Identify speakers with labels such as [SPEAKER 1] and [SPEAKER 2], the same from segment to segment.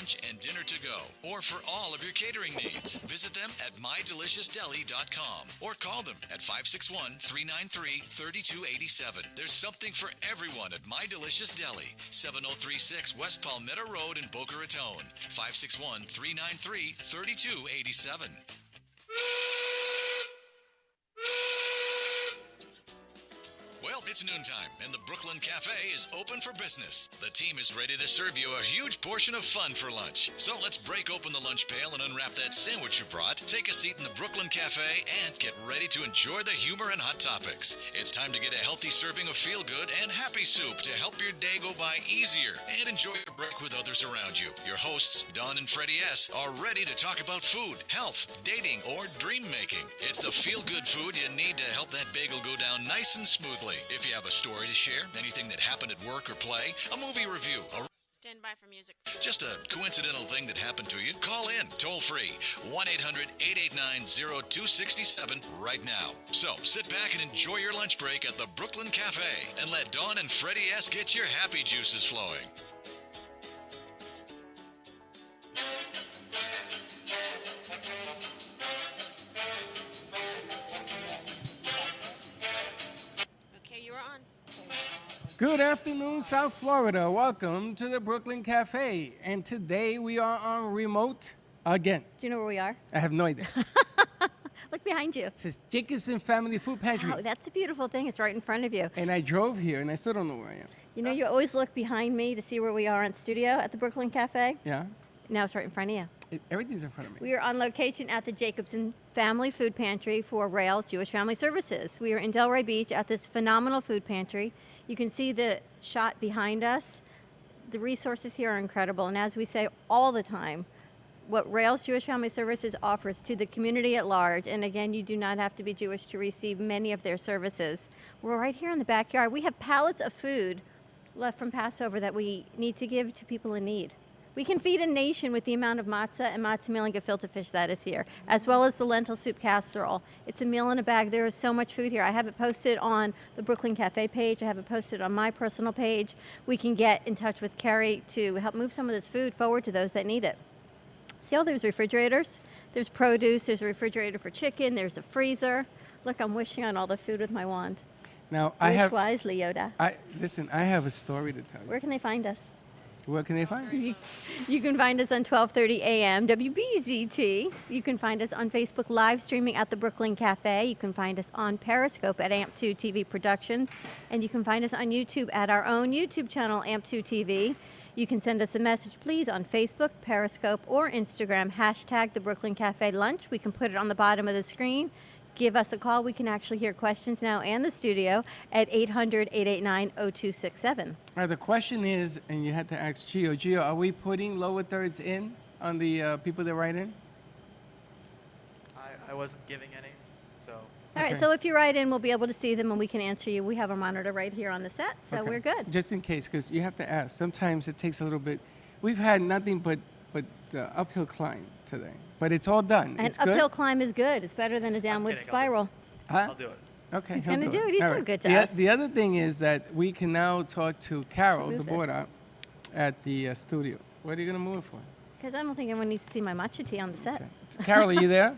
[SPEAKER 1] lunch and dinner to go, or for all of your catering needs. Visit them at mydeliciousdeli.com or call them at 561-393-3287. There's something for everyone at My Delicious Deli, 7036 West Palmetto Road in Boca Raton, 561-393-3287. Well, it's noontime, and the Brooklyn Cafe is open for business. The team is ready to serve you a huge portion of fun for lunch. So let's break open the lunch pail and unwrap that sandwich you brought, take a seat in the Brooklyn Cafe, and get ready to enjoy the humor and hot topics. It's time to get a healthy serving of feel-good and happy soup to help your day go by easier and enjoy your break with others around you. Your hosts, Don and Freddy S., are ready to talk about food, health, dating, or dream making. It's the feel-good food you need to help that bagel go down nice and smoothly. If you have a story to share, anything that happened at work or play, a movie review,
[SPEAKER 2] stand by for music.
[SPEAKER 1] Just a coincidental thing that happened to you, call in toll free 1-800-889-0267 right now. So sit back and enjoy your lunch break at the Brooklyn Cafe and let Dawn and Freddie S. get your happy juices flowing.
[SPEAKER 3] Good afternoon, South Florida. Welcome to the Brooklyn Cafe. And today we are on remote again.
[SPEAKER 4] Do you know where we are?
[SPEAKER 3] I have no idea.
[SPEAKER 4] Look behind you.
[SPEAKER 3] It says Jacobson Family Food Pantry.
[SPEAKER 4] Oh, that's a beautiful thing. It's right in front of you.
[SPEAKER 3] And I drove here, and I still don't know where I am.
[SPEAKER 4] You know, you always look behind me to see where we are in studio at the Brooklyn Cafe.
[SPEAKER 3] Yeah?
[SPEAKER 4] Now it's right in front of you.
[SPEAKER 3] Everything's in front of me.
[SPEAKER 4] We are on location at the Jacobson Family Food Pantry for Rails Jewish Family Services. We are in Delray Beach at this phenomenal food pantry. You can see the shot behind us. The resources here are incredible. And as we say all the time, what Rails Jewish Family Services offers to the community at large, and again, you do not have to be Jewish to receive many of their services. We're right here in the backyard. We have pallets of food left from Passover that we need to give to people in need. We can feed a nation with the amount of matzah and matzah meal and gefilte fish that is here, as well as the lentil soup casserole. It's a meal in a bag. There is so much food here. I have it posted on the Brooklyn Cafe page. I have it posted on my personal page. We can get in touch with Carrie to help move some of this food forward to those that need it. See how there's refrigerators? There's produce. There's a refrigerator for chicken. There's a freezer. Look, I'm wishing on all the food with my wand.
[SPEAKER 3] Now,
[SPEAKER 4] Wish wisely, Yoda.
[SPEAKER 3] Listen, I have a story to tell you.
[SPEAKER 4] Where can they find us?
[SPEAKER 3] Where can they find us?
[SPEAKER 4] You can find us on 1230 AM WBZT. You can find us on Facebook live streaming at the Brooklyn Cafe. You can find us on Periscope at AMP2 TV Productions. And you can find us on YouTube at our own YouTube channel, AMP2 TV. You can send us a message, please, on Facebook, Periscope, or Instagram, hashtag the Brooklyn Cafe Lunch. We can put it on the bottom of the screen. Give us a call. We can actually hear questions now and the studio at 800-889-0267.
[SPEAKER 3] The question is, and you had to ask Gio. Gio, are we putting lower thirds in on the people that write in?
[SPEAKER 5] I wasn't giving any, so.
[SPEAKER 4] All right, so if you write in, we'll be able to see them and we can answer you. We have a monitor right here on the set, so we're good.
[SPEAKER 3] Just in case, because you have to ask. Sometimes it takes a little bit. We've had nothing but uphill climb today. But it's all done.
[SPEAKER 4] An uphill climb is good. It's better than a downward spiral.
[SPEAKER 5] I'll do it.
[SPEAKER 3] Okay,
[SPEAKER 4] he's going to do it. He's so good to us.
[SPEAKER 3] The other thing is that we can now talk to Carol, the board op, at the studio. What are you going to move it for?
[SPEAKER 4] Because I don't think anyone needs to see my matcha tea on the set.
[SPEAKER 3] Okay. Carol, are you there?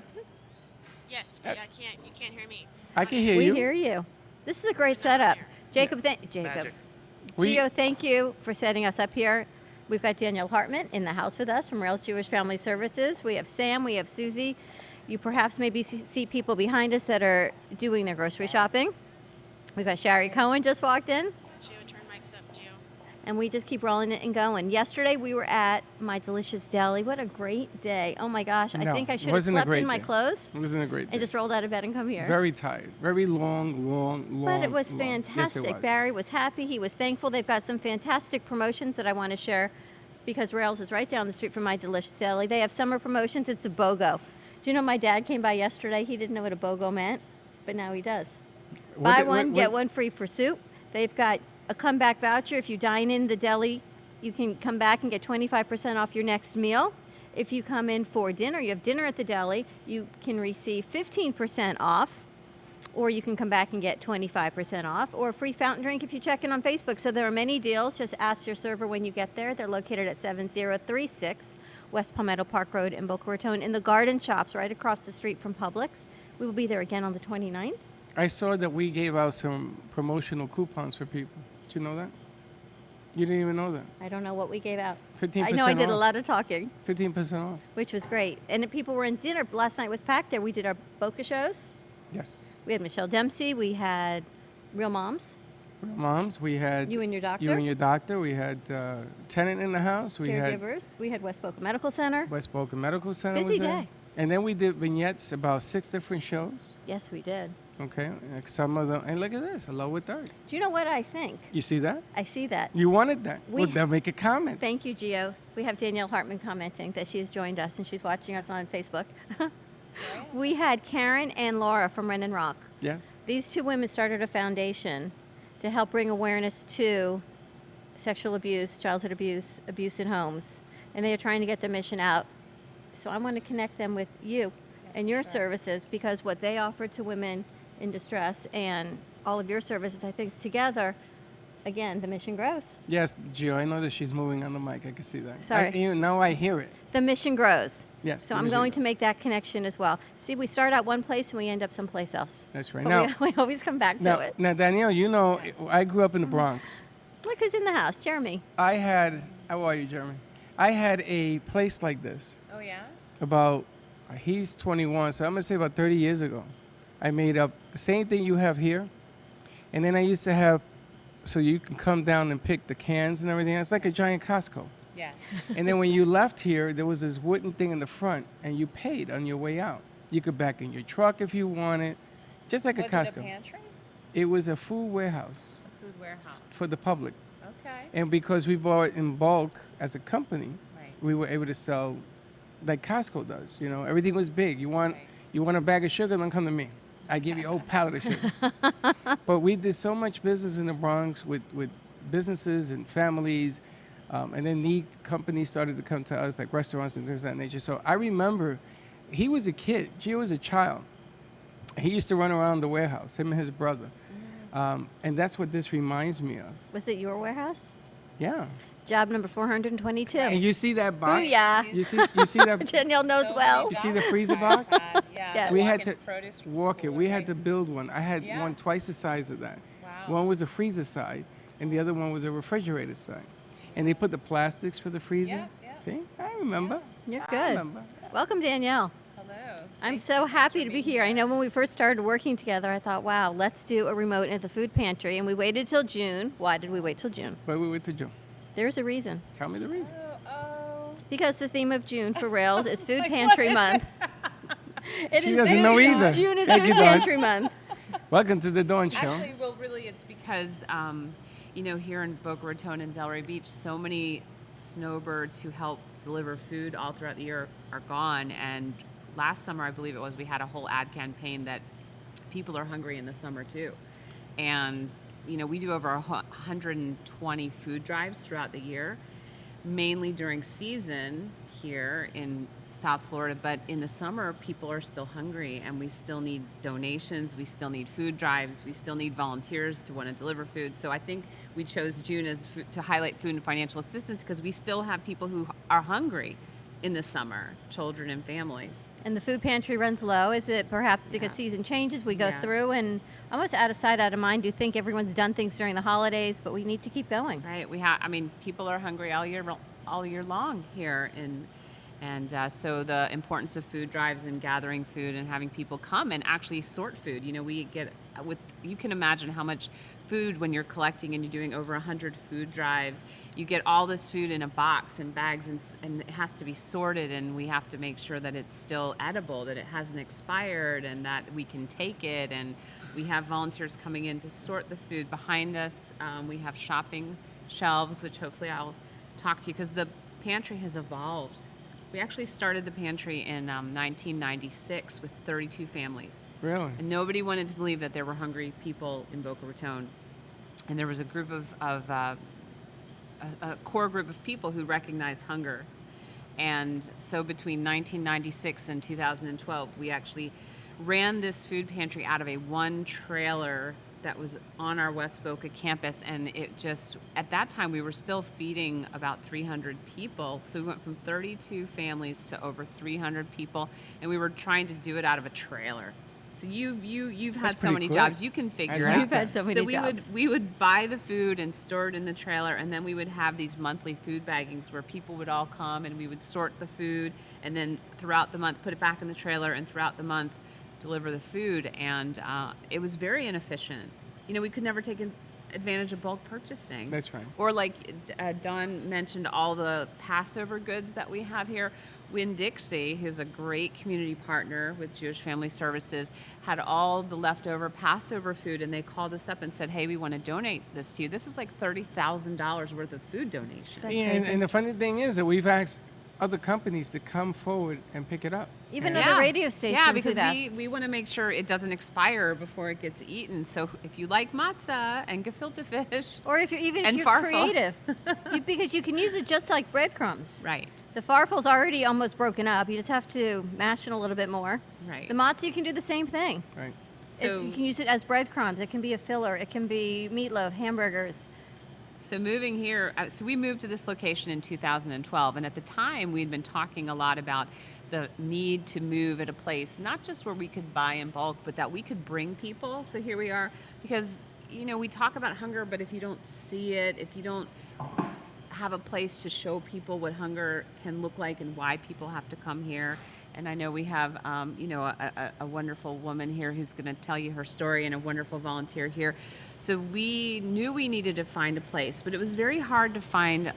[SPEAKER 2] Yes, but you can't hear me.
[SPEAKER 3] I can hear you.
[SPEAKER 4] We hear you. This is a great setup. Jacob, Gio, thank you for setting us up here. We've got Danielle Hartman in the house with us from Rails Jewish Family Services. We have Sam, we have Susie. You perhaps maybe see people behind us that are doing their grocery shopping. We've got Shari Cohen just walked in.
[SPEAKER 2] Gio, turn mics up, Gio.
[SPEAKER 4] And we just keep rolling it and going. Yesterday we were at My Delicious Deli. What a great day. Oh my gosh, I think I should have slept in my clothes.
[SPEAKER 3] It wasn't a great day.
[SPEAKER 4] And just rolled out of bed and come here.
[SPEAKER 3] Very tired. Very long.
[SPEAKER 4] But it was fantastic.
[SPEAKER 3] Yes, it was.
[SPEAKER 4] Barry was happy. He was thankful. They've got some fantastic promotions that I want to share because Rails is right down the street from My Delicious Deli. They have summer promotions. It's a BOGO. Do you know my dad came by yesterday? He didn't know what a BOGO meant, but now he does. Buy one, get one free for soup. They've got a comeback voucher. If you dine in the deli, you can come back and get 25% off your next meal. If you come in for dinner, you have dinner at the deli, you can receive 15% off. or you can come back and get 25% off, or a free fountain drink if you check in on Facebook. So there are many deals. Just ask your server when you get there. They're located at 7036 West Palmetto Park Road in Boca Raton in the garden shops right across the street from Publix. We will be there again on the 29th.
[SPEAKER 3] I saw that we gave out some promotional coupons for people. Did you know that? You didn't even know that.
[SPEAKER 4] I don't know what we gave out.
[SPEAKER 3] 15%
[SPEAKER 4] I know I did a
[SPEAKER 3] off.
[SPEAKER 4] lot of talking,
[SPEAKER 3] 15% off.
[SPEAKER 4] which was great. And if people were in dinner. Last night was packed there. We did our Boca shows.
[SPEAKER 3] Yes.
[SPEAKER 4] We had Michelle Dempsey. We had Real Moms.
[SPEAKER 3] Real Moms. We had
[SPEAKER 4] You and Your Doctor.
[SPEAKER 3] You and Your Doctor. We had Tenant in the House. We had
[SPEAKER 4] Caregivers. We had West Boca Medical Center.
[SPEAKER 3] West Boca Medical Center.
[SPEAKER 4] Busy
[SPEAKER 3] was there.
[SPEAKER 4] day.
[SPEAKER 3] And then we did vignettes about 6 different shows.
[SPEAKER 4] Yes, we did.
[SPEAKER 3] Okay. Like some of them. And look at this. A lower third.
[SPEAKER 4] Do you know what I think?
[SPEAKER 3] You see that?
[SPEAKER 4] I see that.
[SPEAKER 3] You wanted that.
[SPEAKER 4] We-
[SPEAKER 3] Well, then make a comment.
[SPEAKER 4] Thank you, Gio. We have Danielle Hartman commenting that she has joined us and she's watching us on Facebook. We had Karen and Laura from Ren and Rock.
[SPEAKER 3] Yes.
[SPEAKER 4] These two women started a foundation to help bring awareness to sexual abuse, childhood abuse, abuse in homes, and they are trying to get their mission out. So I want to connect them with you and your services, because what they offer to women in distress and all of your services, I think together, again, the mission grows.
[SPEAKER 3] Yes, Gio, I know that she's moving on the mic. I can see that.
[SPEAKER 4] Sorry.
[SPEAKER 3] Even now I hear it.
[SPEAKER 4] The mission grows.
[SPEAKER 3] Yes.
[SPEAKER 4] So
[SPEAKER 3] the
[SPEAKER 4] I'm
[SPEAKER 3] mission
[SPEAKER 4] going
[SPEAKER 3] grows.
[SPEAKER 4] to make that connection as well. See, we start out one place and we end up someplace else.
[SPEAKER 3] That's right.
[SPEAKER 4] But
[SPEAKER 3] Now,
[SPEAKER 4] we always come back to it.
[SPEAKER 3] now, Danielle, you know, I grew up in the Bronx.
[SPEAKER 4] Look who's in the house, Jeremy.
[SPEAKER 3] I had, how are you, Jeremy? I had a place like this
[SPEAKER 6] Oh, yeah?
[SPEAKER 3] about, he's 21, so I'm going to say about 30 years ago. I made up the same thing you have here. And then I used to have, so you can come down and pick the cans and everything. It's like a giant Costco.
[SPEAKER 6] Yeah.
[SPEAKER 3] And then when you left here, there was this wooden thing in the front, and you paid on your way out. You could back in your truck if you wanted, just like
[SPEAKER 6] Was
[SPEAKER 3] a Costco.
[SPEAKER 6] it a pantry?
[SPEAKER 3] It was a food warehouse
[SPEAKER 6] A food warehouse.
[SPEAKER 3] for the public.
[SPEAKER 6] Okay.
[SPEAKER 3] And because we bought in bulk as a company,
[SPEAKER 6] Right.
[SPEAKER 3] we were able to sell like Costco does. You know, everything was big. You want a bag of sugar, then come to me. I give you a whole pallet of sugar. But we did so much business in the Bronx with businesses and families. And then the companies started to come to us, like restaurants and things of that nature. So I remember he was a kid. Gio was a child. He used to run around the warehouse, him and his brother. And that's what this reminds me of.
[SPEAKER 4] Was it your warehouse?
[SPEAKER 3] Yeah.
[SPEAKER 4] Job number 422.
[SPEAKER 3] And you see that box?
[SPEAKER 4] Booyah.
[SPEAKER 3] You see that?
[SPEAKER 4] Danielle knows well.
[SPEAKER 3] You see the freezer box?
[SPEAKER 6] Yeah.
[SPEAKER 4] Yes.
[SPEAKER 3] We
[SPEAKER 6] the
[SPEAKER 3] had
[SPEAKER 6] walk-in
[SPEAKER 3] to
[SPEAKER 6] produce
[SPEAKER 3] walk it.
[SPEAKER 6] cooler,
[SPEAKER 3] We had
[SPEAKER 6] right?
[SPEAKER 3] to build one. I had
[SPEAKER 6] Yeah.
[SPEAKER 3] one twice the size of that.
[SPEAKER 6] Wow.
[SPEAKER 3] One was a freezer side, and the other one was a refrigerator side. And they put the plastics for the freezer.
[SPEAKER 6] Yeah, yeah.
[SPEAKER 3] See, I remember.
[SPEAKER 4] You're
[SPEAKER 3] I
[SPEAKER 4] good.
[SPEAKER 3] remember.
[SPEAKER 4] Welcome, Danielle.
[SPEAKER 6] Hello.
[SPEAKER 4] I'm
[SPEAKER 6] Thank
[SPEAKER 4] so
[SPEAKER 6] you
[SPEAKER 4] happy
[SPEAKER 6] for
[SPEAKER 4] to be
[SPEAKER 6] being
[SPEAKER 4] here. I know when we first started working together, I thought, wow, let's do a remote at the food pantry. And we waited till June. Why did we wait till June?
[SPEAKER 3] But we went to Joe.
[SPEAKER 4] There's a reason.
[SPEAKER 3] Tell me the reason.
[SPEAKER 6] Oh.
[SPEAKER 4] Because the theme of June for Rails is Food Pantry Month. It
[SPEAKER 3] She
[SPEAKER 4] is
[SPEAKER 3] doesn't
[SPEAKER 4] June.
[SPEAKER 3] know either.
[SPEAKER 4] June is
[SPEAKER 3] Thank
[SPEAKER 4] Food
[SPEAKER 3] you, Dawn.
[SPEAKER 4] Pantry Month.
[SPEAKER 3] Welcome to the Dawn Show.
[SPEAKER 6] Actually, well, really, it's because, here in Boca Raton and Delray Beach, so many snowbirds who help deliver food all throughout the year are gone. And last summer, I believe it was, we had a whole ad campaign that people are hungry in the summer too. And, we do over 120 food drives throughout the year, mainly during season here in South Florida, but in the summer, people are still hungry and we still need donations, we still need food drives, we still need volunteers to want to deliver food. So I think we chose June as to highlight food and financial assistance because we still have people who are hungry in the summer, children and families.
[SPEAKER 4] And the food pantry runs low. Is it perhaps because
[SPEAKER 6] Yeah.
[SPEAKER 4] season changes, we go
[SPEAKER 6] Yeah.
[SPEAKER 4] through and almost out of sight, out of mind, do think everyone's done things during the holidays, but we need to keep going.
[SPEAKER 6] Right? People are hungry all year long here and so the importance of food drives and gathering food and having people come and actually sort food. You can imagine how much food when you're collecting and you're doing over 100 food drives, you get all this food in a box and bags and it has to be sorted and we have to make sure that it's still edible, that it hasn't expired and that we can take it. And we have volunteers coming in to sort the food behind us. We have shopping shelves, which hopefully I'll talk to you because the pantry has evolved. We actually started the pantry in 1996 with 32 families.
[SPEAKER 3] Really?
[SPEAKER 6] And nobody wanted to believe that there were hungry people in Boca Raton. And there was a group a core group of people who recognized hunger. And so between 1996 and 2012, we actually ran this food pantry out of a one trailer that was on our West Boca campus, and it just, at that time, we were still feeding about 300 people. So we went from 32 families to over 300 people, and we were trying to do it out of a trailer. So you've had so
[SPEAKER 3] pretty
[SPEAKER 6] many
[SPEAKER 3] cool.
[SPEAKER 6] jobs, you can figure
[SPEAKER 3] I
[SPEAKER 6] it
[SPEAKER 3] like
[SPEAKER 6] out.
[SPEAKER 4] You've had so many
[SPEAKER 6] So
[SPEAKER 4] jobs.
[SPEAKER 6] we would buy the food and store it in the trailer, and then we would have these monthly food baggings where people would all come, and we would sort the food, and then throughout the month put it back in the trailer, and throughout the month deliver the food. And it was very inefficient. You know, we could never take advantage of bulk purchasing.
[SPEAKER 3] That's right.
[SPEAKER 6] Or like Don mentioned, all the Passover goods that we have here. Winn-Dixie, who's a great community partner with Jewish Family Services, had all the leftover Passover food, and they called us up and said, hey, we want to donate this to you. This is like $30,000 worth of food donation.
[SPEAKER 4] That's
[SPEAKER 3] Yeah,
[SPEAKER 4] crazy.
[SPEAKER 3] and the funny thing is that we've asked other companies to come forward and pick it up.
[SPEAKER 4] Even
[SPEAKER 3] And-
[SPEAKER 4] other radio stations.
[SPEAKER 6] Yeah, because
[SPEAKER 4] we've asked.
[SPEAKER 6] we want to make sure it doesn't expire before it gets eaten. So if you like matzah and gefilte fish,
[SPEAKER 4] Or if you're
[SPEAKER 6] and
[SPEAKER 4] you're
[SPEAKER 6] farfel.
[SPEAKER 4] creative, because you can use it just like breadcrumbs.
[SPEAKER 6] right,
[SPEAKER 4] The farfel's already almost broken up. You just have to mash it a little bit more.
[SPEAKER 6] right.
[SPEAKER 4] The matzah, you can do the same thing.
[SPEAKER 3] Right.
[SPEAKER 6] So
[SPEAKER 4] You can use it as breadcrumbs. It can be a filler. It can be meatloaf, hamburgers.
[SPEAKER 6] So moving here, so we moved to this location in 2012, and at the time we'd been talking a lot about the need to move at a place, not just where we could buy in bulk, but that we could bring people. So here we are, because, you know, we talk about hunger, but if you don't see it, if you don't have a place to show people what hunger can look like and why people have to come here. And I know we have, you know, a wonderful woman here who's going to tell you her story, and a wonderful volunteer here. So we knew we needed to find a place, but it was very hard to find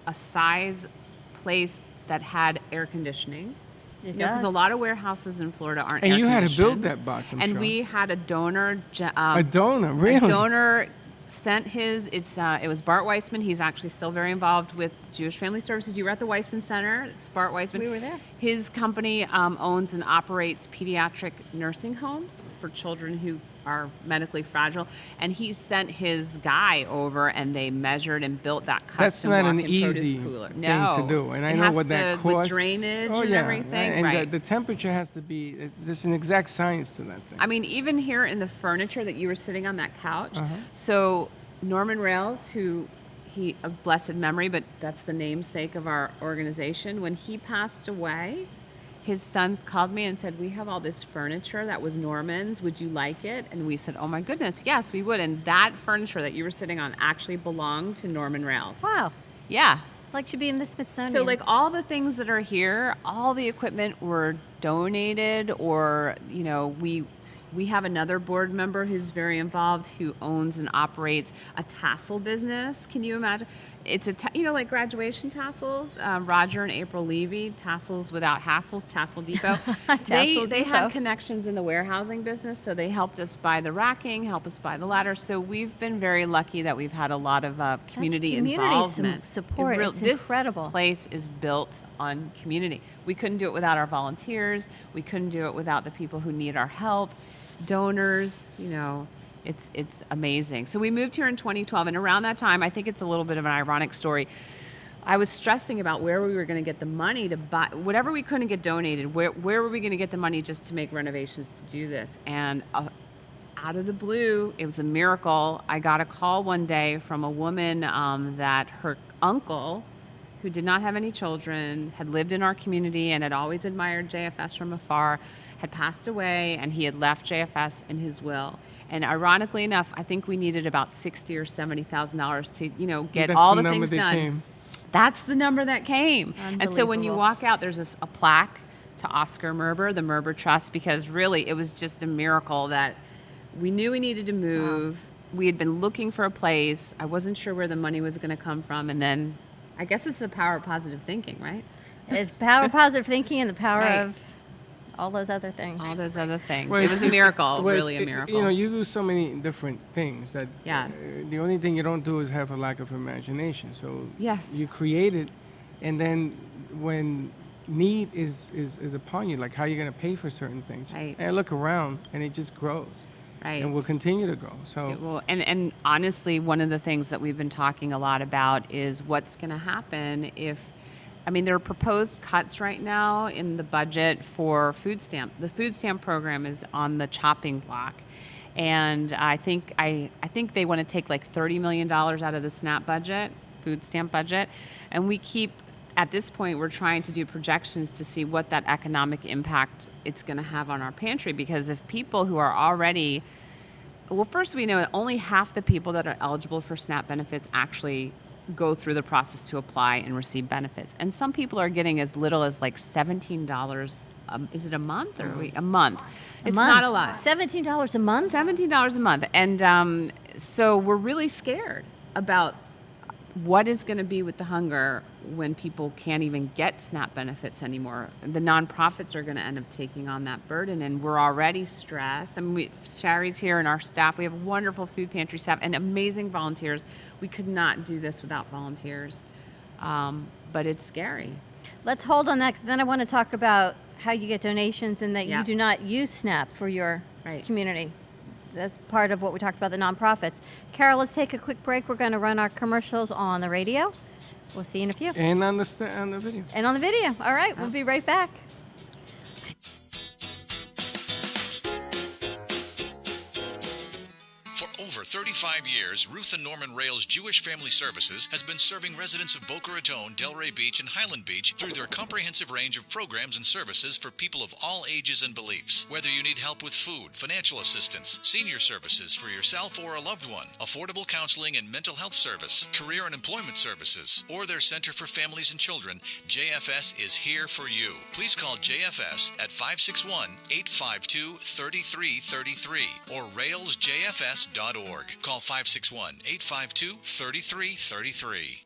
[SPEAKER 6] a size place that had air conditioning.
[SPEAKER 4] It
[SPEAKER 6] Because a
[SPEAKER 4] does.
[SPEAKER 6] lot of warehouses in Florida aren't
[SPEAKER 3] And
[SPEAKER 6] air
[SPEAKER 3] you had to build
[SPEAKER 6] conditioned.
[SPEAKER 3] that box, I'm
[SPEAKER 6] and
[SPEAKER 3] sure.
[SPEAKER 6] we had a donor.
[SPEAKER 3] A donor, really?
[SPEAKER 6] A donor sent his. It was Bart Weissman. He's actually still very involved with Jewish Family Services. You were at the Weissman Center. It's Bart Weissman.
[SPEAKER 4] We were there.
[SPEAKER 6] His company owns and operates pediatric nursing homes for children who are medically fragile, and he sent his guy over, and they measured and built that custom
[SPEAKER 3] That's not an
[SPEAKER 6] walk-in
[SPEAKER 3] easy
[SPEAKER 6] produce cooler.
[SPEAKER 3] thing
[SPEAKER 6] No.
[SPEAKER 3] to do, and I
[SPEAKER 6] It
[SPEAKER 3] know
[SPEAKER 6] has
[SPEAKER 3] what that
[SPEAKER 6] to,
[SPEAKER 3] costs.
[SPEAKER 6] with drainage
[SPEAKER 3] oh,
[SPEAKER 6] and
[SPEAKER 3] yeah,
[SPEAKER 6] everything.
[SPEAKER 3] and
[SPEAKER 6] right.
[SPEAKER 3] the temperature has to be. There's an exact science to that thing.
[SPEAKER 6] I mean, even here in the furniture that you were sitting on that couch.
[SPEAKER 3] Uh-huh.
[SPEAKER 6] So Norman Rails, who he of blessed memory, but that's the namesake of our organization. When he passed away, his sons called me and said, "We have all this furniture that was Norman's. Would you like it?" And we said, "Oh my goodness, yes, we would." And that furniture that you were sitting on actually belonged to Norman Rails.
[SPEAKER 4] Wow.
[SPEAKER 6] Yeah.
[SPEAKER 4] Like should be in the Smithsonian.
[SPEAKER 6] So like all the things that are here, all the equipment were donated, or you know, we have another board member who's very involved who owns and operates a tassel business. Can you imagine? It's you know, like graduation tassels. Roger and April Levy, Tassels Without Hassles, Tassel Depot.
[SPEAKER 4] Tassel
[SPEAKER 6] they
[SPEAKER 4] Depot.
[SPEAKER 6] have connections in the warehousing business, so they helped us buy the racking, help us buy the ladder. So we've been very lucky that we've had a lot of community involvement.
[SPEAKER 4] Support. It's
[SPEAKER 6] this
[SPEAKER 4] incredible.
[SPEAKER 6] place is built on community. We couldn't do it without our volunteers. We couldn't do it without the people who need our help, donors. You know, it's amazing. So we moved here in 2012, and around that time, I think it's a little bit of an ironic story. I was stressing about where we were going to get the money to buy whatever we couldn't get donated. Where were we going to get the money just to make renovations to do this? And out of the blue, it was a miracle. I got a call one day from a woman that her uncle, who did not have any children, had lived in our community and had always admired JFS from afar, had passed away, and he had left JFS in his will. And ironically enough, I think we needed about $60,000 or $70,000 to, you know, get
[SPEAKER 3] That's
[SPEAKER 6] all
[SPEAKER 3] the
[SPEAKER 6] the
[SPEAKER 3] number
[SPEAKER 6] things
[SPEAKER 3] that
[SPEAKER 6] done.
[SPEAKER 3] came.
[SPEAKER 6] That's the number that came. And so when you
[SPEAKER 4] Unbelievable.
[SPEAKER 6] walk out, there's a plaque to Oscar Merber, the Merber Trust, because really it was just a miracle that we knew we needed to move. We had been looking for a place. I wasn't sure where the money was going to come from. And then I guess it's the power of positive thinking, right?
[SPEAKER 4] It's power of positive thinking and the power
[SPEAKER 6] Right.
[SPEAKER 4] of all those other things.
[SPEAKER 6] All those other things.
[SPEAKER 3] Well,
[SPEAKER 6] It was a miracle,
[SPEAKER 3] Well,
[SPEAKER 6] really a miracle.
[SPEAKER 3] You know, you do so many different things that
[SPEAKER 6] Yeah.
[SPEAKER 3] the only thing you don't do is have a lack of imagination. So
[SPEAKER 6] Yes.
[SPEAKER 3] you create it, and then when need is upon you, like how you're going to pay for certain things,
[SPEAKER 6] Right.
[SPEAKER 3] and look around, and it just grows,
[SPEAKER 6] Right.
[SPEAKER 3] and will continue to grow. So
[SPEAKER 6] It will, and honestly, one of the things that we've been talking a lot about is what's going to happen if I mean, there are proposed cuts right now in the budget for food stamp. The food stamp program is on the chopping block. And I think they want to take like $30 million out of the SNAP budget, food stamp budget. And we keep, at this point, we're trying to do projections to see what that economic impact it's going to have on our pantry. Because if people who are already, well, first we know that only half the people that are eligible for SNAP benefits actually go through the process to apply and receive benefits. And some people are getting as little as like $17. Is it a month or a month? It's not a lot.
[SPEAKER 4] $17 a month?
[SPEAKER 6] $17 a month. And so we're really scared about what is going to be with the hunger when people can't even get SNAP benefits anymore. The nonprofits are going to end up taking on that burden, and we're already stressed. I mean, Sherry's here and our staff. We have wonderful food pantry staff and amazing volunteers. We could not do this without volunteers, but it's scary.
[SPEAKER 4] Let's hold on that, 'cause then I want to talk about how you get donations and that
[SPEAKER 6] Yeah.
[SPEAKER 4] you do not use SNAP for your
[SPEAKER 6] Right.
[SPEAKER 4] community. That's part of what we talked about, the nonprofits. Carol, let's take a quick break. We're going to run our commercials on the radio. We'll see you in a few.
[SPEAKER 3] And on the video.
[SPEAKER 4] And on the video. All right, we'll be right back.
[SPEAKER 1] For over 35 years, Ruth and Norman Rails Jewish Family Services has been serving residents of Boca Raton, Delray Beach, and Highland Beach through their comprehensive range of programs and services for people of all ages and beliefs. Whether you need help with food, financial assistance, senior services for yourself or a loved one, affordable counseling and mental health service, career and employment services, or their Center for Families and Children, JFS is here for you. Please call JFS at 561-852-3333 or railsjfs.org. Call 561-852-3333.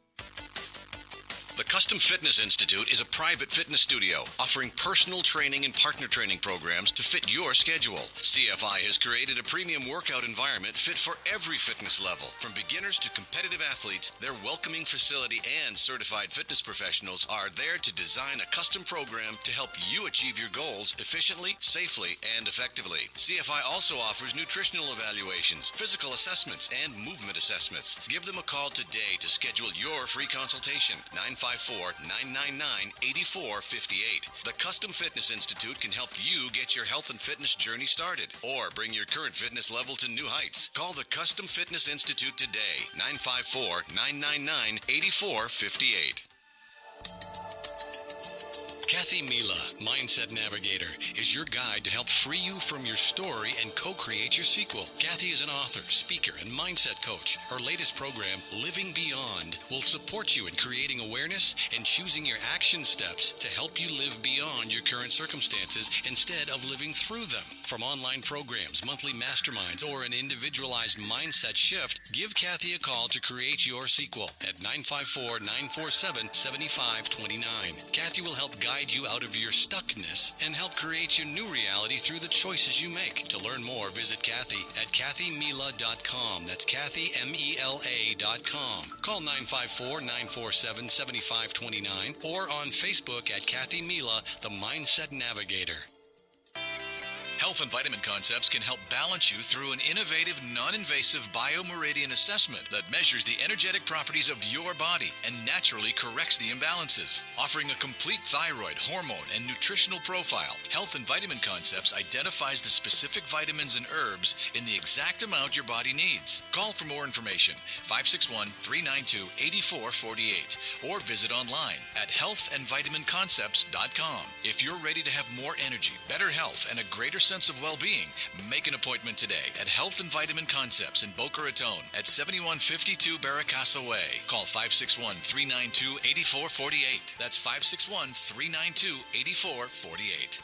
[SPEAKER 1] The Custom Fitness Institute is a private fitness studio offering personal training and partner training programs to fit your schedule. CFI has created a premium workout environment fit for every fitness level. From beginners to competitive athletes, their welcoming facility and certified fitness professionals are there to design a custom program to help you achieve your goals efficiently, safely, and effectively. CFI also offers nutritional evaluations, physical assessments, and movement assessments. Give them a call today to schedule your free consultation. 954-999-8458. The Custom Fitness Institute can help you get your health and fitness journey started or bring your current fitness level to new heights. Call the Custom Fitness Institute today. 954-999-8458. Kathy Mila, Mindset Navigator, is your guide to help free you from your story and co-create your sequel. Kathy is an author, speaker, and mindset coach. Her latest program, Living Beyond, will support you in creating awareness and choosing your action steps to help you live beyond your current circumstances instead of living through them. From online programs, monthly masterminds, or an individualized mindset shift, give Kathy a call to create your sequel at 954-947-7529. Kathy will help guide you out of your stuckness and help create your new reality through the choices you make. To learn more, visit Kathy at kathymela.com. That's kathymela.com. Call 954-947-7529 or on Facebook at Kathy Mela, the Mindset Navigator. Health and Vitamin Concepts can help balance you through an innovative, non-invasive biomeridian assessment that measures the energetic properties of your body and naturally corrects the imbalances. Offering a complete thyroid, hormone, and nutritional profile, Health and Vitamin Concepts identifies the specific vitamins and herbs in the exact amount your body needs. Call for more information, 561-392-8448, or visit online at healthandvitaminconcepts.com. If you're ready to have more energy, better health, and a greater sense of well-being, make an appointment today at Health and Vitamin Concepts in Boca Raton at 7152 Barracasa Way. Call 561-392-8448. That's 561-392-8448.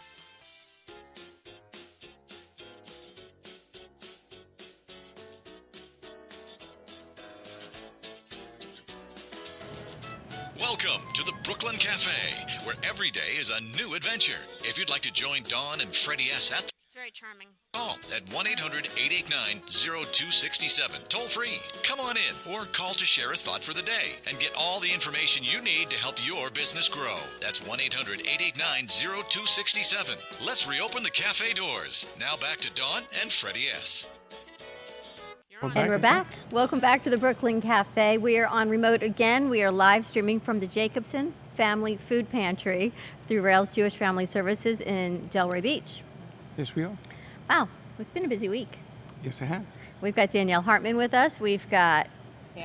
[SPEAKER 1] Welcome to the Brooklyn Cafe, where every day is a new adventure. If you'd like to join Dawn and Freddy S. at
[SPEAKER 2] It's very charming.
[SPEAKER 1] call at 1-800-889-0267. Toll free. Come on in or call to share a thought for the day and get all the information you need to help your business grow. That's 1-800-889-0267. Let's reopen the cafe doors. Now back to Dawn and Freddy S.
[SPEAKER 2] You're
[SPEAKER 3] Well,
[SPEAKER 2] on.
[SPEAKER 4] And we're back. Welcome back to the Brooklyn Cafe. We are on remote again. We are live streaming from the Jacobson Family Food Pantry through Rails Jewish Family Services in Delray Beach.
[SPEAKER 3] Yes, we are.
[SPEAKER 4] Wow, it's been a busy week.
[SPEAKER 3] Yes, it has.
[SPEAKER 4] We've got Danielle Hartman with us. We've got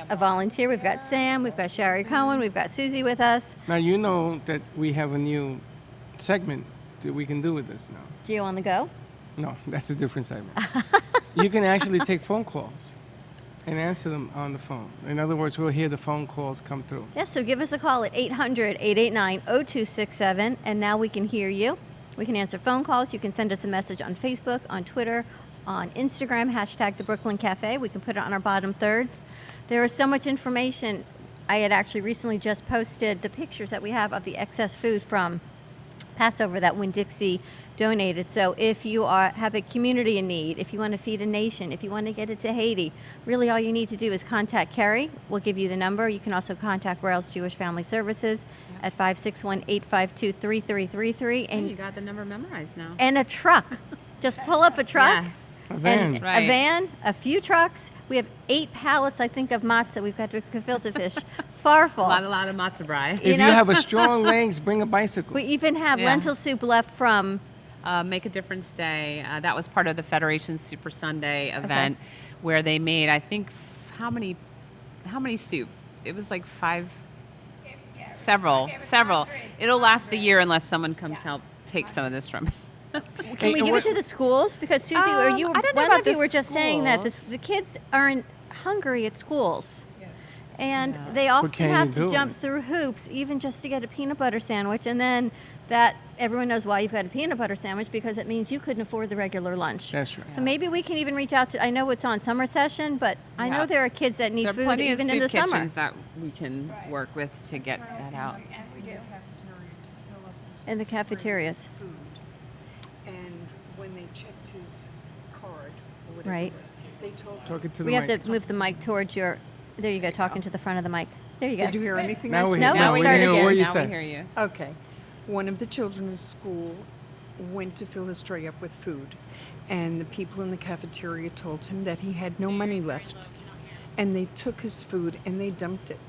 [SPEAKER 4] a volunteer. We've got Sam. We've got Sherry Cohen. We've got Susie with us.
[SPEAKER 3] Now, you know that we have a new segment that we can do with this now.
[SPEAKER 4] Geo on the go.
[SPEAKER 3] No, that's a different segment. You can actually take phone calls and answer them on the phone. In other words, we'll hear the phone calls come through.
[SPEAKER 4] Yes, so give us a call at 800-889-0267, and now we can hear you. We can answer phone calls. You can send us a message on Facebook, on Twitter, on Instagram, hashtag the Brooklyn Cafe. We can put it on our bottom thirds. There is so much information. I had actually recently just posted the pictures that we have of the excess food from Passover that Winn-Dixie donated. So if you have a community in need, if you want to feed a nation, if you want to get it to Haiti, really all you need to do is contact Kerry. We'll give you the number. You can also contact Rails Jewish Family Services at 561-852-3333.
[SPEAKER 6] And you got the number memorized now.
[SPEAKER 4] And a truck. Just pull up a truck.
[SPEAKER 6] Yes.
[SPEAKER 3] A van.
[SPEAKER 4] And
[SPEAKER 6] Right.
[SPEAKER 4] a van, a few trucks. We have 8 pallets, I think, of matzah. We've got gefilte fish. Farfel.
[SPEAKER 6] A lot of matzo brie.
[SPEAKER 3] If
[SPEAKER 4] You
[SPEAKER 3] you
[SPEAKER 4] know-
[SPEAKER 3] have a strong legs, bring a bicycle.
[SPEAKER 4] We even have
[SPEAKER 6] Yeah.
[SPEAKER 4] lentil soup left from
[SPEAKER 6] Make a Difference Day. That was part of the Federation Super Sunday event, where they made, I think, how many soup? It was like 5, several. It'll last a year unless someone comes help take some of this from.
[SPEAKER 4] Can we
[SPEAKER 3] and
[SPEAKER 4] give
[SPEAKER 3] what-
[SPEAKER 4] it to the schools? Because Susie, or you,
[SPEAKER 6] I don't know
[SPEAKER 4] one
[SPEAKER 6] about
[SPEAKER 4] of you
[SPEAKER 6] the
[SPEAKER 4] were just saying that
[SPEAKER 6] schools.
[SPEAKER 4] the kids aren't hungry at schools.
[SPEAKER 7] Yes.
[SPEAKER 4] And they often
[SPEAKER 3] can
[SPEAKER 4] have
[SPEAKER 3] you
[SPEAKER 4] to
[SPEAKER 3] do?
[SPEAKER 4] jump through hoops, even just to get a peanut butter sandwich. And then that everyone knows why you've got a peanut butter sandwich, because it means you couldn't afford the regular lunch.
[SPEAKER 3] That's right.
[SPEAKER 4] So maybe we can even reach out to, I know it's on summer session, but I know
[SPEAKER 6] Yeah.
[SPEAKER 4] there are kids that need
[SPEAKER 6] There are
[SPEAKER 4] food
[SPEAKER 6] plenty
[SPEAKER 4] even
[SPEAKER 6] of
[SPEAKER 4] in the
[SPEAKER 6] soup
[SPEAKER 4] summer.
[SPEAKER 6] kitchens that we can work with to get that out.
[SPEAKER 7] And we get cafeteria to fill up the
[SPEAKER 4] In the
[SPEAKER 7] school
[SPEAKER 4] cafeterias.
[SPEAKER 7] food. And when they checked his card, or whatever
[SPEAKER 4] Right.
[SPEAKER 7] it was, they told him.
[SPEAKER 3] Talk it to the
[SPEAKER 4] We have
[SPEAKER 3] mic.
[SPEAKER 4] to move the mic towards your, there you go, talking to the front of the mic. There you go.
[SPEAKER 7] Did you hear anything
[SPEAKER 3] Now
[SPEAKER 7] I
[SPEAKER 3] we
[SPEAKER 7] said?
[SPEAKER 3] hear-
[SPEAKER 4] No,
[SPEAKER 3] now
[SPEAKER 4] we
[SPEAKER 3] we
[SPEAKER 4] start
[SPEAKER 3] hear
[SPEAKER 4] again.
[SPEAKER 3] what you
[SPEAKER 6] Now
[SPEAKER 3] said.
[SPEAKER 6] we hear you.
[SPEAKER 7] Okay. One of the children in school went to fill his tray up with food, and the people in the cafeteria told him that he had no money left. And they took his food and they dumped it.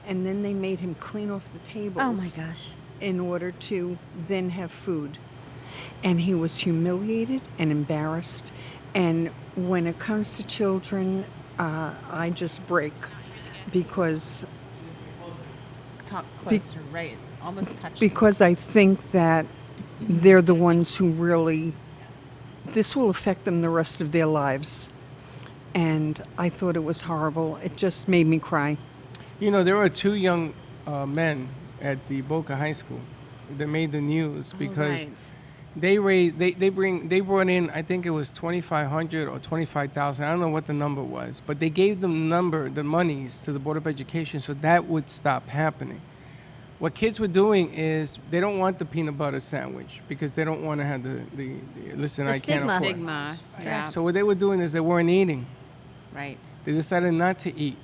[SPEAKER 7] And then they made him clean off the tables.
[SPEAKER 4] Oh my gosh.
[SPEAKER 7] In order to then have food. And he was humiliated and embarrassed. And when it comes to children, I just break, because
[SPEAKER 6] Talk closer, right? Almost touch.
[SPEAKER 7] I think that they're the ones who really, this will affect them the rest of their lives. And I thought it was horrible. It just made me cry.
[SPEAKER 3] You know, there were 2 young men at the Boca High School that made the news because
[SPEAKER 6] right.
[SPEAKER 3] they brought in, I think it was 2,500 or 25,000. I don't know what the number was, but they gave them the monies to the Board of Education so that would stop happening. What kids were doing is they don't want the peanut butter sandwich because they don't want to have the listen,
[SPEAKER 4] The
[SPEAKER 3] I can't
[SPEAKER 4] stigma.
[SPEAKER 3] afford.
[SPEAKER 6] Stigma. Yeah.
[SPEAKER 3] So what they were doing is they weren't eating.
[SPEAKER 6] Right.
[SPEAKER 3] They decided not to eat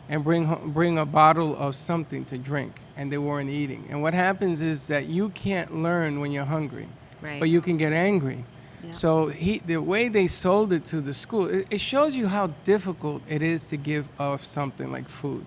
[SPEAKER 3] and bring a bottle of something to drink, and they weren't eating. And what happens is that you can't learn when you're hungry,
[SPEAKER 6] Right.
[SPEAKER 3] but you can get angry.
[SPEAKER 6] Yeah.
[SPEAKER 3] So the way they sold it to the school, it shows you how difficult it is to give off something like food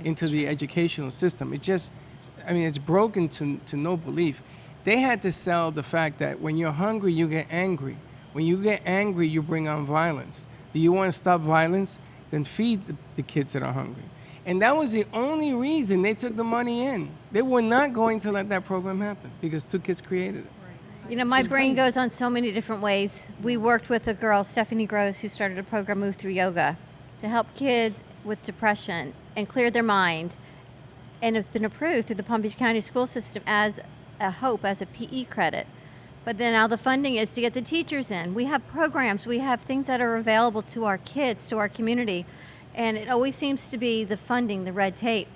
[SPEAKER 3] into the educational system. It's broken to no belief. They had to sell the fact that when you're hungry, you get angry. When you get angry, you bring on violence. Do you want to stop violence? Then feed the kids that are hungry. And that was the only reason they took the money in. They were not going to let that program happen because 2 kids created it.
[SPEAKER 4] You know, my brain goes on so many different ways. We worked with a girl, Stephanie Gross, who started a program, Move Through Yoga, to help kids with depression and clear their mind. And it's been approved through the Palm Beach County school system as a HOPE, as a PE credit. But then now the funding is to get the teachers in. We have programs, we have things that are available to our kids, to our community. And it always seems to be the funding, the red tape.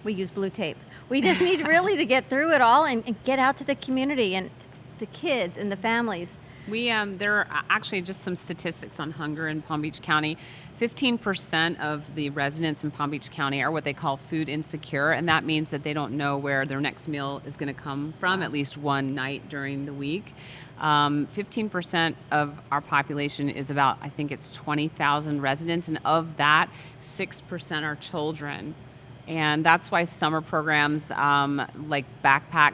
[SPEAKER 4] We use blue tape. We just need really to get through it all and get out to the community and it's the kids and the families.
[SPEAKER 6] We there are actually just some statistics on hunger in Palm Beach County. 15% of the residents in Palm Beach County are what they call food insecure, and that means that they don't know where their next meal is going to come from at least one night during the week. 15% of our population is about, I think it's 20,000 residents, and of that, 6% are children. And that's why summer programs like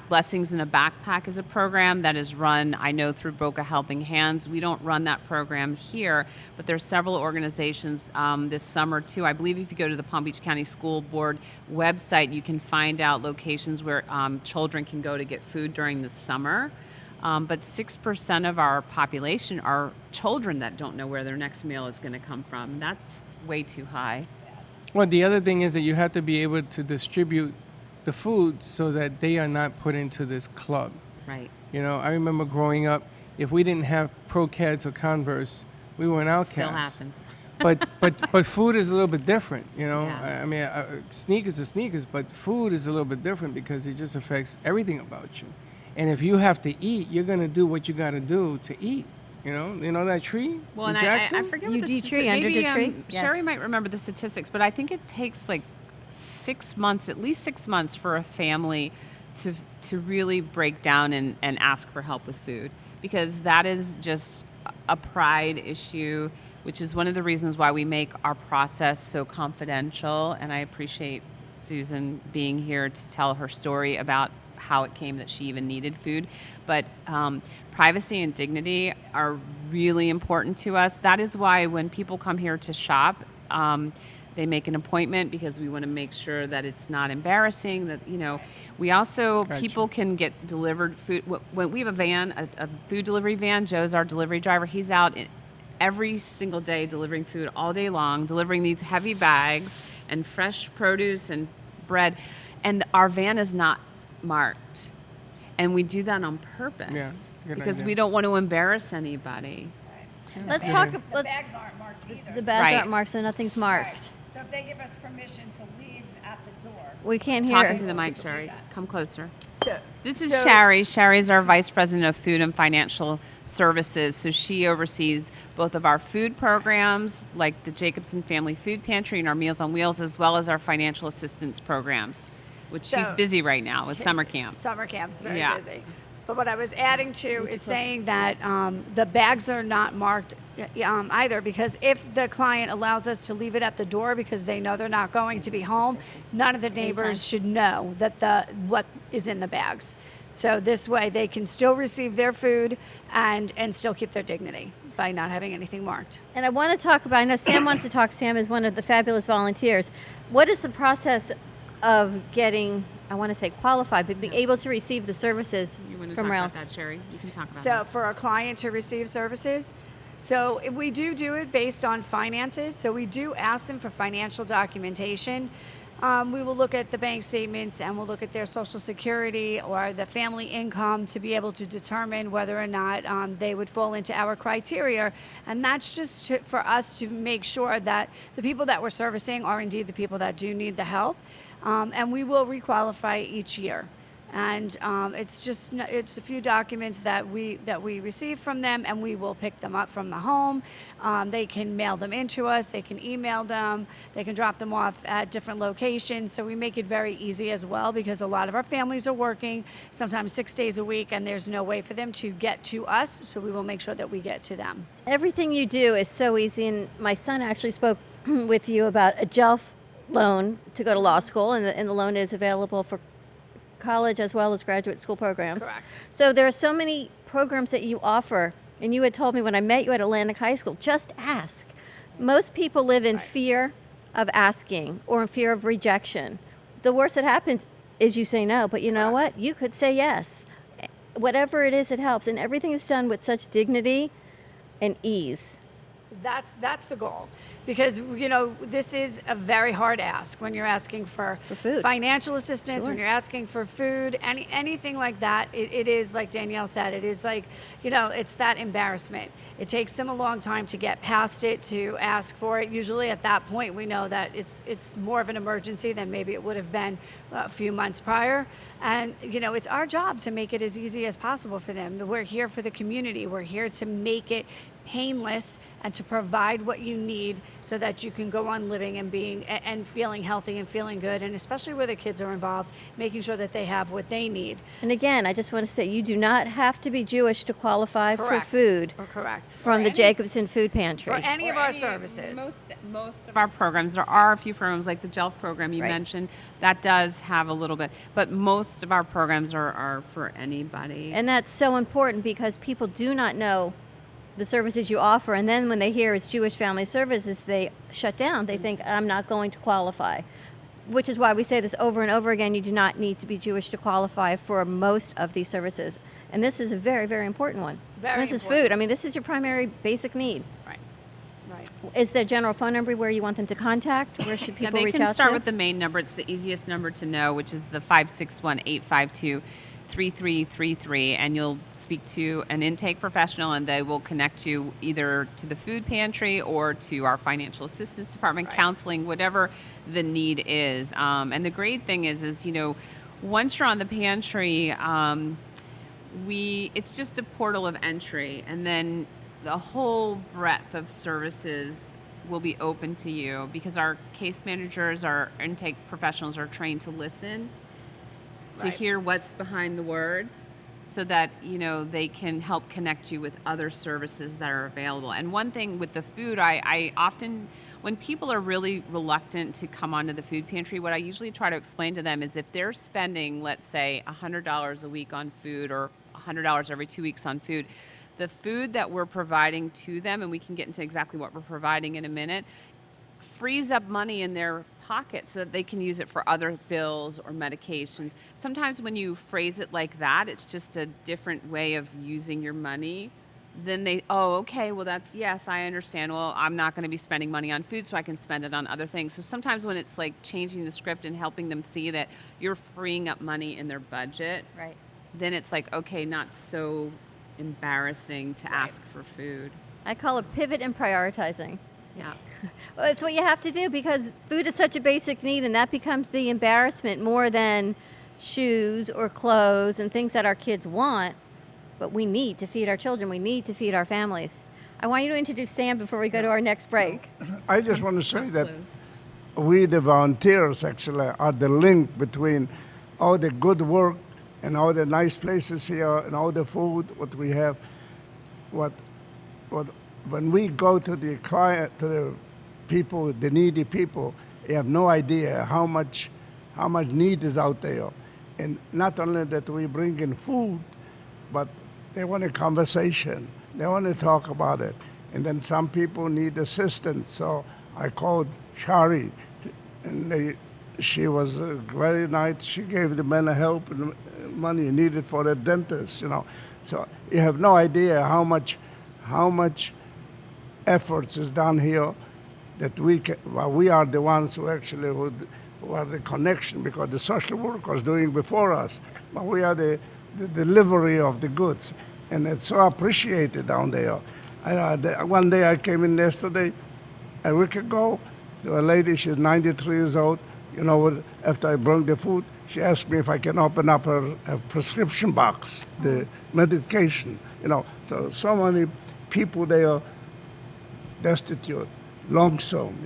[SPEAKER 6] Blessings in a Backpack is a program that is run, I know, through Boca Helping Hands. We don't run that program here, but there's several organizations this summer too. I believe if you go to the Palm Beach County School Board website, you can find out locations where children can go to get food during the summer. But 6% of our population are children that don't know where their next meal is going to come from. That's way too high.
[SPEAKER 3] Well, the other thing is that you have to be able to distribute the food so that they are not put into this club.
[SPEAKER 6] Right.
[SPEAKER 3] You know, I remember growing up, if we didn't have Pro-Cats or Converse, we were an outcast.
[SPEAKER 6] Still happens.
[SPEAKER 3] But food is a little bit different, you know.
[SPEAKER 6] Yeah.
[SPEAKER 3] I mean, sneakers are sneakers, but food is a little bit different because it just affects everything about you. And if you have to eat, you're gonna do what you gotta do to eat. You know that tree?
[SPEAKER 6] Well,
[SPEAKER 3] in
[SPEAKER 6] and
[SPEAKER 3] Jackson?
[SPEAKER 6] I forget
[SPEAKER 4] You
[SPEAKER 6] what the
[SPEAKER 4] tree, under
[SPEAKER 6] maybe,
[SPEAKER 4] the tree?
[SPEAKER 6] Sherry
[SPEAKER 4] Yes.
[SPEAKER 6] might remember the statistics, but I think it takes like 6 months, at least 6 months, for a family to really break down and ask for help with food, because that is just a pride issue, which is one of the reasons why we make our process so confidential. And I appreciate Susan being here to tell her story about how it came that she even needed food. But privacy and dignity are really important to us. That is why when people come here to shop, they make an appointment, because we want to make sure that it's not embarrassing. That, you know, we also,
[SPEAKER 3] Gotcha.
[SPEAKER 6] people can get delivered food. When we have a van, a food delivery van, Joe's our delivery driver. He's out every single day delivering food all day long, delivering these heavy bags and fresh produce and bread. And our van is not marked, and we do that on purpose.
[SPEAKER 3] Yeah, good
[SPEAKER 6] because
[SPEAKER 3] idea.
[SPEAKER 6] we don't want to embarrass anybody.
[SPEAKER 4] Let's talk.
[SPEAKER 2] The
[SPEAKER 4] Let's,
[SPEAKER 2] bags aren't marked either.
[SPEAKER 4] the bags
[SPEAKER 6] Right.
[SPEAKER 4] aren't marked, so nothing's marked.
[SPEAKER 2] Right. So if they give us permission to leave at the door.
[SPEAKER 4] We can't hear.
[SPEAKER 6] Talking to the mic, Sherry. Come closer.
[SPEAKER 2] So
[SPEAKER 6] This is Sherry. Sherry's our Vice President of Food and Financial Services. So she oversees both of our food programs, like the Jacobson Family Food Pantry and our Meals on Wheels, as well as our financial assistance programs, which she's
[SPEAKER 2] So-
[SPEAKER 6] busy right now with summer camp.
[SPEAKER 2] Summer camp's very
[SPEAKER 6] Yeah.
[SPEAKER 2] busy. But what I was adding to is saying that the bags are not marked either, because if the client allows us to leave it at the door because they know they're not going to be home, none of the neighbors should know that what is in the bags. So this way they can still receive their food and still keep their dignity by not having anything marked.
[SPEAKER 4] And I want to talk about. I know Sam wants to talk. Sam is one of the fabulous volunteers. What is the process of getting, I want to say qualified, but being able to receive the services
[SPEAKER 6] You want to
[SPEAKER 4] from
[SPEAKER 6] talk
[SPEAKER 4] Rails?
[SPEAKER 6] about that, Sherry? You can talk about
[SPEAKER 2] So
[SPEAKER 6] that.
[SPEAKER 2] for a client to receive services, so we do it based on finances. So we do ask them for financial documentation. We will look at the bank statements and we'll look at their social security or the family income to be able to determine whether or not they would fall into our criteria. And that's just for us to make sure that the people that we're servicing are indeed the people that do need the help. And we will requalify each year. And it's a few documents that we receive from them, and we will pick them up from the home. They can mail them into us. They can email them. They can drop them off at different locations. So we make it very easy as well, because a lot of our families are working sometimes 6 days a week, and there's no way for them to get to us. So we will make sure that we get to them.
[SPEAKER 4] Everything you do is so easy. And my son actually spoke with you about a JELF loan to go to law school, and the loan is available for college as well as graduate school programs.
[SPEAKER 2] Correct.
[SPEAKER 4] So there are so many programs that you offer, and you had told me when I met you at Atlantic High School, just ask. Most people live in fear of asking or in fear of rejection. The worst that happens is you say no, but you know what? You could say yes. Whatever it is, it helps, and everything is done with such dignity and ease.
[SPEAKER 2] That's the goal, because this is a very hard ask when you're asking for
[SPEAKER 4] food.
[SPEAKER 2] financial assistance,
[SPEAKER 4] Sure.
[SPEAKER 2] when you're asking for food, anything like that. It is like Danielle said. It is like it's that embarrassment. It takes them a long time to get past it, to ask for it. Usually at that point we know that it's more of an emergency than maybe it would have been a few months prior, And, it's our job to make it as easy as possible for them. We're here for the community. We're here to make it painless and to provide what you need so that you can go on living and being and feeling healthy and feeling good, and especially where the kids are involved, making sure that they have what they need.
[SPEAKER 4] And again, I just want to say, you do not have to be Jewish to qualify
[SPEAKER 2] Correct.
[SPEAKER 4] for food
[SPEAKER 2] Correct.
[SPEAKER 4] from the Jacobson Food Pantry.
[SPEAKER 2] For any of our services.
[SPEAKER 6] Most of our programs, there are a few programs like the GELF program you
[SPEAKER 4] Right.
[SPEAKER 6] mentioned, that does have a little bit, but most of our programs are for anybody.
[SPEAKER 4] And that's so important because people do not know the services you offer, and then when they hear it's Jewish Family Services, they shut down. They think, I'm not going to qualify. Which is why we say this over and over again, you do not need to be Jewish to qualify for most of these services. And this is a very, very important one.
[SPEAKER 2] Very
[SPEAKER 4] And this is
[SPEAKER 2] important.
[SPEAKER 4] food. I mean, this is your primary basic need.
[SPEAKER 6] Right.
[SPEAKER 2] Right.
[SPEAKER 4] Is there a general phone number where you want them to contact? Where should
[SPEAKER 6] Yeah,
[SPEAKER 4] people
[SPEAKER 6] they
[SPEAKER 4] reach
[SPEAKER 6] can
[SPEAKER 4] out
[SPEAKER 6] start
[SPEAKER 4] to?
[SPEAKER 6] with the main number. It's the easiest number to know, which is the 561-852-3333, and you'll speak to an intake professional, and they will connect you either to the food pantry or to our financial assistance department, counseling, whatever the need is. And the great thing is once you're on the pantry, it's just a portal of entry, and then the whole breadth of services will be open to you because our case managers, our intake professionals are trained to listen, to
[SPEAKER 2] Right.
[SPEAKER 6] hear what's behind the words, so that they can help connect you with other services that are available. And one thing with the food, I often, when people are really reluctant to come onto the food pantry, what I usually try to explain to them is if they're spending, let's say, $100 a week on food or $100 every 2 weeks on food, the food that we're providing to them, and we can get into exactly what we're providing in a minute, frees up money in their pocket so that they can use it for other bills or medications. Sometimes when you phrase it like that, it's just a different way of using your money. Then okay, well yes, I understand. Well, I'm not going to be spending money on food, so I can spend it on other things. So sometimes when it's like changing the script and helping them see that you're freeing up money in their budget,
[SPEAKER 4] Right.
[SPEAKER 6] then it's like, okay, not so embarrassing to ask for food.
[SPEAKER 4] I call it pivot and prioritizing.
[SPEAKER 6] Yeah.
[SPEAKER 4] Well, it's what you have to do because food is such a basic need, and that becomes the embarrassment more than shoes or clothes and things that our kids want. But we need to feed our children. We need to feed our families. I want you to introduce Sam before we go to our next break.
[SPEAKER 8] I just want to say that we, the volunteers, actually are the link between all the good work and all the nice places here and all the food what we have. When we go to the client, to the people, the needy people, you have no idea how much need is out there. And not only that we bring in food, but they want a conversation. They want to talk about it. And then some people need assistance. So I called Shari, and she was very nice. She gave the men help and money needed for the dentist, So you have no idea how much efforts is done here that we are the ones who actually who are the connection, because the social work was doing before us, but we are the delivery of the goods, and it's so appreciated down there. One day I came in yesterday, a week ago, to a lady, she's 93 years old, after I brought the food, she asked me if I can open up her prescription box, the medication, so many people, they are destitute, lonesome,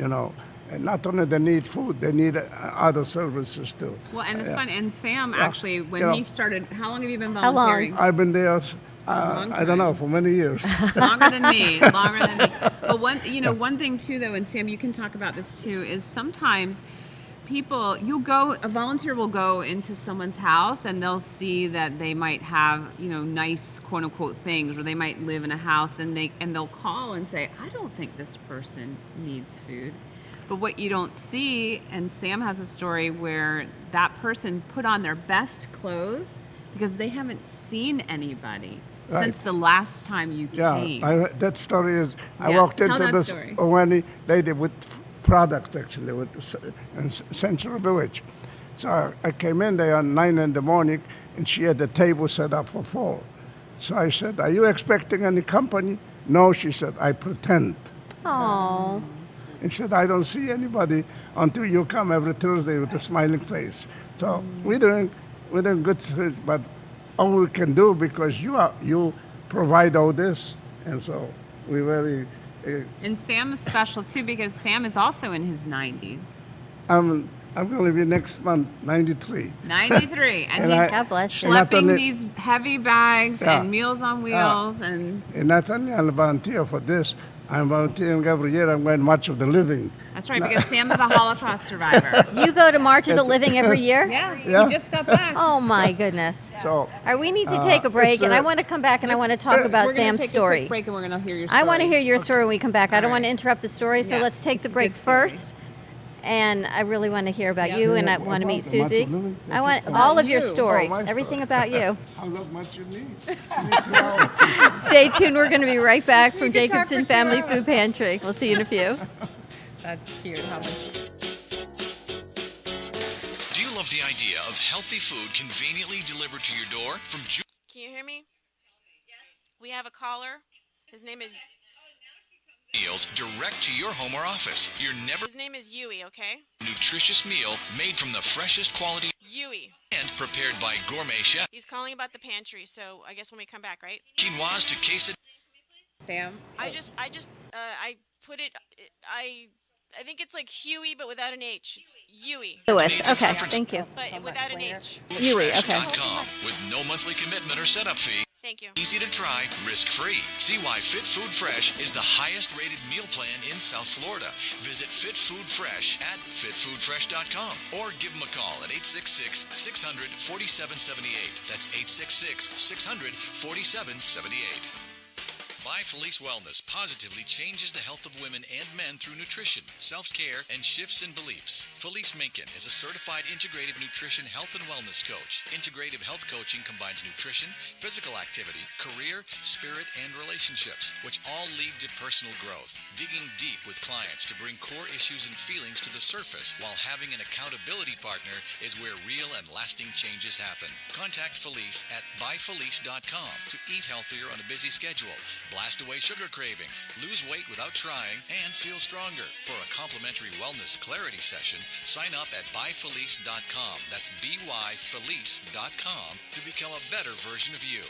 [SPEAKER 8] and not only they need food, they need other services too.
[SPEAKER 6] Well, and it's fun. And Sam,
[SPEAKER 8] Yeah.
[SPEAKER 6] actually, when he started, how long have you been
[SPEAKER 4] How long?
[SPEAKER 6] volunteering?
[SPEAKER 8] I've been there,
[SPEAKER 6] long
[SPEAKER 8] I don't know, for many years.
[SPEAKER 6] Longer than me. But one thing too, though, and Sam, you can talk about this too, is sometimes a volunteer will go into someone's house and they'll see that they might have, nice quote unquote things, or they might live in a house and they'll call and say, I don't think this person needs food. But what you don't see, and Sam has a story where that person put on their best clothes because they haven't seen anybody
[SPEAKER 8] Right.
[SPEAKER 6] since the last time you came.
[SPEAKER 8] That story is, I
[SPEAKER 6] Yeah,
[SPEAKER 8] walked
[SPEAKER 6] tell
[SPEAKER 8] into
[SPEAKER 6] that
[SPEAKER 8] this
[SPEAKER 6] story.
[SPEAKER 8] Iranian lady with product, actually, in Central Village. So I came in there at 9 in the morning, and she had the table set up for 4. So I said, are you expecting any company? No, she said, I pretend.
[SPEAKER 4] Oh,
[SPEAKER 8] And she said, I don't see anybody until you come every Thursday with a smiling face. So we're doing we're in good spirit, but all we can do because you provide all this, and so we're very.
[SPEAKER 6] And Sam is special too because Sam is also in his 90s.
[SPEAKER 8] I'm going to be next month 93.
[SPEAKER 6] 93, and
[SPEAKER 8] And
[SPEAKER 6] he's
[SPEAKER 4] God bless you.
[SPEAKER 8] not
[SPEAKER 6] schlepping
[SPEAKER 8] only-
[SPEAKER 6] these heavy bags
[SPEAKER 8] Yeah.
[SPEAKER 6] and Meals on Wheels and
[SPEAKER 8] And not only I'm a volunteer for this, I'm volunteering every year. I'm going March of the Living.
[SPEAKER 6] that's right because Sam is a Holocaust survivor.
[SPEAKER 4] You go to March of the Living every year?
[SPEAKER 6] Yeah,
[SPEAKER 8] Yeah.
[SPEAKER 6] he just got back.
[SPEAKER 4] Oh my goodness.
[SPEAKER 8] So
[SPEAKER 4] All right, we need to take a break,
[SPEAKER 8] it's,
[SPEAKER 4] and I
[SPEAKER 8] uh,
[SPEAKER 4] want to come back and I want to talk about
[SPEAKER 6] We're gonna
[SPEAKER 4] Sam's
[SPEAKER 6] take a
[SPEAKER 4] story.
[SPEAKER 6] quick break and we're gonna hear your story.
[SPEAKER 4] I want to hear your story when we come back. I don't want to
[SPEAKER 6] right.
[SPEAKER 4] interrupt the story, so
[SPEAKER 6] Yeah,
[SPEAKER 4] let's take the
[SPEAKER 6] it's a
[SPEAKER 4] break
[SPEAKER 6] good story.
[SPEAKER 4] first. And I really want to hear about
[SPEAKER 6] Yeah.
[SPEAKER 4] you, and I
[SPEAKER 8] Yeah,
[SPEAKER 4] want to meet
[SPEAKER 8] about the
[SPEAKER 4] Susie.
[SPEAKER 8] March of Living?
[SPEAKER 4] I want
[SPEAKER 8] About
[SPEAKER 4] all of your
[SPEAKER 6] you.
[SPEAKER 4] stories,
[SPEAKER 8] Oh, my
[SPEAKER 4] everything
[SPEAKER 8] story.
[SPEAKER 4] about you.
[SPEAKER 8] how much you need?
[SPEAKER 4] Stay tuned. We're going to be right back from
[SPEAKER 6] can talk
[SPEAKER 4] Jacobson
[SPEAKER 6] for 2
[SPEAKER 4] Family
[SPEAKER 6] hours.
[SPEAKER 4] Food Pantry. We'll see you in a few.
[SPEAKER 6] That's cute. How much?
[SPEAKER 1] Do you love the idea of healthy food conveniently delivered to your door from
[SPEAKER 9] Can you hear me? Yes. We have a caller. His name is
[SPEAKER 1] meals direct to your home or office? Your never
[SPEAKER 9] Yui, okay?
[SPEAKER 1] nutritious meal made from the freshest quality
[SPEAKER 9] Yui.
[SPEAKER 1] and prepared by gourmet chef
[SPEAKER 9] He's calling about the pantry, so I guess when we come back, right?
[SPEAKER 1] quinoas to quesadillas.
[SPEAKER 6] Sam?
[SPEAKER 9] I put it I think it's like Huey but without an H. It's Yui,
[SPEAKER 4] Lewis. Okay, thank you.
[SPEAKER 9] but without an H.
[SPEAKER 4] Yui, okay.
[SPEAKER 1] Fresh.com with no monthly commitment or setup fee.
[SPEAKER 9] Thank you.
[SPEAKER 1] Easy to try, risk-free. See why Fit Food Fresh is the highest-rated meal plan in South Florida. Visit Fit Food Fresh at fitfoodfresh.com or give them a call at 866-600-4778. That's 866-600-4778. By Felice Wellness positively changes the health of women and men through nutrition, self-care, and shifts in beliefs. Felice Minkin is a certified integrative nutrition health and wellness coach. Integrative health coaching combines nutrition, physical activity, career, spirit, and relationships, which all lead to personal growth. Digging deep with clients to bring core issues and feelings to the surface while having an accountability partner is where real and lasting changes happen. Contact Felice at byfelice.com to eat healthier on a busy schedule. Blast away sugar cravings, lose weight without trying, and feel stronger. For a complimentary wellness clarity session, sign up at byfelice.com. That's byfelice.com to become a better version of you.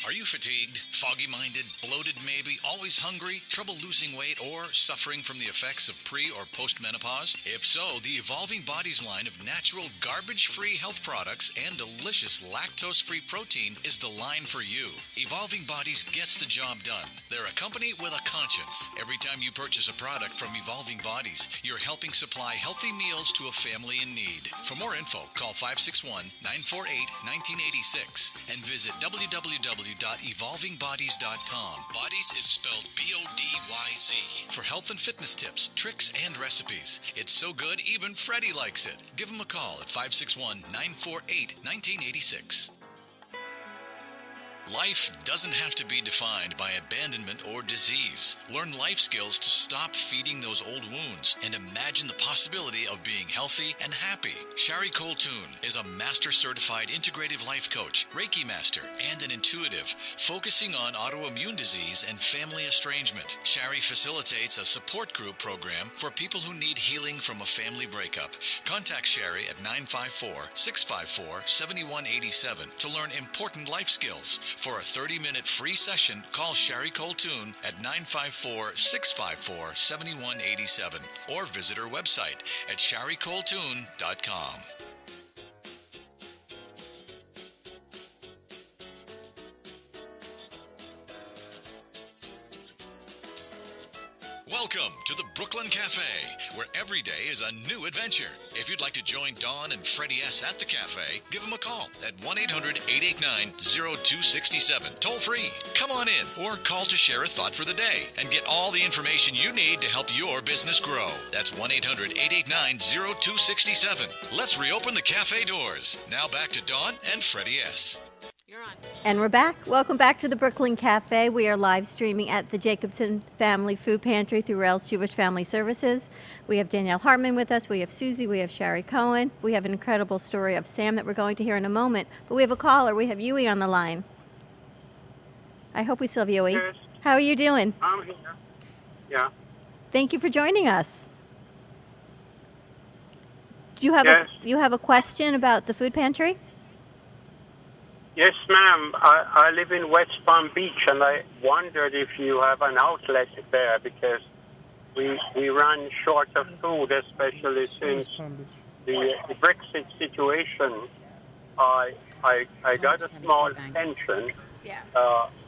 [SPEAKER 1] Are you fatigued, foggy-minded, bloated maybe, always hungry, trouble losing weight, or suffering from the effects of pre- or post-menopause? If so, the Evolving Bodies line of natural, garbage-free health products and delicious lactose-free protein is the line for you. Evolving Bodies gets the job done. They're a company with a conscience. Every time you purchase a product from Evolving Bodies, you're helping supply healthy meals to a family in need. For more info, call 561-948-1986 and visit www.evolvingbodies.com. Bodies is spelled B-O-D-Y-Z. For health and fitness tips, tricks, and recipes. It's so good, even Freddy likes it. Give him a call at 561-948-1986. Life doesn't have to be defined by abandonment or disease. Learn life skills to stop feeding those old wounds and imagine the possibility of being healthy and happy. Shari Coltoon is a master certified integrative life coach, Reiki master, and an intuitive, focusing on autoimmune disease and family estrangement. Shari facilitates a support group program for people who need healing from a family breakup. Contact Shari at 954-654-7187 to learn important life skills. For a 30-minute free session, call Shari Coltoon at 954-654-7187 or visit her website at sharicoltoon.com. Welcome to the Brooklyn Cafe, where every day is a new adventure. If you'd like to join Dawn and Freddie S. at the cafe, give them a call at 1-800-889-0267, toll free. Come on in or call to share a thought for the day and get all the information you need to help your business grow. That's 1-800-889-0267. Let's reopen the cafe doors. Now back to Dawn and Freddie S.
[SPEAKER 9] You're on.
[SPEAKER 4] And we're back. Welcome back to the Brooklyn Cafe. We are live streaming at the Jacobson Family Food Pantry through Rails Jewish Family Services. We have Danielle Hartman with us. We have Susie. We have Shari Cohen. We have an incredible story of Sam that we're going to hear in a moment. But we have a caller. We have Yui on the line. I hope we still have Yui.
[SPEAKER 10] Yes.
[SPEAKER 4] How are you doing?
[SPEAKER 10] I'm here. Yeah.
[SPEAKER 4] Thank you for joining us. Do you have
[SPEAKER 10] Yes.
[SPEAKER 4] you have a question about the food pantry?
[SPEAKER 10] Yes, ma'am. I live in West Palm Beach, and I wondered if you have an outlet there because we run short of food, especially since the Brexit situation. I got a small pension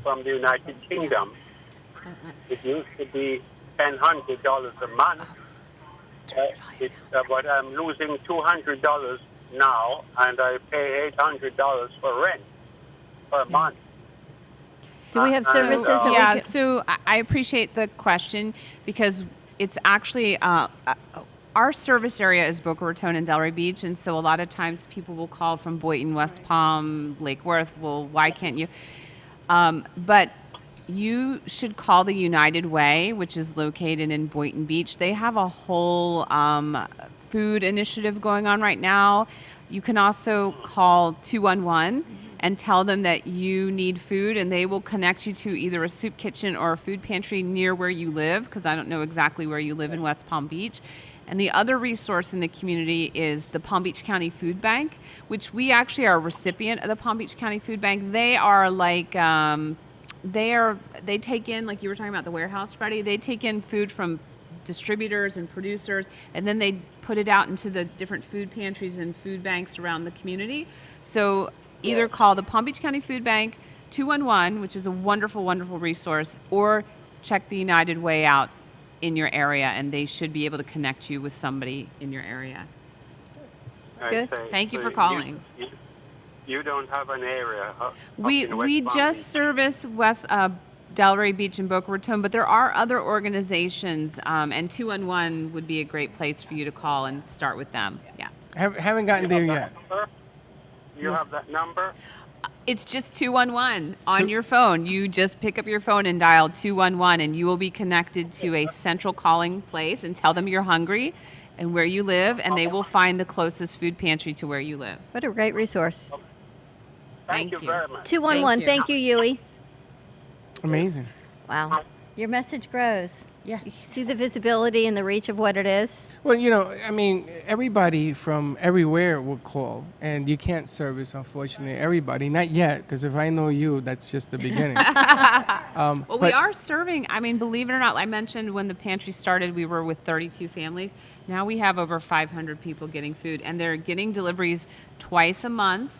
[SPEAKER 10] from the United Kingdom. It used to be $1,000 a month, but I'm losing $200 now, and I pay $800 for rent per month.
[SPEAKER 4] Do we have services that we
[SPEAKER 6] Yeah,
[SPEAKER 4] can?
[SPEAKER 6] so I appreciate the question because it's actually our service area is Boca Raton and Delray Beach, and so a lot of times people will call from Boynton, West Palm, Lake Worth. Well, why can't you? But you should call the United Way, which is located in Boynton Beach. They have a whole food initiative going on right now. You can also call 211 and tell them that you need food, and they will connect you to either a soup kitchen or a food pantry near where you live, because I don't know exactly where you live in West Palm Beach. And the other resource in the community is the Palm Beach County Food Bank, which we actually are a recipient of the Palm Beach County Food Bank. They are like, they take in, like you were talking about the warehouse, Freddy, they take in food from distributors and producers, and then they put it out into the different food pantries and food banks around the community. So either call the Palm Beach County Food Bank 211, which is a wonderful, wonderful resource, or check the United Way out in your area, and they should be able to connect you with somebody in your area.
[SPEAKER 4] Good.
[SPEAKER 6] Thank you for calling.
[SPEAKER 10] You don't have an area.
[SPEAKER 6] We just service West Delray Beach and Boca Raton, but there are other organizations, and 211 would be a great place for you to call and start with them. Yeah.
[SPEAKER 3] Haven't gotten there yet.
[SPEAKER 10] You have that number?
[SPEAKER 6] It's just 211 on your phone. You just pick up your phone and dial 211, and you will be connected to a central calling place and tell them you're hungry and where you live, and they will find the closest food pantry to where you live.
[SPEAKER 4] What a great resource.
[SPEAKER 10] Thank you very much.
[SPEAKER 4] 211. Thank you, Yui.
[SPEAKER 3] Amazing.
[SPEAKER 4] Wow. Your message grows.
[SPEAKER 6] Yeah.
[SPEAKER 4] You see the visibility and the reach of what it is.
[SPEAKER 3] Well, I mean, everybody from everywhere will call, and you can't service, unfortunately, everybody. Not yet, because if I know you, that's just the beginning.
[SPEAKER 6] Well, we are serving, I mean, believe it or not, I mentioned when the pantry started, we were with 32 families. Now we have over 500 people getting food, and they're getting deliveries twice a month.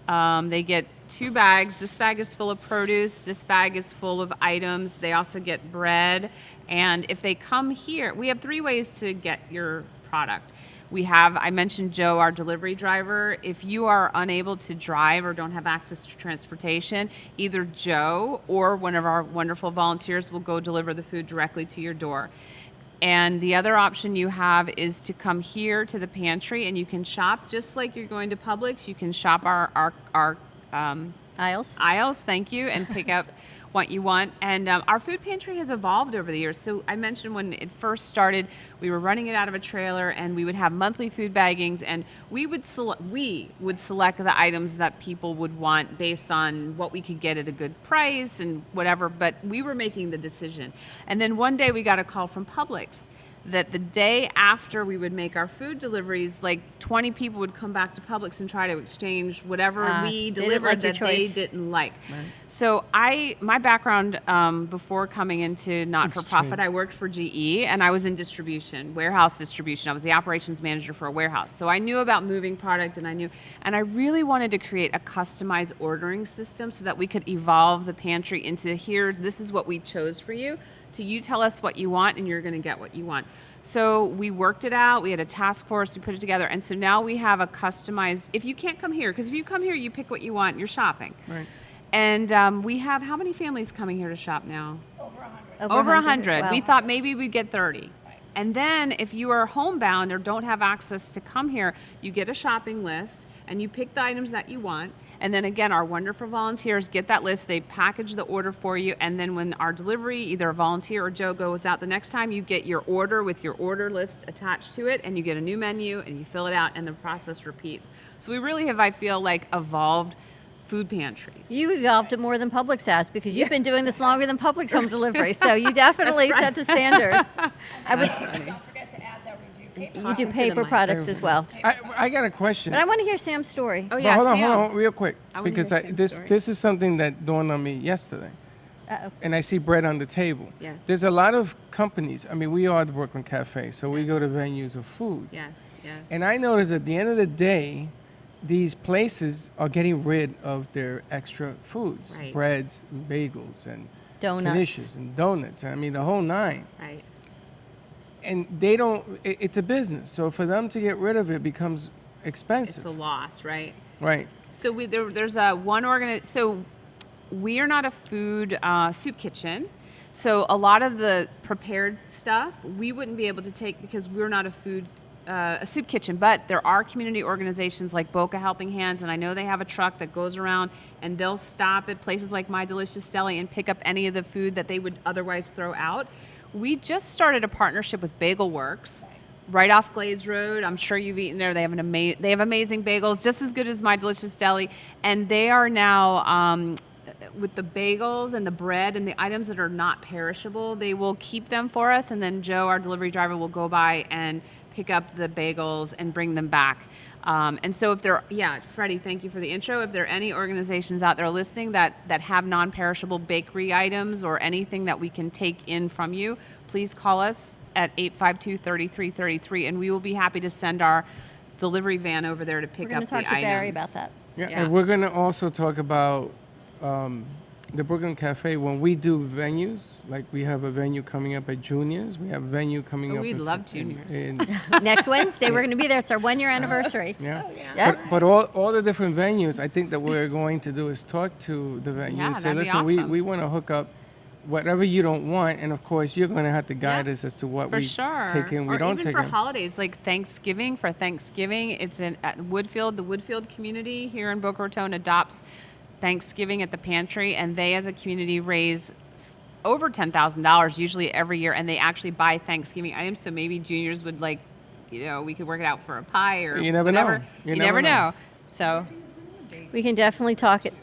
[SPEAKER 6] They get 2 bags. This bag is full of produce. This bag is full of items. They also get bread. And if they come here, we have 3 ways to get your product. We have, I mentioned Joe, our delivery driver. If you are unable to drive or don't have access to transportation, either Joe or one of our wonderful volunteers will go deliver the food directly to your door. And the other option you have is to come here to the pantry, and you can shop just like you're going to Publix. You can shop our aisles, thank you, and pick up what you want. And our food pantry has evolved over the years. So I mentioned when it first started, we were running it out of a trailer, and we would have monthly food baggings, and we would select the items that people would want based on what we could get at a good price and whatever, but we were making the decision. And then one day we got a call from Publix that the day after we would make our food deliveries, like 20 people would come back to Publix and try to exchange whatever we delivered that they didn't like. Right. So my background before coming into not-for-profit, I worked for GE, and I was in distribution, warehouse distribution. I was the operations manager for a warehouse. So I knew about moving product, and I really wanted to create a customized ordering system so that we could evolve the pantry into this is what we chose for you. So you tell us what you want, and you're going to get what you want. So we worked it out. We had a task force. We put it together. And so now we have a customized, if you can't come here, because if you come here, you pick what you want, and you're shopping. Right. And we have how many families coming here to shop now? Over 100. Wow. We thought maybe we'd get 30. Right. And then if you are homebound or don't have access to come here, you get a shopping list, and you pick the items that you want. And then again, our wonderful volunteers get that list, they package the order for you, and then when our delivery, either a volunteer or Joe goes out the next time, you get your order with your order list attached to it, and you get a new menu, and you fill it out, and the process repeats. So we really have, I feel like, evolved food pantries.
[SPEAKER 4] You evolved it more than Publix has, because you've been doing this longer than Publix home delivery, so you definitely set the standard.
[SPEAKER 2] Don't forget to add that we do
[SPEAKER 4] You do paper products as well.
[SPEAKER 3] I got a question.
[SPEAKER 4] But I want to hear Sam's story.
[SPEAKER 6] Oh
[SPEAKER 3] But
[SPEAKER 6] yeah,
[SPEAKER 3] hold
[SPEAKER 6] Sam.
[SPEAKER 3] on, real quick,
[SPEAKER 6] I wanna
[SPEAKER 3] because
[SPEAKER 6] hear Sam's
[SPEAKER 3] this
[SPEAKER 6] story.
[SPEAKER 3] this is something that dawned on me yesterday,
[SPEAKER 4] Uh-oh.
[SPEAKER 3] and I see bread on the table.
[SPEAKER 6] Yes.
[SPEAKER 3] There's a lot of companies. I mean, we are the Brooklyn Cafe, so we go to venues of food.
[SPEAKER 6] Yes, yes.
[SPEAKER 3] And I noticed at the end of the day, these places are getting rid of their extra foods,
[SPEAKER 6] Right.
[SPEAKER 3] breads, and bagels, and
[SPEAKER 4] Donuts.
[SPEAKER 3] dishes and donuts. I mean, the whole nine.
[SPEAKER 6] Right.
[SPEAKER 3] And they don't. It's a business, so for them to get rid of it becomes
[SPEAKER 6] It's
[SPEAKER 3] expensive.
[SPEAKER 6] a loss, right?
[SPEAKER 3] Right.
[SPEAKER 6] So there's a so we are not a food soup kitchen. So a lot of the prepared stuff we wouldn't be able to take because we're not a soup kitchen. But there are community organizations like Boca Helping Hands, and I know they have a truck that goes around and they'll stop at places like My Delicious Deli and pick up any of the food that they would otherwise throw out. We just started a partnership with Bagel Works. Right off Glades Road. I'm sure you've eaten there. They have they have amazing bagels, just as good as My Delicious Deli. And they are now with the bagels and the bread and the items that are not perishable. They will keep them for us, and then Joe, our delivery driver, will go by and pick up the bagels and bring them back. And so if there, Freddie, thank you for the intro. If there are any organizations out there listening that have non-perishable bakery items or anything that we can take in from you, please call us at 852-3333, and we will be happy to send our delivery van over there to pick
[SPEAKER 4] We're
[SPEAKER 6] up
[SPEAKER 4] going to talk
[SPEAKER 6] the
[SPEAKER 4] to
[SPEAKER 6] items.
[SPEAKER 4] Barry about that.
[SPEAKER 3] Yeah,
[SPEAKER 6] Yeah.
[SPEAKER 3] and we're going to also talk about the Brooklyn Cafe. When we do venues, like we have a venue coming up at Junior's, we have a venue coming
[SPEAKER 6] Oh,
[SPEAKER 3] up.
[SPEAKER 6] we'd love Junior's.
[SPEAKER 4] Next Wednesday, we're going to be there. It's our 1-year anniversary.
[SPEAKER 3] Yeah.
[SPEAKER 4] Yes?
[SPEAKER 3] But all the different venues, I think that we're going to do is talk to the venue
[SPEAKER 6] Yeah,
[SPEAKER 3] and say,
[SPEAKER 6] that'd be
[SPEAKER 3] listen,
[SPEAKER 6] awesome.
[SPEAKER 3] we want to hook up whatever you don't want, and of course you're going to have to guide
[SPEAKER 6] Yeah,
[SPEAKER 3] us as to what
[SPEAKER 6] for
[SPEAKER 3] we
[SPEAKER 6] sure.
[SPEAKER 3] take in, we
[SPEAKER 6] or
[SPEAKER 3] don't
[SPEAKER 6] even
[SPEAKER 3] take
[SPEAKER 6] for
[SPEAKER 3] in.
[SPEAKER 6] holidays like Thanksgiving. For Thanksgiving, it's at Woodfield. The Woodfield community here in Boca Raton adopts Thanksgiving at the Pantry, and they as a community raise over $10,000 usually every year, and they actually buy Thanksgiving items. So maybe Juniors would we could work it out for a pie or
[SPEAKER 3] You never know.
[SPEAKER 6] whatever.
[SPEAKER 3] You
[SPEAKER 6] You
[SPEAKER 3] never
[SPEAKER 6] never
[SPEAKER 3] know.
[SPEAKER 6] know. So
[SPEAKER 4] We can definitely talk it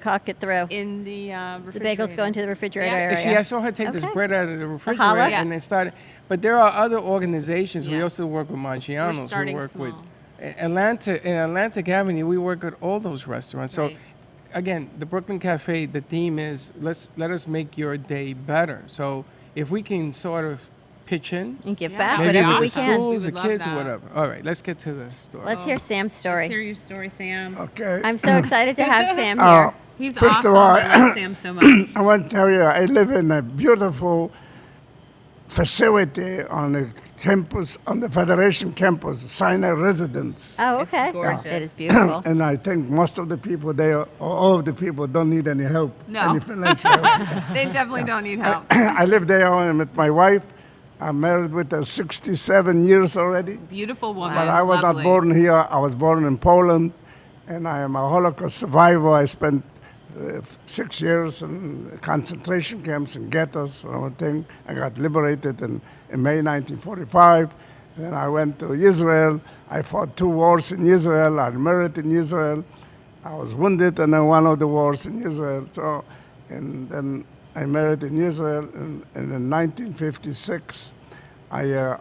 [SPEAKER 4] through.
[SPEAKER 6] in the
[SPEAKER 4] The bagels go into the refrigerator
[SPEAKER 6] Yeah.
[SPEAKER 4] area.
[SPEAKER 3] See, I saw her take this
[SPEAKER 4] Okay.
[SPEAKER 3] bread out of the
[SPEAKER 4] challah?
[SPEAKER 3] refrigerator
[SPEAKER 6] Yeah.
[SPEAKER 3] and then started. But there are other organizations. We
[SPEAKER 6] Yes.
[SPEAKER 3] also work with Maggiano's. We
[SPEAKER 6] starting
[SPEAKER 3] work with
[SPEAKER 6] small.
[SPEAKER 3] Atlantic Avenue. We work with all those restaurants. So,
[SPEAKER 6] Right.
[SPEAKER 3] again, the Brooklyn Cafe. The theme is let us make your day better. So if we can sort of pitch in,
[SPEAKER 4] And give
[SPEAKER 6] Yeah.
[SPEAKER 4] back
[SPEAKER 3] maybe
[SPEAKER 4] whatever
[SPEAKER 3] with
[SPEAKER 4] we
[SPEAKER 3] the
[SPEAKER 4] can.
[SPEAKER 3] schools,
[SPEAKER 6] We
[SPEAKER 3] the
[SPEAKER 6] would love
[SPEAKER 3] kids, or
[SPEAKER 6] that.
[SPEAKER 3] whatever. All right, let's get to the story.
[SPEAKER 4] Let's hear Sam's
[SPEAKER 6] Let's
[SPEAKER 4] story.
[SPEAKER 6] hear your story, Sam.
[SPEAKER 8] Okay.
[SPEAKER 4] I'm so excited to have Sam
[SPEAKER 8] Uh,
[SPEAKER 4] here.
[SPEAKER 6] He's
[SPEAKER 8] First
[SPEAKER 6] awesome.
[SPEAKER 8] of all,
[SPEAKER 6] I love Sam so much.
[SPEAKER 8] I want to tell you, I live in a beautiful facility on the campus, on the Federation campus, Sinai residence.
[SPEAKER 4] Oh,
[SPEAKER 6] It's
[SPEAKER 4] okay.
[SPEAKER 6] gorgeous.
[SPEAKER 4] It is beautiful.
[SPEAKER 8] And I think most of the people there, or all of the people, don't need any help,
[SPEAKER 6] No.
[SPEAKER 8] any financial help.
[SPEAKER 6] They definitely don't need help.
[SPEAKER 8] I live there with my wife. I'm married with her 67 years already.
[SPEAKER 6] Beautiful woman.
[SPEAKER 8] But I was
[SPEAKER 6] Lovely.
[SPEAKER 8] not born here. I was born in Poland, and I am a Holocaust survivor. I spent 6 years in concentration camps and ghettos and everything. I got liberated in May 1945. Then I went to Israel. I fought 2 wars in Israel. I married in Israel. I was wounded in one of the wars in Israel. So, and then I married in Israel. And in 1956, I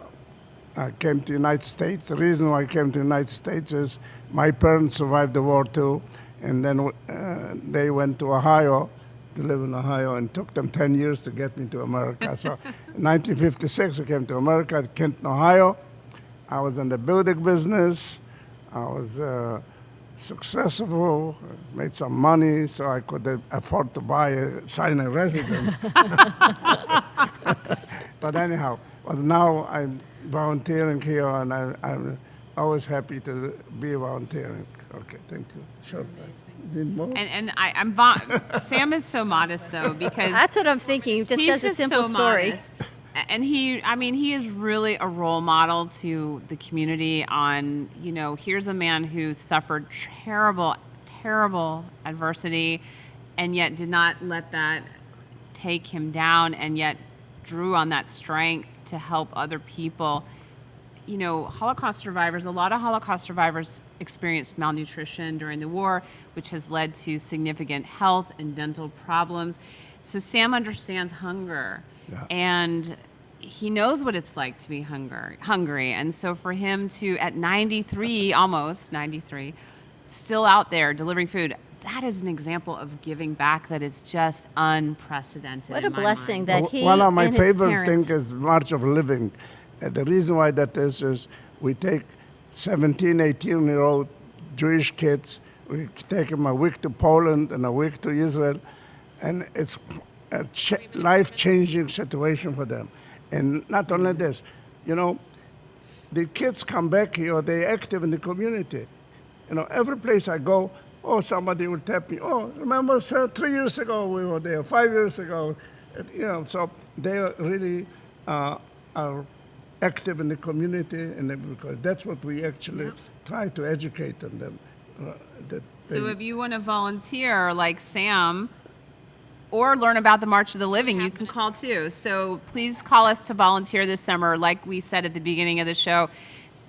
[SPEAKER 8] came to the United States. The reason why I came to the United States is my parents survived the war too, and then they went to Ohio to live in Ohio, and it took them 10 years to get me to America. So in 1956, I came to America, at Kenton, Ohio. I was in the building business. I was successful, made some money, so I could afford to buy a Sinai residence. But anyhow, well, now I'm volunteering here, and I'm always happy to be volunteering. Okay, thank you. Sure. Need more?
[SPEAKER 6] And Sam is so modest though because
[SPEAKER 4] That's what I'm thinking. Just
[SPEAKER 6] he's
[SPEAKER 4] as a
[SPEAKER 6] just
[SPEAKER 4] simple
[SPEAKER 6] so
[SPEAKER 4] story.
[SPEAKER 6] modest. And he is really a role model to the community on, here's a man who suffered terrible adversity and yet did not let that take him down and yet drew on that strength to help other people. Holocaust survivors, a lot of Holocaust survivors experienced malnutrition during the war, which has led to significant health and dental problems. So Sam understands hunger.
[SPEAKER 8] Yeah.
[SPEAKER 6] And he knows what it's like to be hungry. And so for him to, at 93, almost 93, still out there delivering food, that is an example of giving back that is just unprecedented.
[SPEAKER 4] What a
[SPEAKER 6] in my
[SPEAKER 4] blessing
[SPEAKER 6] mind.
[SPEAKER 4] that he
[SPEAKER 8] One of my
[SPEAKER 4] and his
[SPEAKER 8] favorite
[SPEAKER 4] parents.
[SPEAKER 8] things is March of Living. The reason why that is we take 17, 18-year-old Jewish kids, we take them a week to Poland and a week to Israel, and it's a life-changing situation for them. And not only this, you know, the kids come back here, they're active in the community. You know, every place I go, somebody will tap me. Oh, remember 3 years ago we were there, 5 years ago. You know, so they really are active in the community, and because that's what we actually try to educate on them.
[SPEAKER 6] So if you want to volunteer like Sam or learn about the March of the Living, you can call too. So please call us to volunteer this summer. Like we said at the beginning of the show,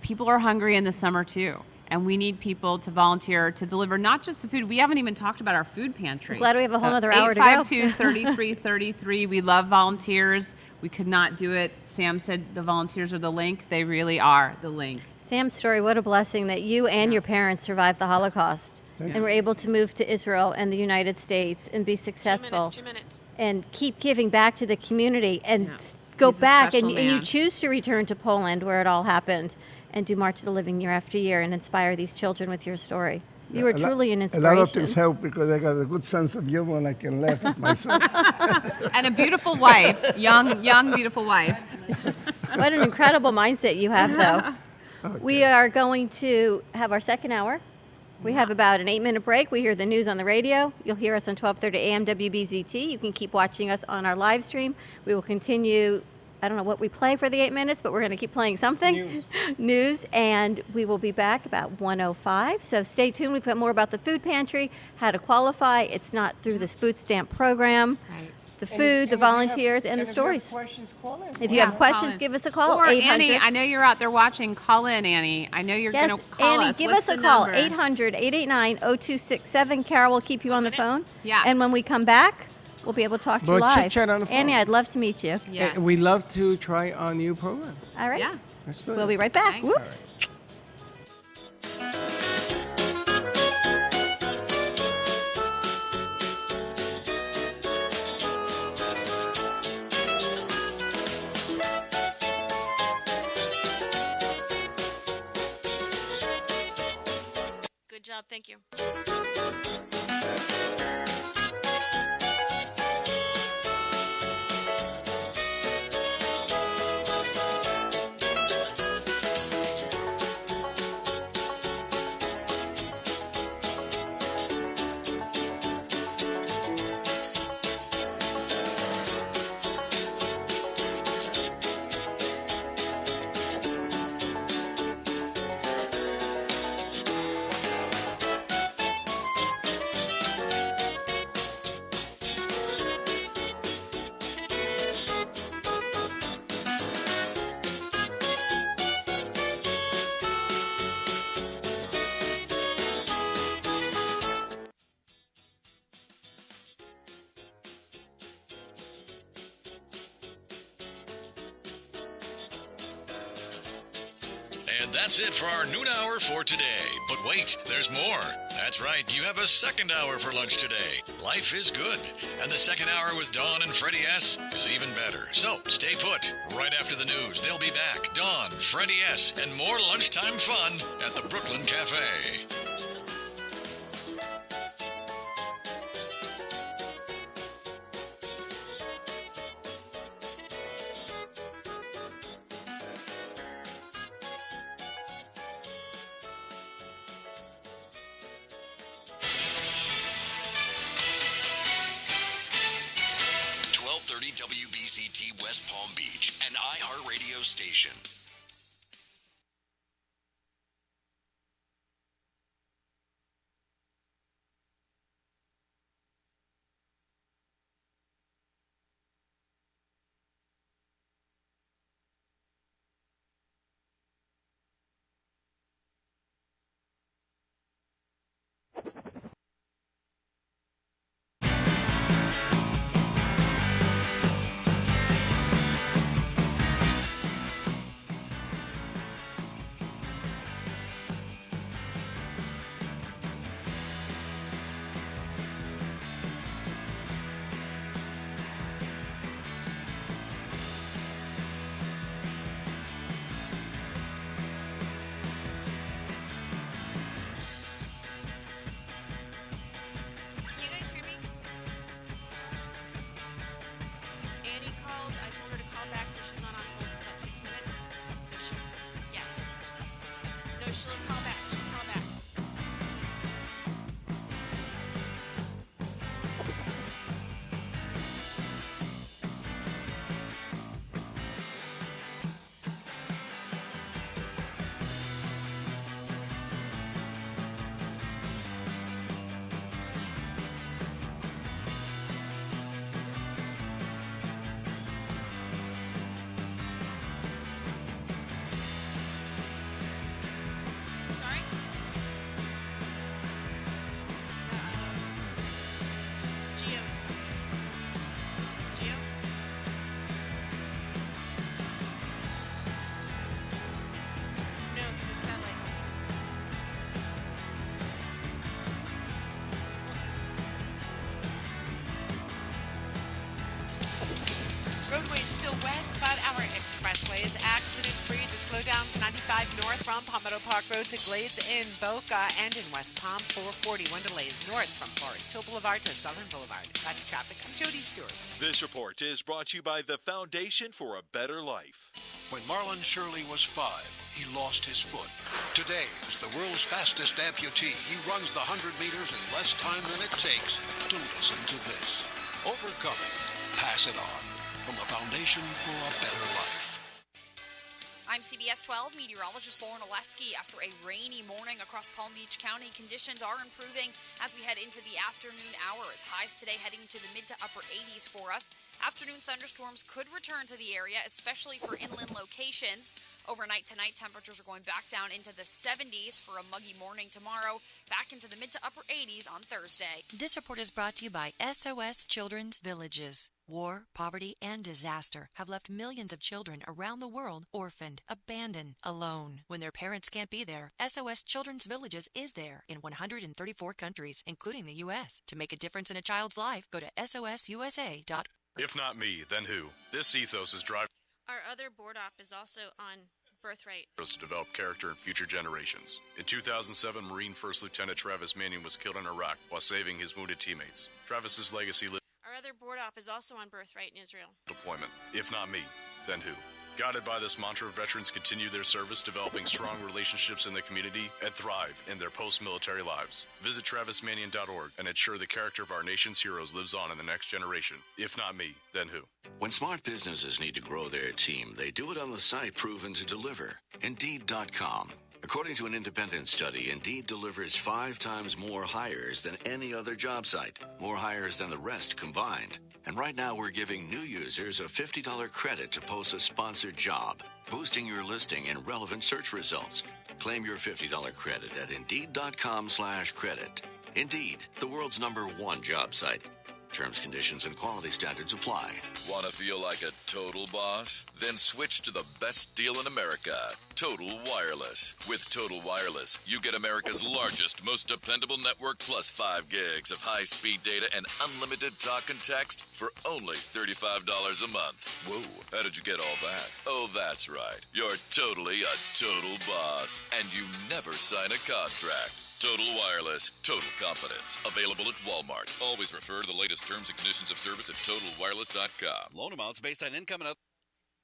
[SPEAKER 6] people are hungry in the summer too. And we need people to volunteer to deliver not just the food. We haven't even talked about our food pantry.
[SPEAKER 4] I'm glad we have a whole other hour to go.
[SPEAKER 6] 852-3333. We love volunteers. We could not do it. Sam said the volunteers are the link. They really are the link.
[SPEAKER 4] Sam's story, what a blessing that you and your parents survived the Holocaust and were able to move to Israel and the United States and be successful.
[SPEAKER 9] 2 minutes.
[SPEAKER 4] And keep giving back to the community and
[SPEAKER 6] Yeah.
[SPEAKER 4] go
[SPEAKER 6] He's a
[SPEAKER 4] back
[SPEAKER 6] special
[SPEAKER 4] and you
[SPEAKER 6] man.
[SPEAKER 4] choose to return to Poland where it all happened and do March of the Living year after year and inspire these children with your story. You were truly an
[SPEAKER 8] A
[SPEAKER 4] inspiration.
[SPEAKER 8] lot of things help because I got a good sense of humor and I can laugh at myself.
[SPEAKER 6] And a beautiful wife, young, beautiful wife.
[SPEAKER 4] What an incredible mindset you have, though.
[SPEAKER 8] Okay.
[SPEAKER 4] We are going to have our second hour. We have about an 8-minute break. We hear the news on the radio. You'll hear us on 12:30 a.m. WBZT. You can keep watching us on our live stream. We will continue. I don't know what we play for the 8 minutes, but we're going to keep playing something. News. And we will be back about 1:05. So stay tuned. We've got more about the food pantry, how to qualify. It's not through this food stamp program.
[SPEAKER 6] Right.
[SPEAKER 4] The food, the volunteers, and the stories.
[SPEAKER 3] Questions, call in.
[SPEAKER 4] If you have questions,
[SPEAKER 6] Call in.
[SPEAKER 4] give us a call.
[SPEAKER 6] Or
[SPEAKER 4] 800.
[SPEAKER 6] Annie, I know you're out there watching. Call in, Annie. I know you're
[SPEAKER 4] Yes,
[SPEAKER 6] going to call
[SPEAKER 4] Annie,
[SPEAKER 6] us.
[SPEAKER 4] give
[SPEAKER 6] What's
[SPEAKER 4] us a
[SPEAKER 6] the
[SPEAKER 4] call.
[SPEAKER 6] number?
[SPEAKER 4] 800-889-0267. Carol will keep you on the phone.
[SPEAKER 6] Yeah.
[SPEAKER 4] And when we come back, we'll be able to talk to you
[SPEAKER 3] But
[SPEAKER 4] live.
[SPEAKER 3] chit-chat on the phone.
[SPEAKER 4] Annie, I'd love to meet you.
[SPEAKER 6] Yes.
[SPEAKER 3] And we love to try our new program.
[SPEAKER 4] All right.
[SPEAKER 6] Yeah.
[SPEAKER 3] Let's do
[SPEAKER 4] We'll
[SPEAKER 3] this.
[SPEAKER 4] be right back.
[SPEAKER 6] Thanks.
[SPEAKER 4] Whoops.
[SPEAKER 9] Good job. Thank you.
[SPEAKER 1] And that's it for our noon hour for today. But wait, there's more. That's right, you have a second hour for lunch today. Life is good. And the second hour with Dawn and Freddie S. is even better. So stay put. Right after the news, they'll be back. Dawn, Freddie S., and more lunchtime fun at the Brooklyn Cafe.
[SPEAKER 11] WBZT West Palm Beach, an iHeartRadio station.
[SPEAKER 12] roadway is still wet, but our expressway is accident-free. The slowdowns 95 north from Palmetto Park Road to Glades in Boca and in West Palm. 441 delays north from Forest Hill Boulevard to Southern Boulevard. That's traffic. I'm Jody Stewart.
[SPEAKER 13] This report is brought to you by the Foundation for a Better Life.
[SPEAKER 14] When Marlon Shirley was 5, he lost his foot. Today, as the world's fastest amputee, he runs the 100 meters in less time than it takes to listen to this. Overcoming. Pass it on. From the Foundation for a Better Life.
[SPEAKER 15] I'm CBS 12 meteorologist Lauren Oleski. After a rainy morning across Palm Beach County, conditions are improving as we head into the afternoon hours. Highs today heading to the mid to upper 80s for us. Afternoon thunderstorms could return to the area, especially for inland locations. Overnight tonight, temperatures are going back down into the 70s for a muggy morning tomorrow, back into the mid to upper 80s on Thursday.
[SPEAKER 16] This report is brought to you by SOS Children's Villages. War, poverty, and disaster have left millions of children around the world orphaned, abandoned, alone. When their parents can't be there, SOS Children's Villages is there in 134 countries, including the U.S. To make a difference in a child's life, go to sosusa.org.
[SPEAKER 17] If not me, then who? This ethos is driving
[SPEAKER 9] Our other board op is also on birthright.
[SPEAKER 17] us to develop character in future generations. In 2007, Marine First Lieutenant Travis Manning was killed in Iraq while saving his wounded teammates. Travis's legacy lives
[SPEAKER 9] Our other board op is also on birthright in Israel.
[SPEAKER 17] deployment. If not me, then who? Guided by this mantra, veterans continue their service, developing strong relationships in the community and thrive in their post-military lives. Visit TravisManian.org and ensure the character of our nation's heroes lives on in the next generation. If not me, then who?
[SPEAKER 11] When smart businesses need to grow their team, they do it on the site proven to deliver. Indeed.com. According to an independent study, Indeed delivers 5 times more hires than any other job site. More hires than the rest combined. And right now we're giving new users a $50 credit to post a sponsored job, boosting your listing and relevant search results. Claim your $50 credit at Indeed.com/credit. Indeed, the world's #1 job site. Terms, conditions, and quality standards apply.
[SPEAKER 18] Want to feel like a total boss? Then switch to the best deal in America, Total Wireless. With Total Wireless, you get America's largest, most dependable network plus 5 gigs of high-speed data and unlimited talk and text for only $35 a month. Whoa, how did you get all that? Oh, that's right. You're totally a total boss, and you never sign a contract. Total Wireless, total confidence. Available at Walmart. Always refer to the latest terms and conditions of service at TotalWireless.com.
[SPEAKER 19] Loan amounts based on income and other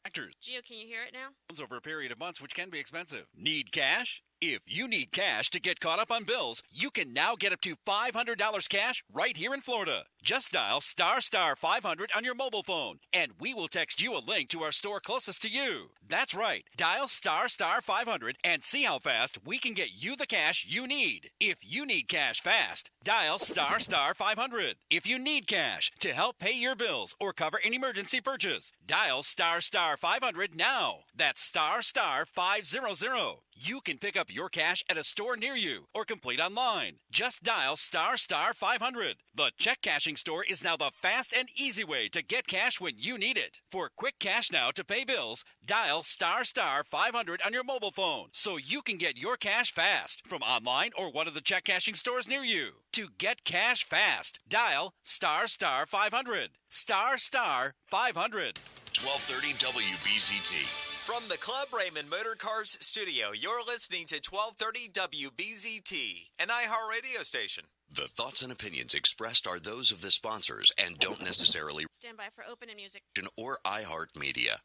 [SPEAKER 19] factors.
[SPEAKER 9] Gio, can you hear it now?
[SPEAKER 19] Over a period of months, which can be expensive. Need cash? If you need cash to get caught up on bills, you can now get up to $500 cash right here in Florida. Just dial *500 on your mobile phone, and we will text you a link to our store closest to you. That's right. Dial *500 and see how fast we can get you the cash you need. If you need cash fast, dial *500. If you need cash to help pay your bills or cover an emergency purchase, dial *500 now. That's *500. You can pick up your cash at a store near you or complete online. Just dial *500. The check cashing store is now the fast and easy way to get cash when you need it. For quick cash now to pay bills, dial *500 on your mobile phone so you can get your cash fast from online or one of the check cashing stores near you. To get cash fast, dial *500. *500.
[SPEAKER 13] 1230 WBZT. From the Club Raymond Motor Cars studio, you're listening to 1230 WBZT, an iHeartRadio station.
[SPEAKER 11] The thoughts and opinions expressed are those of the sponsors and don't necessarily
[SPEAKER 9] Stand by for open and music.
[SPEAKER 11] or iHeart Media.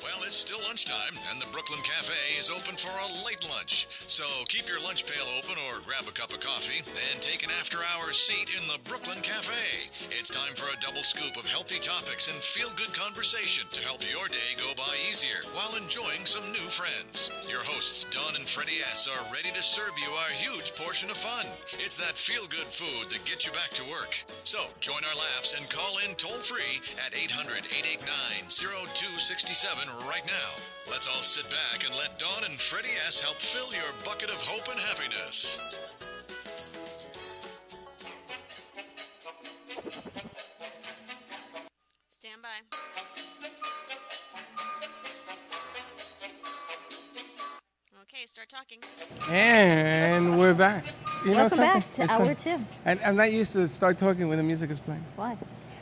[SPEAKER 1] Well, it's still lunchtime, and the Brooklyn Cafe is open for a late lunch. So keep your lunch pail open or grab a cup of coffee and take an after-hours seat in the Brooklyn Cafe. It's time for a double scoop of healthy topics and feel-good conversation to help your day go by easier while enjoying some new friends. Your hosts, Don and Freddy S., are ready to serve you our huge portion of fun. It's that feel-good food that gets you back to work. So join our laughs and call in toll-free at 800-889-0267 right now. Let's all sit back and let Dawn and Freddy S. help fill your bucket of hope and happiness.
[SPEAKER 9] Stand by. Okay, start talking.
[SPEAKER 3] And we're back. You know
[SPEAKER 4] Welcome
[SPEAKER 3] something?
[SPEAKER 4] back to
[SPEAKER 3] It's
[SPEAKER 4] hour
[SPEAKER 3] fun.
[SPEAKER 4] 2.
[SPEAKER 3] I'm not used to start talking when the music is playing.
[SPEAKER 4] Why?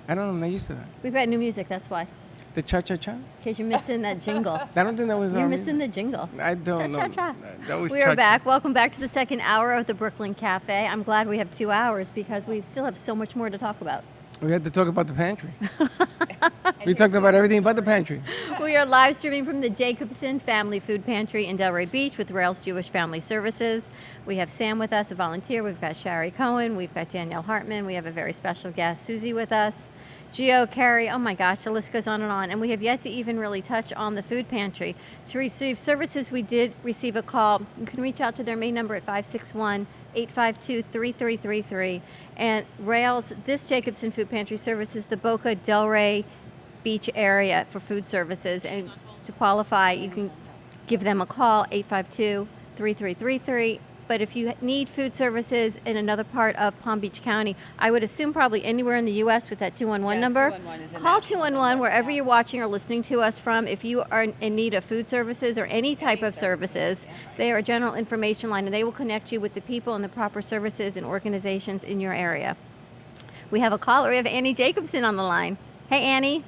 [SPEAKER 3] I don't know. I'm not used to that.
[SPEAKER 4] We've got new music, that's why.
[SPEAKER 3] The cha-cha-cha?
[SPEAKER 4] Because you're missing that jingle.
[SPEAKER 3] I don't think that was
[SPEAKER 4] You're
[SPEAKER 3] on
[SPEAKER 4] missing the jingle.
[SPEAKER 3] I don't know.
[SPEAKER 4] Cha-cha-cha.
[SPEAKER 3] That was
[SPEAKER 4] We are
[SPEAKER 3] cha-cha.
[SPEAKER 4] back. Welcome back to the second hour of the Brooklyn Cafe. I'm glad we have 2 hours because we still have so much more to talk about.
[SPEAKER 3] We had to talk about the pantry. We talked about everything but the pantry.
[SPEAKER 4] We are live streaming from the Jacobson Family Food Pantry in Delray Beach with Rails Jewish Family Services. We have Sam with us, a volunteer. We've got Shari Cohen. We've got Danielle Hartman. We have a very special guest, Susie, with us. Gio, Carrie, oh my gosh, the list goes on. And we have yet to even really touch on the food pantry. To receive services, we did receive a call. You can reach out to their main number at 561-852-3333. And Rails, this Jacobson Food Pantry services the Boca Delray Beach area for food services. And to qualify, you can give them a call, 852-3333. But if you need food services in another part of Palm Beach County, I would assume probably anywhere in the U.S. with that 211 number.
[SPEAKER 6] 211 is a
[SPEAKER 4] Call
[SPEAKER 6] national
[SPEAKER 4] 211 wherever you're watching or listening to us from. If you are in need of food services or any type of services, they are a general information line, and they will connect you with the people and the proper services and organizations in your area. We have a caller. We have Annie Jacobson on the line. Hey, Annie.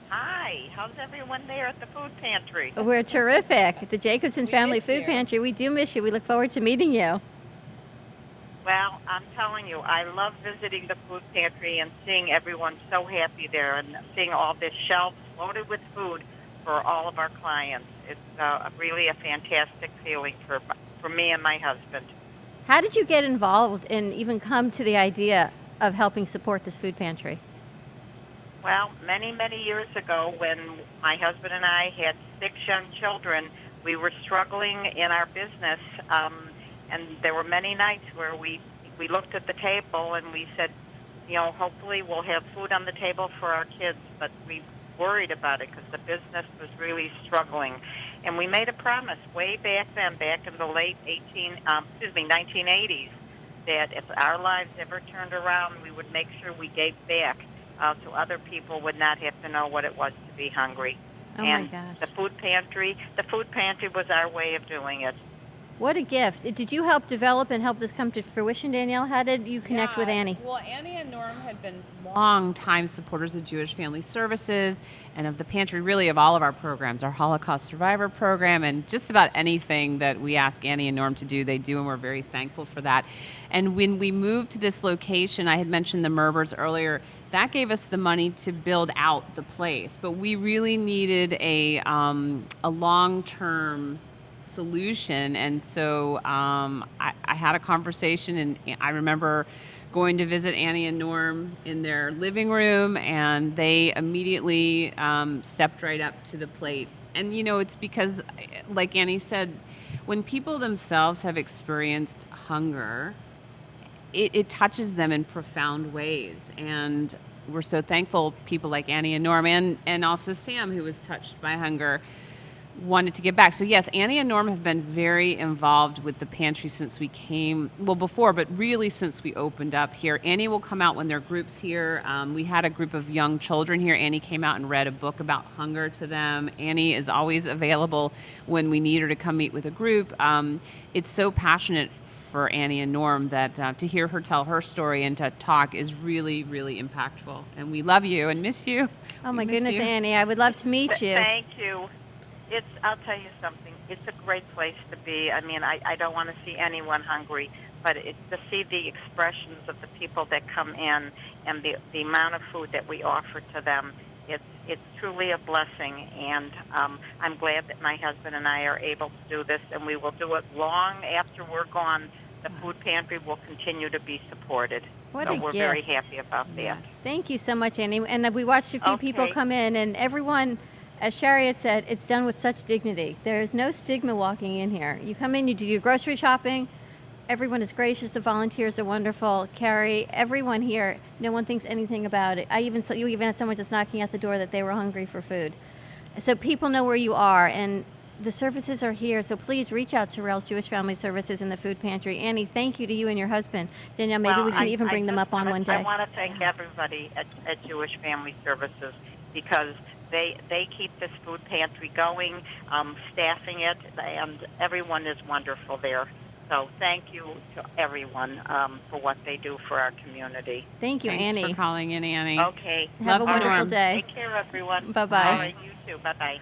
[SPEAKER 20] Hi, how's everyone there at the food pantry?
[SPEAKER 4] We're terrific. At the Jacobson Family
[SPEAKER 20] miss
[SPEAKER 4] Food
[SPEAKER 20] you.
[SPEAKER 4] Pantry. We do miss you. We look forward to meeting you.
[SPEAKER 20] Well, I'm telling you, I love visiting the food pantry and seeing everyone so happy there and seeing all this shelves loaded with food for all of our clients. It's really a fantastic feeling for me and my husband.
[SPEAKER 4] How did you get involved and even come to the idea of helping support this food pantry?
[SPEAKER 20] Well, many, many years ago when my husband and I had 6 young children, we were struggling in our business, and there were many nights where we looked at the table and we said, you know, hopefully we'll have food on the table for our kids, but we worried about it because the business was really struggling. And we made a promise way back then, back in the late 1980s, that if our lives ever turned around, we would make sure we gave back. So other people would not have to know what it was to be hungry.
[SPEAKER 4] Oh
[SPEAKER 20] and
[SPEAKER 4] my gosh.
[SPEAKER 20] the food pantry was our way of doing it.
[SPEAKER 4] What a gift. Did you help develop and help this come to fruition, Danielle? How did you connect with Annie?
[SPEAKER 6] Well, Annie and Norm had been long-time supporters of Jewish Family Services and of the pantry, really of all of our programs, our Holocaust Survivor program, and just about anything that we ask Annie and Norm to do, they do, and we're very thankful for that. And when we moved to this location, I had mentioned the Merbers earlier, that gave us the money to build out the place. But we really needed a long-term solution, and so I had a conversation, and I remember going to visit Annie and Norm in their living room, and they immediately stepped right up to the plate. And you know, it's because, like Annie said, when people themselves have experienced hunger, it touches them in profound ways, and we're so thankful people like Annie and Norm and also Sam, who was touched by hunger, wanted to give back. So yes, Annie and Norm have been very involved with the pantry since we came, well before, but really since we opened up here. Annie will come out when there are groups here. We had a group of young children here. Annie came out and read a book about hunger to them. Annie is always available when we need her to come meet with a group. It's so passionate for Annie and Norm that to hear her tell her story and to talk is really, really impactful. And we love you and miss you.
[SPEAKER 4] Oh my
[SPEAKER 6] We miss
[SPEAKER 4] goodness,
[SPEAKER 6] you.
[SPEAKER 4] Annie, I would love to meet you.
[SPEAKER 20] Thank you. I'll tell you something. It's a great place to be. I mean, I don't want to see anyone hungry, but to see the expressions of the people that come in and the amount of food that we offer to them, it's truly a blessing. And I'm glad that my husband and I are able to do this, and we will do it long after we're gone. The food pantry will continue to be supported.
[SPEAKER 4] What
[SPEAKER 20] so
[SPEAKER 4] a
[SPEAKER 20] we're
[SPEAKER 4] gift.
[SPEAKER 20] very happy about that.
[SPEAKER 4] Thank you so much, Annie. And we watched a few people
[SPEAKER 20] Okay.
[SPEAKER 4] come in, and everyone, as Shari had said, it's done with such dignity. There is no stigma walking in here. You come in, you do your grocery shopping. Everyone is gracious. The volunteers are wonderful. Carrie, everyone here, no one thinks anything about it. You even had someone just knocking at the door that they were hungry for food. So people know where you are, and the services are here. So please reach out to Rails Jewish Family Services in the food pantry. Annie, thank you to you and your husband. Danielle, maybe
[SPEAKER 20] Well,
[SPEAKER 4] we can
[SPEAKER 20] I
[SPEAKER 4] even bring them
[SPEAKER 20] just
[SPEAKER 4] up on
[SPEAKER 20] wanna-
[SPEAKER 4] one day.
[SPEAKER 20] I want to thank everybody at Jewish Family Services because they keep this food pantry going, staffing it, and everyone is wonderful there. So thank you to everyone for what they do for our community.
[SPEAKER 4] Thank you,
[SPEAKER 6] Thanks
[SPEAKER 4] Annie.
[SPEAKER 6] for calling in, Annie.
[SPEAKER 20] Okay.
[SPEAKER 4] Have a
[SPEAKER 6] Love to
[SPEAKER 4] wonderful
[SPEAKER 6] Norm.
[SPEAKER 4] day.
[SPEAKER 20] Take care, everyone.
[SPEAKER 4] Bye-bye.
[SPEAKER 20] All right, you too. Bye-bye.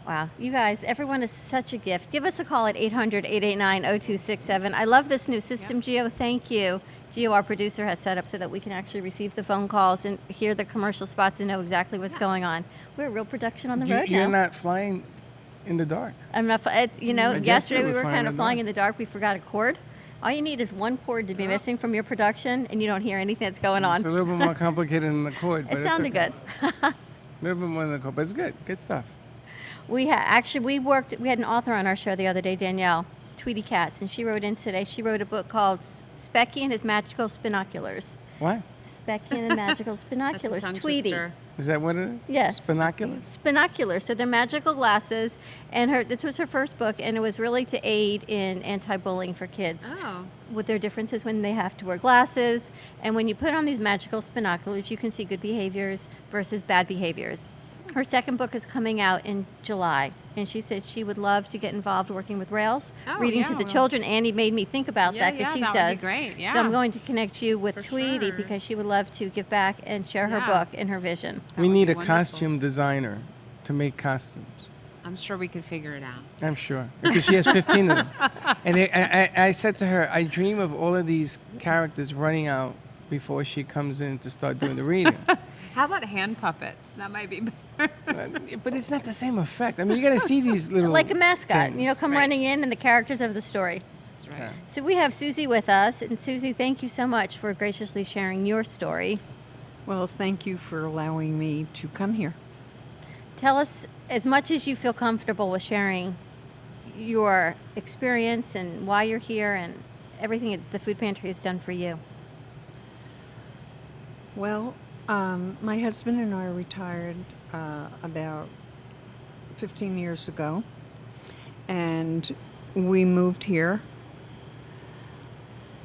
[SPEAKER 4] Wow, you guys, everyone is such a gift. Give us a call at 800-889-0267. I love this new system, Gio. Thank you. Gio, our producer, has set up so that we can actually receive the phone calls and hear the commercial spots and know exactly what's going on. We're a real production on the road
[SPEAKER 3] You're
[SPEAKER 4] now.
[SPEAKER 3] not flying in the dark.
[SPEAKER 4] I'm not.
[SPEAKER 3] I guess
[SPEAKER 4] Yesterday
[SPEAKER 3] they
[SPEAKER 4] we
[SPEAKER 3] were
[SPEAKER 4] were
[SPEAKER 3] flying
[SPEAKER 4] kind
[SPEAKER 3] in
[SPEAKER 4] of
[SPEAKER 3] the
[SPEAKER 4] flying
[SPEAKER 3] dark.
[SPEAKER 4] in the dark. We forgot a cord. All you need is one cord to be missing from your production, and you don't hear anything that's going on.
[SPEAKER 3] It's a little bit more complicated than the chord. But
[SPEAKER 4] It sounded
[SPEAKER 3] okay.
[SPEAKER 4] good.
[SPEAKER 3] A little bit more than the chord, but it's good. Good stuff.
[SPEAKER 4] We had an author on our show the other day, Danielle Tweety Katz, and she wrote in today. She wrote a book called Specky and His Magical Spinoculars.
[SPEAKER 3] What?
[SPEAKER 4] Specky and the Magical Spinoculars.
[SPEAKER 6] tongue
[SPEAKER 4] Tweety.
[SPEAKER 6] twister.
[SPEAKER 3] Is that what it is?
[SPEAKER 4] Yes.
[SPEAKER 3] Spinoculars?
[SPEAKER 4] Spinoculars. So they're magical glasses, and this was her first book, and it was really to aid in anti-bullying for kids.
[SPEAKER 6] Oh.
[SPEAKER 4] With their differences when they have to wear glasses, and when you put on these magical spinoculars, you can see good behaviors versus bad behaviors. Her second book is coming out in July, and she said she would love to get involved working with Rails,
[SPEAKER 6] Oh,
[SPEAKER 4] reading
[SPEAKER 6] yeah,
[SPEAKER 4] to the
[SPEAKER 6] well-
[SPEAKER 4] children. Annie made me think about
[SPEAKER 6] Yeah,
[SPEAKER 4] that because
[SPEAKER 6] yeah,
[SPEAKER 4] she
[SPEAKER 6] that would
[SPEAKER 4] does.
[SPEAKER 6] be great, yeah.
[SPEAKER 4] So I'm going to connect you with
[SPEAKER 6] For
[SPEAKER 4] Tweety
[SPEAKER 6] sure.
[SPEAKER 4] because she would love to give back and share her
[SPEAKER 6] Yeah.
[SPEAKER 4] book and her vision.
[SPEAKER 3] We need a costume designer to make costumes.
[SPEAKER 6] I'm sure we could figure it out.
[SPEAKER 3] I'm sure. Because she has 15 of them. And I said to her, I dream of all of these characters running out before she comes in to start doing the reading.
[SPEAKER 6] How about hand puppets? That might be better.
[SPEAKER 3] But it's not the same effect. I mean, you got to see these little.
[SPEAKER 4] Like a mascot,
[SPEAKER 3] things.
[SPEAKER 4] come running in and the characters of the story.
[SPEAKER 6] That's right.
[SPEAKER 4] So we have Susie with us, and Susie, thank you so much for graciously sharing your story.
[SPEAKER 7] Well, thank you for allowing me to come here.
[SPEAKER 4] Tell us as much as you feel comfortable with sharing your experience and why you're here and everything that the food pantry has done for you.
[SPEAKER 7] Well, my husband and I retired about 15 years ago, and we moved here.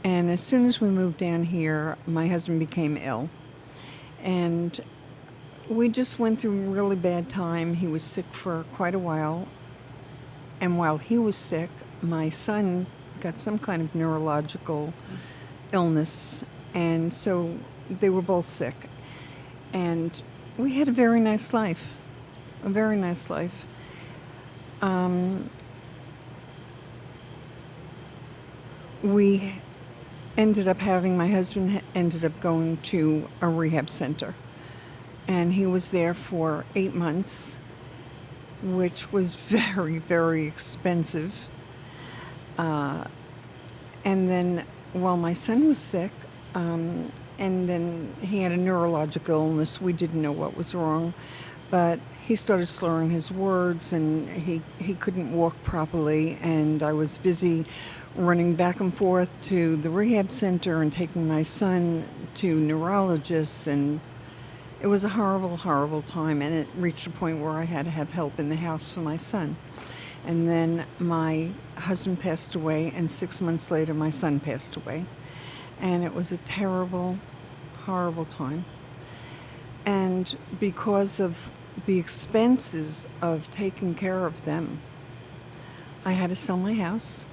[SPEAKER 7] And as soon as we moved down here, my husband became ill. And we just went through a really bad time. He was sick for quite a while. And while he was sick, my son got some kind of neurological illness. And so they were both sick. And we had a very nice life. A very nice life. My husband ended up going to a rehab center. And he was there for 8 months, which was very, very expensive. And then while my son was sick, and then he had a neurological illness, we didn't know what was wrong, but he started slurring his words and he couldn't walk properly, and I was busy running back and forth to the rehab center and taking my son to neurologists, and it was a horrible, horrible time, and it reached a point where I had to have help in the house for my son. And then my husband passed away, and 6 months later my son passed away. And it was a terrible, horrible time. And because of the expenses of taking care of them, I had to sell my house.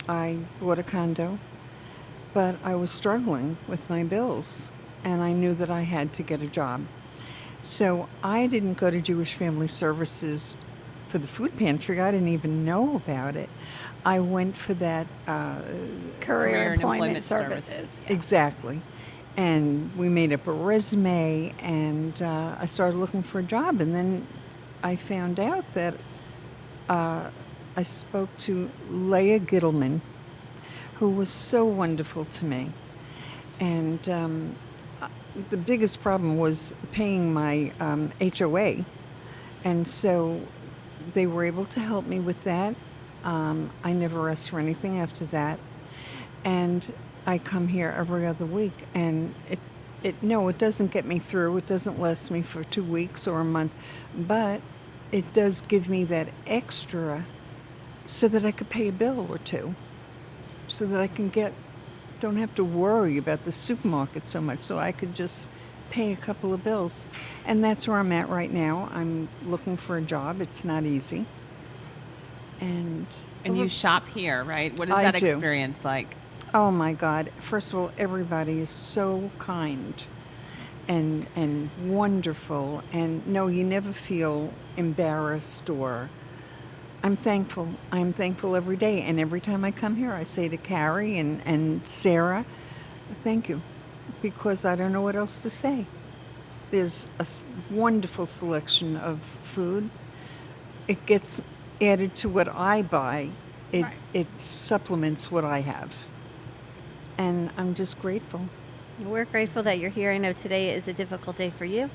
[SPEAKER 7] I bought a condo, but I was struggling with my bills, and I knew that I had to get a job. So I didn't go to Jewish Family Services for the food pantry. I didn't even know about it. I went for that
[SPEAKER 2] Career and Employment Services. Yeah.
[SPEAKER 7] Exactly. And we made up a resume, and I started looking for a job. And then I found out that I spoke to Leah Gittleman, who was so wonderful to me. And the biggest problem was paying my HOA. And so they were able to help me with that. I never asked for anything after that. And I come here every other week, and it doesn't get me through. It doesn't last me for 2 weeks or a month, but it does give me that extra so that I could pay a bill or two, so that I don't have to worry about the supermarket so much, so I could just pay a couple of bills. And that's where I'm at right now. I'm looking for a job. It's not easy. And
[SPEAKER 6] And you shop here, right? What is
[SPEAKER 7] I
[SPEAKER 6] that
[SPEAKER 7] do.
[SPEAKER 6] experience like?
[SPEAKER 7] Oh my God! First of all, everybody is so kind, and wonderful, and no, you never feel embarrassed or. I'm thankful. I'm thankful every day, and every time I come here, I say to Carrie and Sarah, "Thank you," because I don't know what else to say. There's a wonderful selection of food. It gets added to what I buy. It supplements what I have. And I'm just grateful.
[SPEAKER 4] We're grateful that you're here. I know today is a difficult day for you.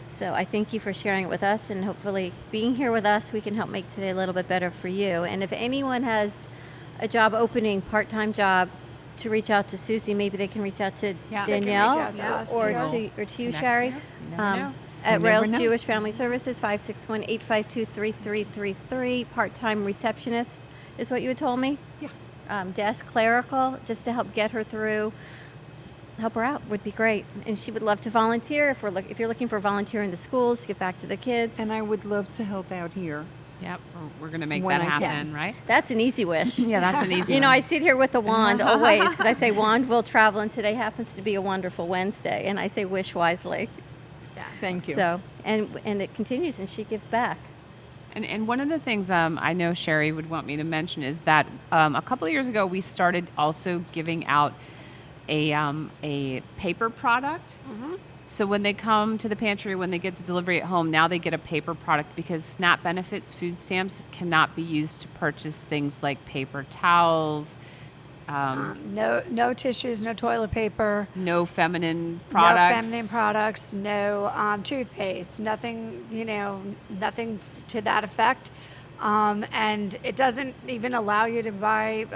[SPEAKER 4] So I thank you for sharing it with us, and hopefully being here with us, we can help make today a little bit better for you. And if anyone has a job opening, part-time job, to reach out to Susie, maybe they can reach out to Danielle
[SPEAKER 2] They can reach out to us,
[SPEAKER 4] or
[SPEAKER 2] too.
[SPEAKER 4] to you,
[SPEAKER 6] Connect
[SPEAKER 4] Sherry.
[SPEAKER 6] you. You never know.
[SPEAKER 4] At
[SPEAKER 7] You never
[SPEAKER 4] Rails
[SPEAKER 7] know.
[SPEAKER 4] Jewish Family Services, 561-852-3333. Part-time receptionist is what you had told me?
[SPEAKER 7] Yeah.
[SPEAKER 4] Desk clerical, just to help get her through. Help her out would be great. And she would love to volunteer if you're looking for a volunteer in the schools to give back to the kids.
[SPEAKER 7] And I would love to help out here.
[SPEAKER 6] Yep, we're going to make
[SPEAKER 7] When
[SPEAKER 6] that
[SPEAKER 7] I
[SPEAKER 6] happen,
[SPEAKER 7] can.
[SPEAKER 6] right?
[SPEAKER 4] That's an easy wish.
[SPEAKER 6] Yeah, that's an easy
[SPEAKER 4] You know,
[SPEAKER 6] one.
[SPEAKER 4] I sit here with a wand always because I say wand will travel, and today happens to be a wonderful Wednesday, and I say wish wisely.
[SPEAKER 7] Thank you.
[SPEAKER 4] So, and it continues, and she gives back.
[SPEAKER 6] And one of the things I know Sherry would want me to mention is that a couple of years ago we started also giving out a paper product. So when they come to the pantry, when they get the delivery at home, now they get a paper product because SNAP benefits food stamps cannot be used to purchase things like paper towels,
[SPEAKER 2] No tissues, no toilet paper,
[SPEAKER 6] no feminine products.
[SPEAKER 2] no toothpaste, nothing, nothing to that effect. And it doesn't even allow you to buy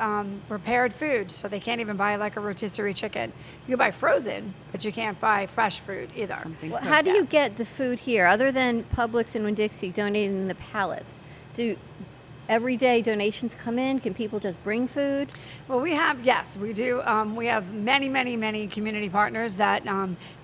[SPEAKER 2] prepared food, so they can't even buy like a rotisserie chicken. You can buy frozen, but you can't buy fresh food either.
[SPEAKER 4] Well, how do you get the food here, other than Publix and Winn-Dixie donating the pallets? Do everyday donations come in? Can people just bring food?
[SPEAKER 2] Well, we do. We have many community partners that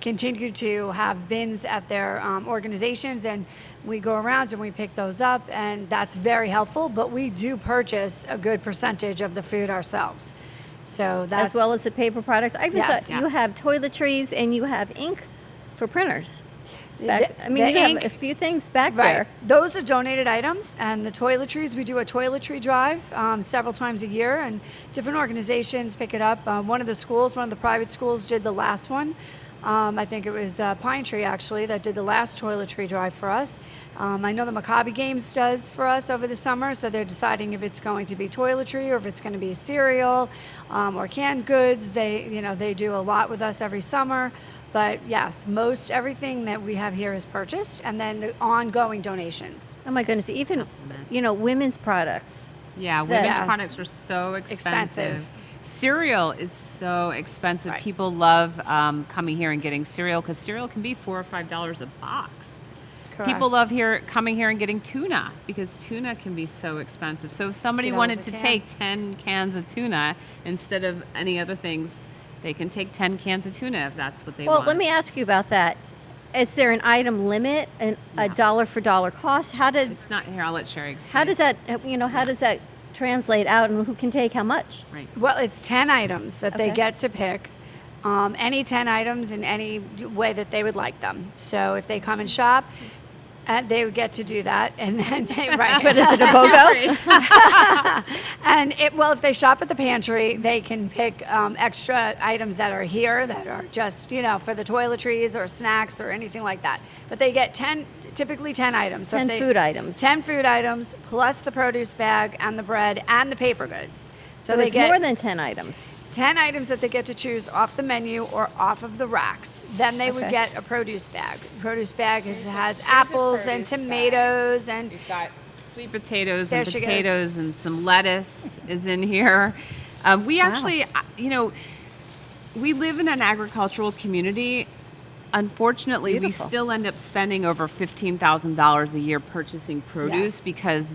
[SPEAKER 2] continue to have bins at their organizations, and we go around and we pick those up, and that's very helpful. But we do purchase a good percentage of the food ourselves. So that's
[SPEAKER 4] As well as the paper products? I even
[SPEAKER 2] Yes.
[SPEAKER 4] saw you have toiletries and you have ink for printers.
[SPEAKER 2] The-
[SPEAKER 4] You
[SPEAKER 2] the
[SPEAKER 4] have
[SPEAKER 2] ink-
[SPEAKER 4] a few things back
[SPEAKER 2] Right.
[SPEAKER 4] there.
[SPEAKER 2] Those are donated items, and the toiletries, we do a toiletry drive several times a year, and different organizations pick it up. One of the private schools did the last one. I think it was Pantry, actually, that did the last toiletry drive for us. I know the Maccabi Games does for us over the summer, so they're deciding if it's going to be toiletry or if it's going to be cereal or canned goods. They do a lot with us every summer. But yes, most everything that we have here is purchased, and then the ongoing donations.
[SPEAKER 4] Oh my goodness, even, women's products.
[SPEAKER 6] Yeah, women's
[SPEAKER 2] Yes.
[SPEAKER 6] products are so expensive.
[SPEAKER 2] Expensive.
[SPEAKER 6] Cereal is so expensive.
[SPEAKER 2] Right.
[SPEAKER 6] People love coming here and getting cereal because cereal can be $4 or $5 a box. People love coming here and getting tuna because tuna can be so expensive. So if somebody
[SPEAKER 2] $2
[SPEAKER 6] wanted
[SPEAKER 2] a
[SPEAKER 6] to
[SPEAKER 2] can.
[SPEAKER 6] take 10 cans of tuna instead of any other things, they can take 10 cans of tuna if that's what they
[SPEAKER 4] Well,
[SPEAKER 6] want.
[SPEAKER 4] let me ask you about that. Is there an item limit and a dollar for dollar cost?
[SPEAKER 6] It's not here. I'll let Sherry explain.
[SPEAKER 4] How does that translate out, and who can take how much?
[SPEAKER 6] Right.
[SPEAKER 2] Well, it's 10 items that they
[SPEAKER 4] Okay.
[SPEAKER 2] get to pick. Any 10 items in any way that they would like them. So if they come and shop, they would get to do that, and then right.
[SPEAKER 4] But is it a BOGO?
[SPEAKER 2] And if they shop at the pantry, they can pick extra items that are here that are just for the toiletries or snacks or anything like that. But they get typically 10 items. So
[SPEAKER 4] 10
[SPEAKER 2] if
[SPEAKER 4] food items.
[SPEAKER 2] 10 food items plus the produce bag and the bread and the paper goods.
[SPEAKER 4] So
[SPEAKER 2] they
[SPEAKER 4] it's
[SPEAKER 2] get
[SPEAKER 4] more than 10 items.
[SPEAKER 2] 10 items that they get to choose off the menu or off of the racks. Then they would
[SPEAKER 4] Okay.
[SPEAKER 2] get a produce bag. Produce bag has apples and tomatoes and
[SPEAKER 6] We've got sweet potatoes
[SPEAKER 2] There
[SPEAKER 6] and
[SPEAKER 2] she goes.
[SPEAKER 6] potatoes and some lettuce is in here. We actually, we live in an agricultural community. Unfortunately,
[SPEAKER 4] Beautiful.
[SPEAKER 6] we still end up spending over $15,000 a year purchasing produce
[SPEAKER 2] Yes.
[SPEAKER 6] because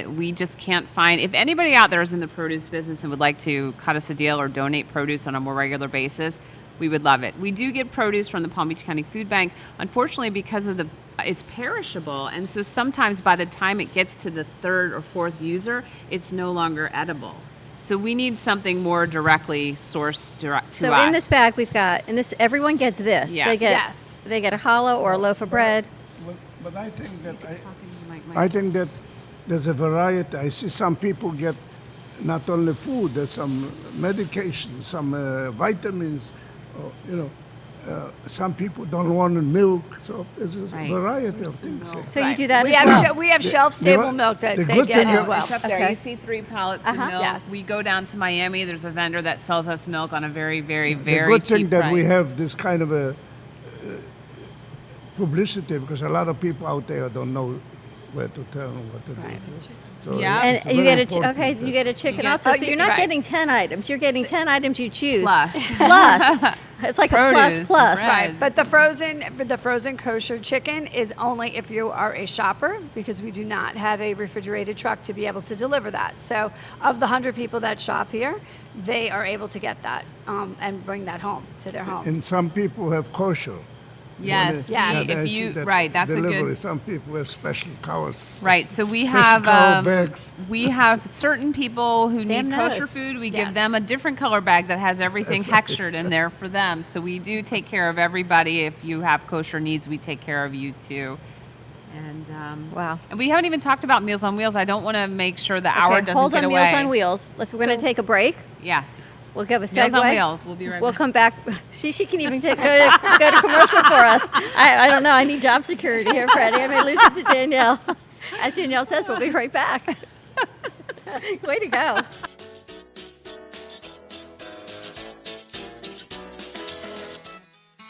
[SPEAKER 6] we just can't find. If anybody out there is in the produce business and would like to cut us a deal or donate produce on a more regular basis, we would love it. We do get produce from the Palm Beach County Food Bank. Unfortunately, because of the it's perishable, and so sometimes by the time it gets to the third or fourth user, it's no longer edible. So we need something more directly sourced direct to us.
[SPEAKER 4] So in this bag we've got, and this everyone gets this.
[SPEAKER 6] Yeah.
[SPEAKER 4] They get a challah or a loaf of bread.
[SPEAKER 8] But I think that I think that there's a variety. I see some people get not only food, there's some medication, some vitamins, some people don't want milk, so there's a variety of things.
[SPEAKER 4] So you do that
[SPEAKER 2] We
[SPEAKER 4] as
[SPEAKER 2] have
[SPEAKER 4] well?
[SPEAKER 2] we have shelf-stable milk that they get as well.
[SPEAKER 6] It's up there.
[SPEAKER 4] Okay.
[SPEAKER 6] You see 3 pallets of milk.
[SPEAKER 2] Yes.
[SPEAKER 6] We go down to Miami. There's a vendor that sells us milk on a very, very,
[SPEAKER 8] The
[SPEAKER 6] very
[SPEAKER 8] good
[SPEAKER 6] cheap
[SPEAKER 8] thing that we
[SPEAKER 6] price.
[SPEAKER 8] have this kind of a publicity, because a lot of people out there don't know where to turn or what to do. So
[SPEAKER 6] Yeah.
[SPEAKER 8] it's
[SPEAKER 4] And you
[SPEAKER 8] very
[SPEAKER 4] get
[SPEAKER 8] important.
[SPEAKER 4] you get a chicken
[SPEAKER 6] You get-
[SPEAKER 4] also. So you're not
[SPEAKER 2] right.
[SPEAKER 4] getting 10 items. You're getting 10 items you choose.
[SPEAKER 6] Plus.
[SPEAKER 4] Plus. It's like a
[SPEAKER 6] Produce,
[SPEAKER 4] plus.
[SPEAKER 6] bread.
[SPEAKER 2] Right, but the frozen kosher chicken is only if you are a shopper, because we do not have a refrigerated truck to be able to deliver that. So of the 100 people that shop here, they are able to get that and bring that home to their homes.
[SPEAKER 8] And some people have kosher.
[SPEAKER 6] Yes,
[SPEAKER 2] Yes.
[SPEAKER 6] if
[SPEAKER 8] I see
[SPEAKER 6] you
[SPEAKER 8] that
[SPEAKER 6] right, that's a
[SPEAKER 8] delivery.
[SPEAKER 6] good
[SPEAKER 8] Some people have special cows.
[SPEAKER 6] right. So we
[SPEAKER 8] Special
[SPEAKER 6] have
[SPEAKER 8] color bags.
[SPEAKER 6] we have certain people who
[SPEAKER 4] Sam
[SPEAKER 6] need kosher
[SPEAKER 4] knows.
[SPEAKER 6] food. We
[SPEAKER 2] Yes.
[SPEAKER 6] give them a different color bag that has everything hextured in there for them. So we do take care of everybody. If you have kosher needs, we take care of you too. And
[SPEAKER 4] Wow.
[SPEAKER 6] and we haven't even talked about Meals on Wheels. I don't want to make sure the hour
[SPEAKER 4] Okay,
[SPEAKER 6] doesn't
[SPEAKER 4] hold
[SPEAKER 6] get
[SPEAKER 4] on
[SPEAKER 6] away.
[SPEAKER 4] Meals on Wheels. We're going to take a break.
[SPEAKER 6] Yes.
[SPEAKER 4] We'll give a segue.
[SPEAKER 6] Meals on Wheels. We'll be right
[SPEAKER 4] We'll
[SPEAKER 6] back.
[SPEAKER 4] come back. See, she can even go to commercial for us. I don't know. I need job security here, Freddie. I may lose it to Danielle. As Danielle says, we'll be right back. Way to go.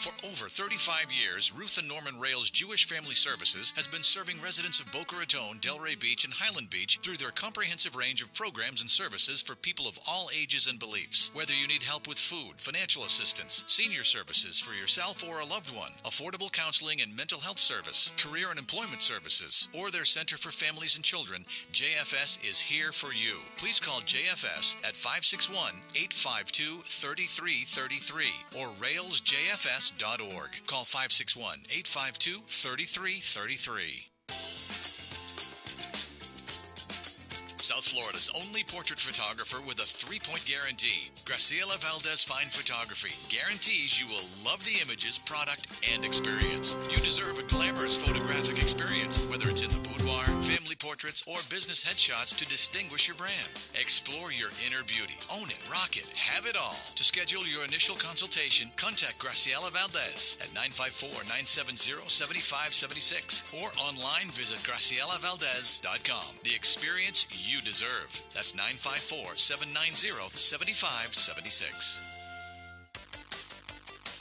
[SPEAKER 1] For over 35 years, Ruth and Norman Rails Jewish Family Services has been serving residents of Boca Raton, Delray Beach, and Highland Beach through their comprehensive range of programs and services for people of all ages and beliefs. Whether you need help with food, financial assistance, senior services for yourself or a loved one, affordable counseling and mental health service, career and employment services, or their Center for Families and Children, JFS is here for you. Please call JFS at 561-852-3333 or railsjfs.org. Call 561-852-3333. South Florida's only portrait photographer with a 3-point guarantee. Graciela Valdez Fine Photography guarantees you will love the images, product, and experience. You deserve a glamorous photographic experience, whether it's in the boudoir, family portraits, or business headshots to distinguish your brand. Explore your inner beauty. Own it, rock it, have it all. To schedule your initial consultation, contact Graciela Valdez at 954-970-7576 or online visit GracielaValdez.com. The experience you deserve. That's 954-790-7576.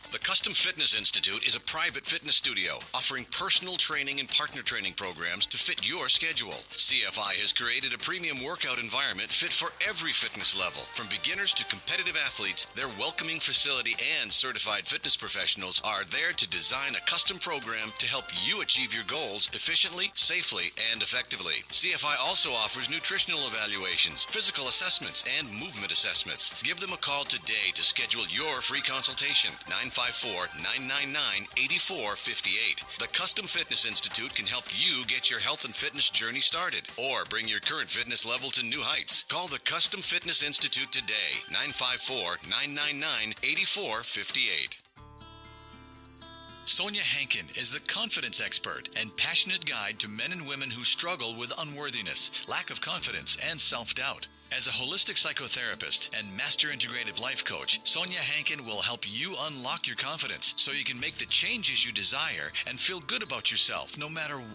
[SPEAKER 1] The Custom Fitness Institute is a private fitness studio offering personal training and partner training programs to fit your schedule. CFI has created a premium workout environment fit for every fitness level. From beginners to competitive athletes, their welcoming facility and certified fitness professionals are there to design a custom program to help you achieve your goals efficiently, safely, and effectively. CFI also offers nutritional evaluations, physical assessments, and movement assessments. Give them a call today to schedule your free consultation. 954-999-8458. The Custom Fitness Institute can help you get your health and fitness journey started or bring your current fitness level to new heights. Call the Custom Fitness Institute today. 954-999-8458. Sonia Hankin is the confidence expert and passionate guide to men and women who struggle with unworthiness, lack of confidence, and self-doubt. As a holistic psychotherapist and master integrative life coach, Sonia Hankin will help you unlock your confidence so you can make the changes you desire and feel good about yourself no matter what.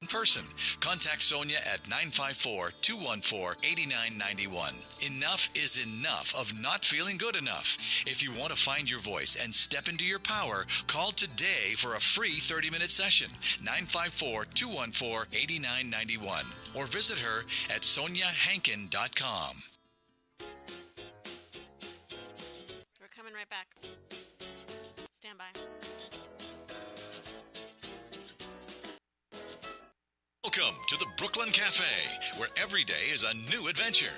[SPEAKER 1] In person. Contact Sonia at 954-214-8991. Enough is enough of not feeling good enough. If you want to find your voice and step into your power, call today for a free 30-minute session, 954-214-8991, or visit her at soniahankin.com.
[SPEAKER 9] We're coming right back. Stand by.
[SPEAKER 1] Welcome to the Brooklyn Cafe, where every day is a new adventure.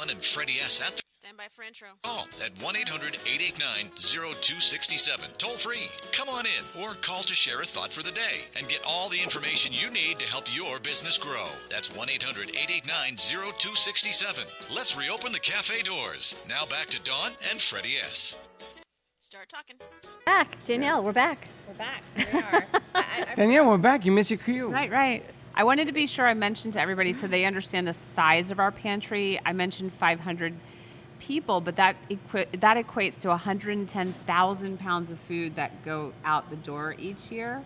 [SPEAKER 1] And Freddy S. at the
[SPEAKER 9] Stand by for intro.
[SPEAKER 1] Call at 1-800-889-0267. Toll free. Come on in or call to share a thought for the day and get all the information you need to help your business grow. That's 1-800-889-0267. Let's reopen the cafe doors. Now back to Dawn and Freddie S.
[SPEAKER 9] Start talking.
[SPEAKER 4] Back. Danielle, we're back.
[SPEAKER 6] We're back. Here we are.
[SPEAKER 3] Danielle, we're back. You miss your cue.
[SPEAKER 6] Right. I wanted to be sure I mentioned to everybody so they understand the size of our pantry. I mentioned 500 people, but that equates to 110,000 pounds of food that go out the door each year.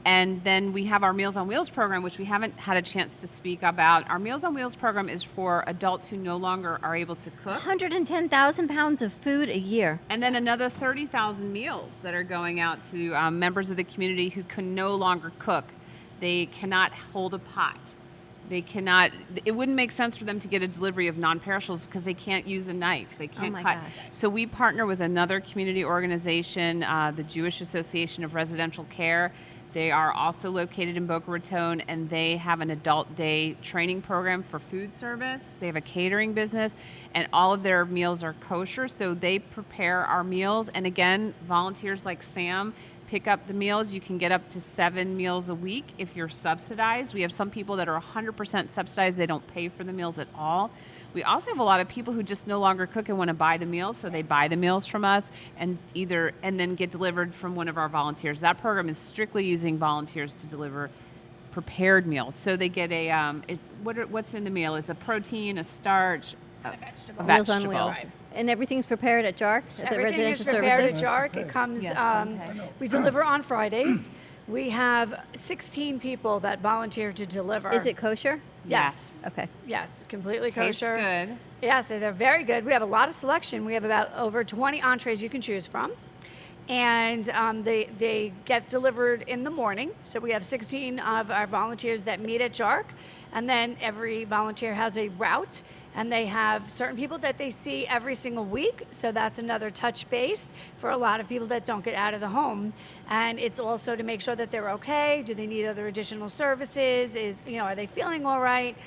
[SPEAKER 6] And then we have our Meals on Wheels program, which we haven't had a chance to speak about. Our Meals on Wheels program is for adults who no longer are able to cook.
[SPEAKER 4] 110,000 pounds of food a year.
[SPEAKER 6] And then another 30,000 meals that are going out to members of the community who can no longer cook. They cannot hold a pot. They cannot, it wouldn't make sense for them to get a delivery of non-perishables because they can't use a knife. They can't cut.
[SPEAKER 4] Gosh.
[SPEAKER 6] So we partner with another community organization, the Jewish Association of Residential Care. They are also located in Boca Raton, and they have an adult day training program for food service. They have a catering business, and all of their meals are kosher, so they prepare our meals. And again, volunteers like Sam pick up the meals. You can get up to 7 meals a week if you're subsidized. We have some people that are 100% subsidized. They don't pay for the meals at all. We also have a lot of people who just no longer cook and want to buy the meals, so they buy the meals from us and then get delivered from one of our volunteers. That program is strictly using volunteers to deliver prepared meals. So they get what's in the meal? It's a protein, a starch, a vegetable.
[SPEAKER 4] Meals on Wheels. And everything's prepared at JARC?
[SPEAKER 2] Everything is prepared at JARC. It comes, we deliver on Fridays. We have 16 people that volunteer to deliver.
[SPEAKER 4] Is it kosher?
[SPEAKER 2] Yes.
[SPEAKER 4] Okay.
[SPEAKER 2] Yes, completely
[SPEAKER 6] Tastes
[SPEAKER 2] kosher.
[SPEAKER 6] good.
[SPEAKER 2] Yes, they're very good. We have a lot of selection. We have about over 20 entrees you can choose from. And they get delivered in the morning. So we have 16 of our volunteers that meet at JARC. And then every volunteer has a route. And they have certain people that they see every single week. So that's another touch base for a lot of people that don't get out of the home. And it's also to make sure that they're okay. Do they need other additional services? Are they feeling all right?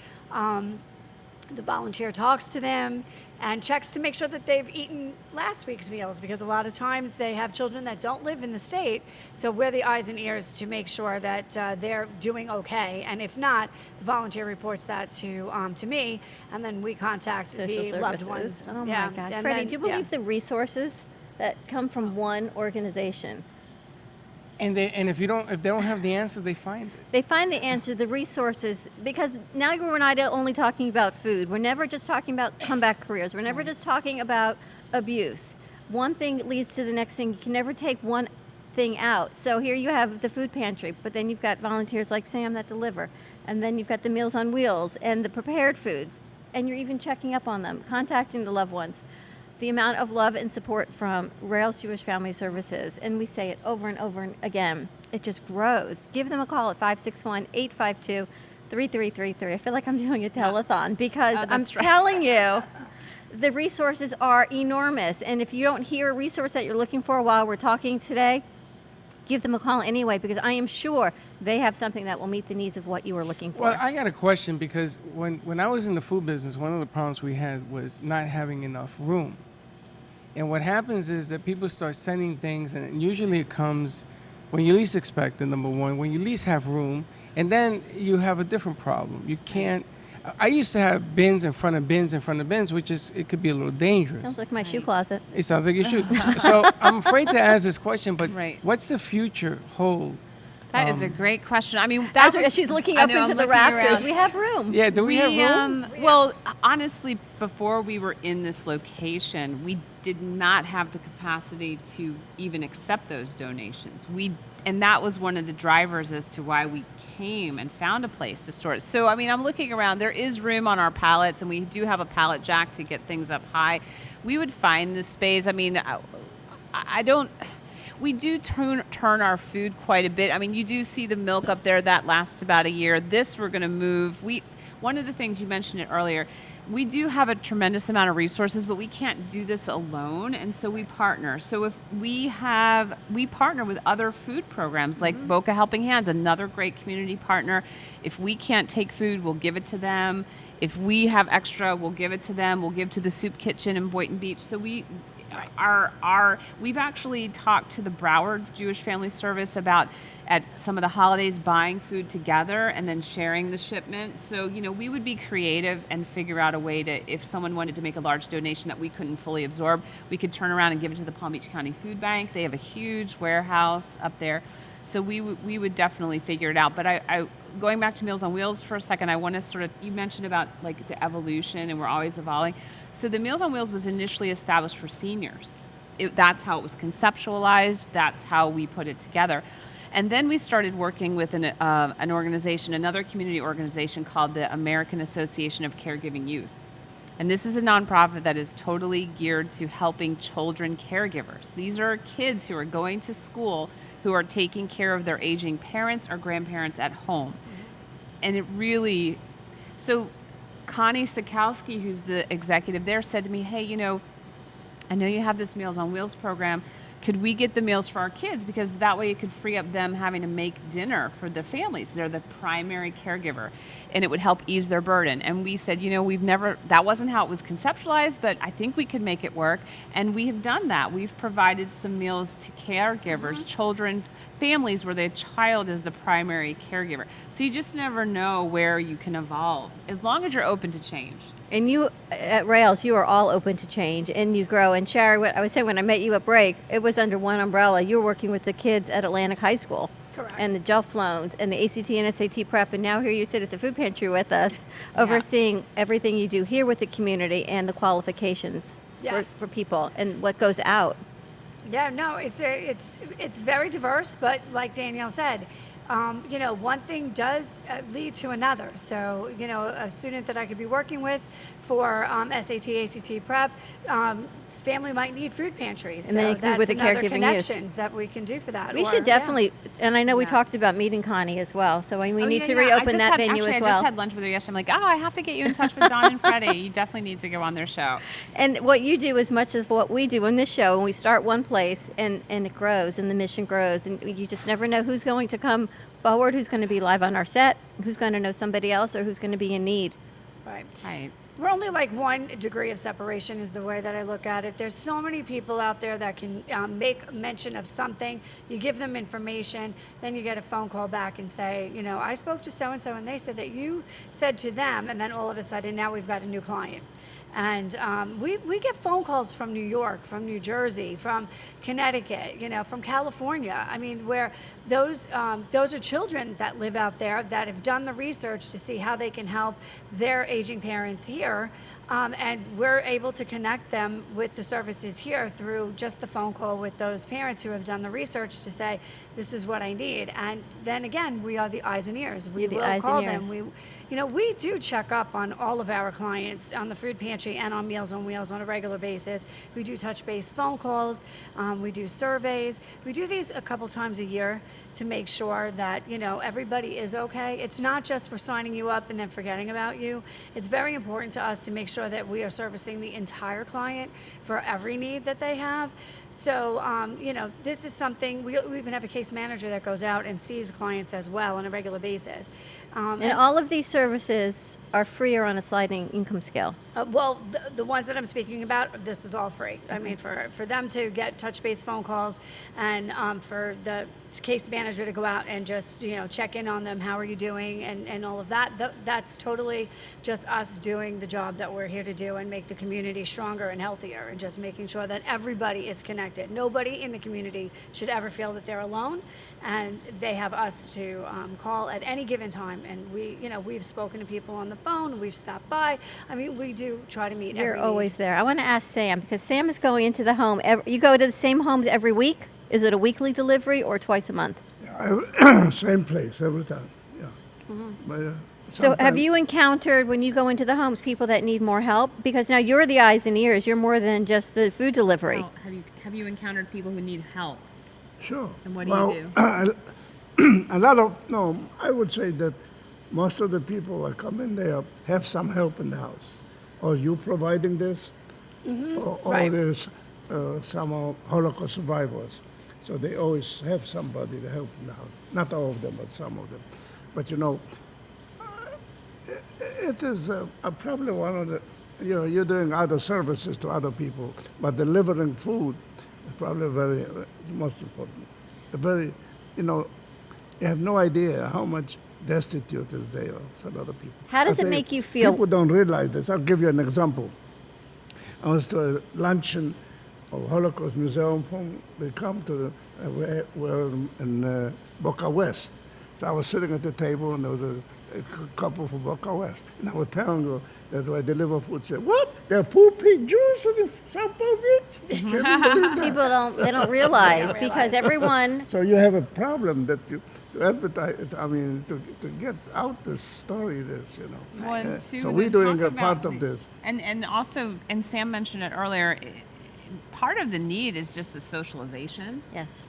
[SPEAKER 2] The volunteer talks to them and checks to make sure that they've eaten last week's meals, because a lot of times they have children that don't live in the state. So we're the eyes and ears to make sure that they're doing okay. And if not, the volunteer reports that to me, and then we contact
[SPEAKER 4] Social
[SPEAKER 2] the loved
[SPEAKER 4] services.
[SPEAKER 2] ones.
[SPEAKER 4] Oh
[SPEAKER 2] Yeah.
[SPEAKER 4] my gosh.
[SPEAKER 2] And
[SPEAKER 4] Freddie,
[SPEAKER 2] then-
[SPEAKER 4] do you believe the resources that come from one organization?
[SPEAKER 3] And if they don't have the answer, they find it.
[SPEAKER 4] They find the answer, the resources, because now we're not only talking about food. We're never just talking about comeback careers. We're never just talking about abuse. One thing leads to the next thing. You can never take one thing out. So here you have the food pantry, but then you've got volunteers like Sam that deliver. And then you've got the Meals on Wheels and the prepared foods. And you're even checking up on them, contacting the loved ones. The amount of love and support from Rails Jewish Family Services, and we say it over and over again, it just grows. Give them a call at 561-852-3333. I feel like I'm doing a telethon because I'm telling you, the resources are enormous. And if you don't hear a resource that you're looking for while we're talking today, give them a call anyway, because I am sure they have something that will meet the needs of what you are looking for.
[SPEAKER 3] Well, I got a question, because when I was in the food business, one of the problems we had was not having enough room. And what happens is that people start sending things, and usually it comes when you least expect it, number one, when you least have room, and then you have a different problem. You can't. I used to have bins in front of bins in front of bins, it could be a little dangerous.
[SPEAKER 4] Sounds like my shoe closet.
[SPEAKER 3] It sounds like your shoe. So I'm afraid to ask this question, but what's the future hold?
[SPEAKER 6] That is a great question. I mean,
[SPEAKER 4] she's looking up into the rafters. We have room.
[SPEAKER 3] Yeah, do we have room?
[SPEAKER 6] Well, honestly, before we were in this location, we did not have the capacity to even accept those donations. And that was one of the drivers as to why we came and found a place to store it. So, I mean, I'm looking around. There is room on our pallets, and we do have a pallet jack to get things up high. We would find the space. I mean, we do turn our food quite a bit. I mean, you do see the milk up there. That lasts about a year. This we're going to move. We one of the things you mentioned it earlier, we do have a tremendous amount of resources, but we can't do this alone, and so we partner. So if we partner with other food programs like Boca Helping Hands, another great community partner. If we can't take food, we'll give it to them. If we have extra, we'll give it to them. We'll give to the soup kitchen in Boynton Beach. So we've actually talked to the Broward Jewish Family Service about at some of the holidays buying food together and then sharing the shipment. So, we would be creative and figure out a way to, if someone wanted to make a large donation that we couldn't fully absorb, we could turn around and give it to the Palm Beach County Food Bank. They have a huge warehouse up there. So we would definitely figure it out. But I going back to Meals on Wheels for a second, I want to you mentioned about like the evolution and we're always evolving. So the Meals on Wheels was initially established for seniors. That's how it was conceptualized. That's how we put it together. And then we started working with an organization, another community organization called the American Association of Caregiving Youth. And this is a nonprofit that is totally geared to helping children caregivers. These are kids who are going to school who are taking care of their aging parents or grandparents at home. And it really, so Connie Sikowski, who's the executive there, said to me, hey, I know you have this Meals on Wheels program. Could we get the meals for our kids? Because that way it could free up them having to make dinner for the families. They're the primary caregiver, and it would help ease their burden. And we said, that wasn't how it was conceptualized, but I think we could make it work. And we have done that. We've provided some meals to caregivers, children, families where the child is the primary caregiver. So you just never know where you can evolve, as long as you're open to change.
[SPEAKER 4] And you, at Rails, you are all open to change, and you grow. And Sherry, what I was saying when I met you at break, it was under one umbrella. You were working with the kids at Atlantic High School.
[SPEAKER 2] Correct.
[SPEAKER 4] And the JELF loans, and the ACT and SAT prep, and now here you sit at the food pantry with us, overseeing everything you do here with the community and the qualifications for people and what goes out. Yeah, no,
[SPEAKER 2] it's very diverse, but like Danielle said, one thing does lead to another. So, a student that I could be working with for SAT, ACT prep, his family might need food pantries.
[SPEAKER 4] And
[SPEAKER 2] so
[SPEAKER 4] then
[SPEAKER 2] that's
[SPEAKER 4] with
[SPEAKER 2] another
[SPEAKER 4] caregiving
[SPEAKER 2] connection that we can do for that.
[SPEAKER 4] We should definitely, and I know we talked about meeting Connie as well, so we need to reopen that venue as well.
[SPEAKER 6] I just had lunch with her yesterday. I'm like, I have to get you in touch with Don and Freddy. You definitely need to go on their show.
[SPEAKER 4] And what you do as much as what we do in this show, and we start one place and it grows and the mission grows, and you just never know who's going to come forward, who's going to be live on our set, who's going to know somebody else, or who's going to be in need.
[SPEAKER 2] Right. We're only like 1 degree of separation is the way that I look at it. There's so many people out there that can make mention of something. You give them information, then you get a phone call back and say, I spoke to so-and-so and they said that you said to them, and then all of a sudden now we've got a new client. And we get phone calls from New York, from New Jersey, from Connecticut, from California. I mean, where those are children that live out there that have done the research to see how they can help their aging parents here. And we're able to connect them with the services here through just the phone call with those parents who have done the research to say, this is what I need. And then again, we are the eyes and ears. We will call them. We do check up on all of our clients on the food pantry and on Meals on Wheels on a regular basis. We do touch base phone calls. We do surveys. We do these a couple times a year to make sure that, everybody is okay. It's not just we're signing you up and then forgetting about you. It's very important to us to make sure that we are servicing the entire client for every need that they have. So, this is something, we even have a case manager that goes out and sees clients as well on a regular basis.
[SPEAKER 4] And all of these services are free or on a sliding income scale?
[SPEAKER 2] Well, the ones that I'm speaking about, this is all free. I mean, for them to get touch-based phone calls and for the case manager to go out and just, check in on them, how are you doing, and all of that, that's totally just us doing the job that we're here to do and make the community stronger and healthier and just making sure that everybody is connected. Nobody in the community should ever feel that they're alone, and they have us to call at any given time. And we've spoken to people on the phone, we've stopped by. I mean, we do try to meet
[SPEAKER 4] You're
[SPEAKER 2] every
[SPEAKER 4] always
[SPEAKER 2] need.
[SPEAKER 4] there. I want to ask Sam, because Sam is going into the home. You go to the same homes every week? Is it a weekly delivery or twice a month?
[SPEAKER 8] Same place every time. Yeah.
[SPEAKER 2] Mm-hmm.
[SPEAKER 8] But,
[SPEAKER 4] so have you encountered, when you go into the homes, people that need more help? Because now you're the eyes and ears. You're more than just the food delivery.
[SPEAKER 6] Well, have you encountered people who need help?
[SPEAKER 8] Sure.
[SPEAKER 6] And what do you do?
[SPEAKER 8] I would say that most of the people who come in there have some help in the house. Or you providing this, or
[SPEAKER 2] Right.
[SPEAKER 8] there's some Holocaust survivors. So they always have somebody to help in the house. Not all of them, but some of them. But you know, it is probably one of the, you know, you're doing other services to other people, but delivering food is probably very, the most important. Very, you know, you have no idea how much destitute is there for other people.
[SPEAKER 4] How does
[SPEAKER 8] I
[SPEAKER 4] it
[SPEAKER 8] think
[SPEAKER 4] make you feel?
[SPEAKER 8] People don't realize this. I'll give you an example. I was to a luncheon of Holocaust Museum. They come to we're in Boca West. So I was sitting at the table, and there was a couple from Boca West. And I was telling her that I deliver food. Said, "What? They're pooping Jews in the South Palm Beach?" She couldn't believe that.
[SPEAKER 4] People don't realize because everyone.
[SPEAKER 8] So you have a problem that you to advertise. I mean, to get out this story. This, you know.
[SPEAKER 6] Well, and too,
[SPEAKER 8] So
[SPEAKER 6] they
[SPEAKER 8] we're doing
[SPEAKER 6] talk
[SPEAKER 8] a part
[SPEAKER 6] about
[SPEAKER 8] of this.
[SPEAKER 6] And also, and Sam mentioned it earlier, part of the need is just the socialization.
[SPEAKER 4] Yes.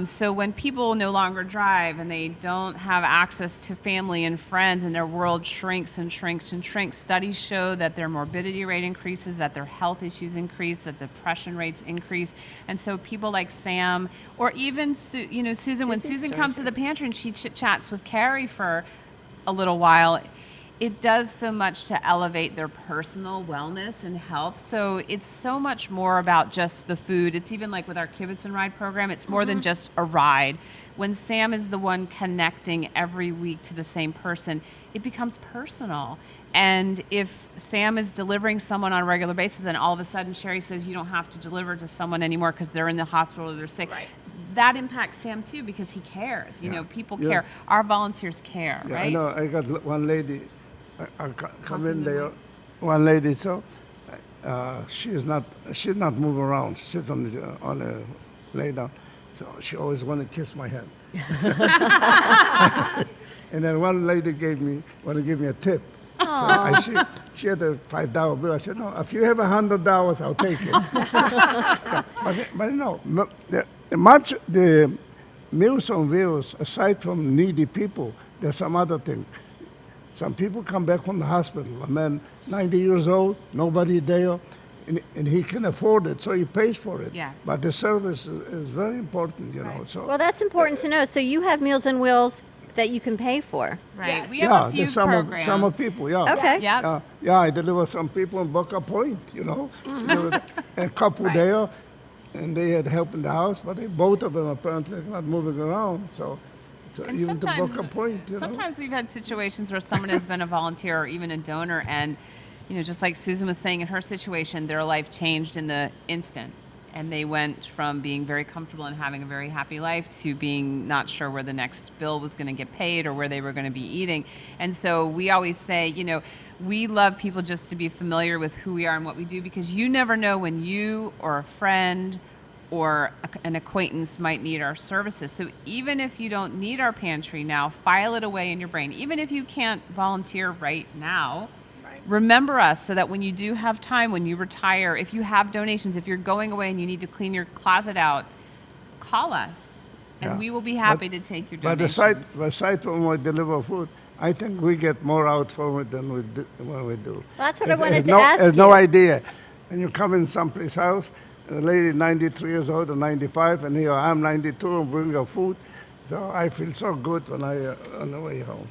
[SPEAKER 6] So when people no longer drive and they don't have access to family and friends and their world shrinks and shrinks and shrinks, studies show that their morbidity rate increases, that their health issues increase, that depression rates increase. And so people like Sam, or even Susan, when Susan comes to the pantry and she chit-chats with Carrie for a little while, it does so much to elevate their personal wellness and health. So it's so much more about just the food. It's even like with our Kibbutzen Ride program, it's more than just a ride. When Sam is the one connecting every week to the same person, it becomes personal. And if Sam is delivering someone on a regular basis, then all of a sudden Sherry says you don't have to deliver to someone anymore because they're in the hospital or they're sick. Right. That impacts Sam too because he cares. You know, people care. Our volunteers care,
[SPEAKER 8] Yeah,
[SPEAKER 6] right?
[SPEAKER 8] I know. I got one lady. I come in there. One lady, so she's not moving around. She sits on a lay down. So she always want to kiss my hand. And then one lady want to give me a tip.
[SPEAKER 4] Aww.
[SPEAKER 8] So she had a $5 bill. I said, no, if you have $100, I'll take it. but no, the Meals on Wheels, aside from needy people, there's some other thing. Some people come back from the hospital, a man 90 years old, nobody there, and he can afford it, so he pays for it.
[SPEAKER 6] Yes.
[SPEAKER 8] But the service is very important, you know. So
[SPEAKER 4] Well, that's important to know. So you have Meals on Wheels that you can pay for.
[SPEAKER 6] Right.
[SPEAKER 2] Yes.
[SPEAKER 6] We have a few
[SPEAKER 8] there's some
[SPEAKER 6] programs.
[SPEAKER 8] of people, yeah.
[SPEAKER 4] Okay.
[SPEAKER 6] Yep.
[SPEAKER 8] Yeah, I deliver some people in Boca Point, you know. There was a couple there, and they had help in the house, but both of them apparently not moving around, so
[SPEAKER 6] And
[SPEAKER 8] even to Boca Point, you know.
[SPEAKER 6] sometimes we've had situations where someone has been a volunteer or even a donor, and just like Susan was saying in her situation, their life changed in the instant, and they went from being very comfortable and having a very happy life to being not sure where the next bill was going to get paid or where they were going to be eating. And so we always say, we love people just to be familiar with who we are and what we do, because you never know when you or a friend or an acquaintance might need our services. So even if you don't need our pantry now, file it away in your brain. Even if you can't volunteer right now, remember us so that when you do have time, when you retire, if you have donations, if you're going away and you need to clean your closet out, call us. And we will be happy to take your donations.
[SPEAKER 8] But aside from we deliver food, I think we get more out from it than when we do.
[SPEAKER 4] Well, that's what I wanted to ask you.
[SPEAKER 8] No idea. And you come in someplace house, the lady 93 years old or 95, and here I'm 92 and bring her food. So I feel so good when I on the way home.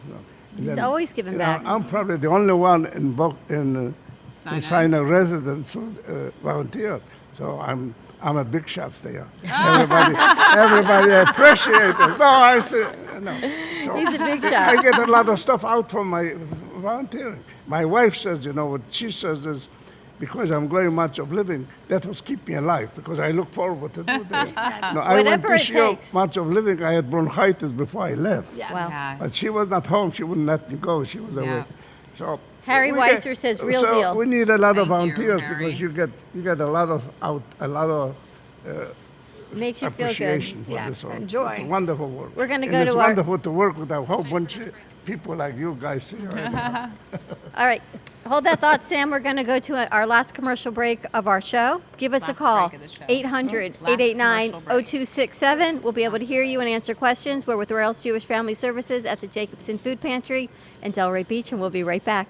[SPEAKER 4] He's always giving back.
[SPEAKER 8] I'm probably the only one in Sinai residence who volunteered. So I'm a big shot there. Everybody appreciates it. No, I say no. So
[SPEAKER 4] He's a big shot.
[SPEAKER 8] I get a lot of stuff out from my volunteering. My wife says, what she says is, because I'm going much of living, that was keep me alive, because I look forward to do that. I went this year, much of living, I had bronchitis before I left.
[SPEAKER 2] Yes.
[SPEAKER 4] Wow.
[SPEAKER 6] Yeah.
[SPEAKER 8] But she was not home, she wouldn't let me go, she was away. So
[SPEAKER 4] Harry Weiser says, real deal.
[SPEAKER 8] We need a lot of
[SPEAKER 6] Thank you,
[SPEAKER 8] volunteers
[SPEAKER 6] Harry.
[SPEAKER 8] because you get a lot of
[SPEAKER 4] Makes you feel good.
[SPEAKER 8] appreciation for
[SPEAKER 2] Yes,
[SPEAKER 8] this work.
[SPEAKER 2] enjoy.
[SPEAKER 8] It's wonderful work.
[SPEAKER 4] We're gonna
[SPEAKER 8] And
[SPEAKER 4] go
[SPEAKER 8] it's
[SPEAKER 4] to our-
[SPEAKER 8] wonderful to work with a whole bunch of people like you guys here.
[SPEAKER 4] All right. Hold that thought, Sam. We're going to go to our last commercial break of our show. Give us a
[SPEAKER 6] Last
[SPEAKER 4] call.
[SPEAKER 6] break of the show.
[SPEAKER 4] 800-889-0267. We'll be able to hear you and answer questions. We're with Rails Jewish Family Services at the Jacobson Food Pantry in Delray Beach, and we'll be right back.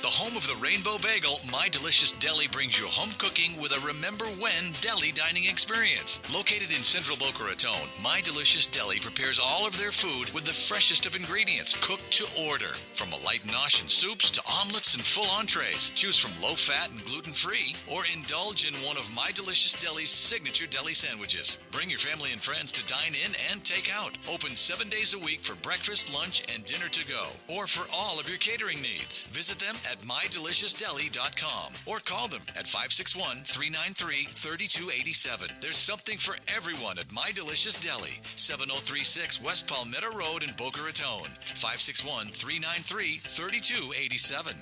[SPEAKER 1] The home of the Rainbow Bagel, My Delicious Deli brings you home cooking with a Remember When deli dining experience. Located in central Boca Raton, My Delicious Deli prepares all of their food with the freshest of ingredients, cooked to order. From a light nosh and soups to omelets and full entrees, choose from low-fat and gluten-free, or indulge in one of My Delicious Deli's signature deli sandwiches. Bring your family and friends to dine in and take out. Open 7 days a week for breakfast, lunch, and dinner to go, or for all of your catering needs. Visit them at mydeliciousdeli.com or call them at 561-393-3287. There's something for everyone at My Delicious Deli, 7036 West Palmetto Road in Boca Raton, 561-393-3287.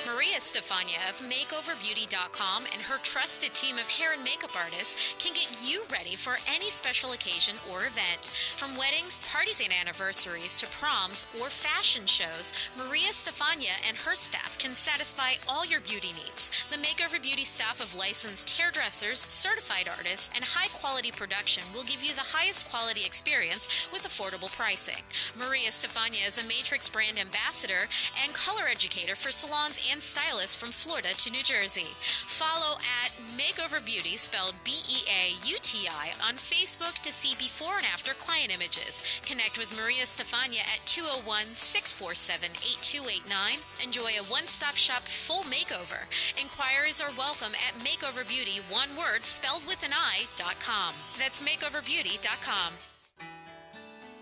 [SPEAKER 15] Maria Stefania of MakeOverBeauty.com and her trusted team of hair and makeup artists can get you ready for any special occasion or event. From weddings, parties, and anniversaries to proms or fashion shows, Maria Stefania and her staff can satisfy all your beauty needs. The Makeover Beauty staff of licensed hairdressers, certified artists, and high-quality production will give you the highest quality experience with affordable pricing. Maria Stefania is a Matrix brand ambassador and color educator for salons and stylists from Florida to New Jersey. Follow at Makeover Beauty, spelled B-E-A-U-T-I, on Facebook to see before and after client images. Connect with Maria Stefania at 201-647-8289. Enjoy a one-stop shop full makeover. Inquiries are welcome at MakeoverBeauty, one word, spelled with an I.com. That's MakeoverBeauty.com.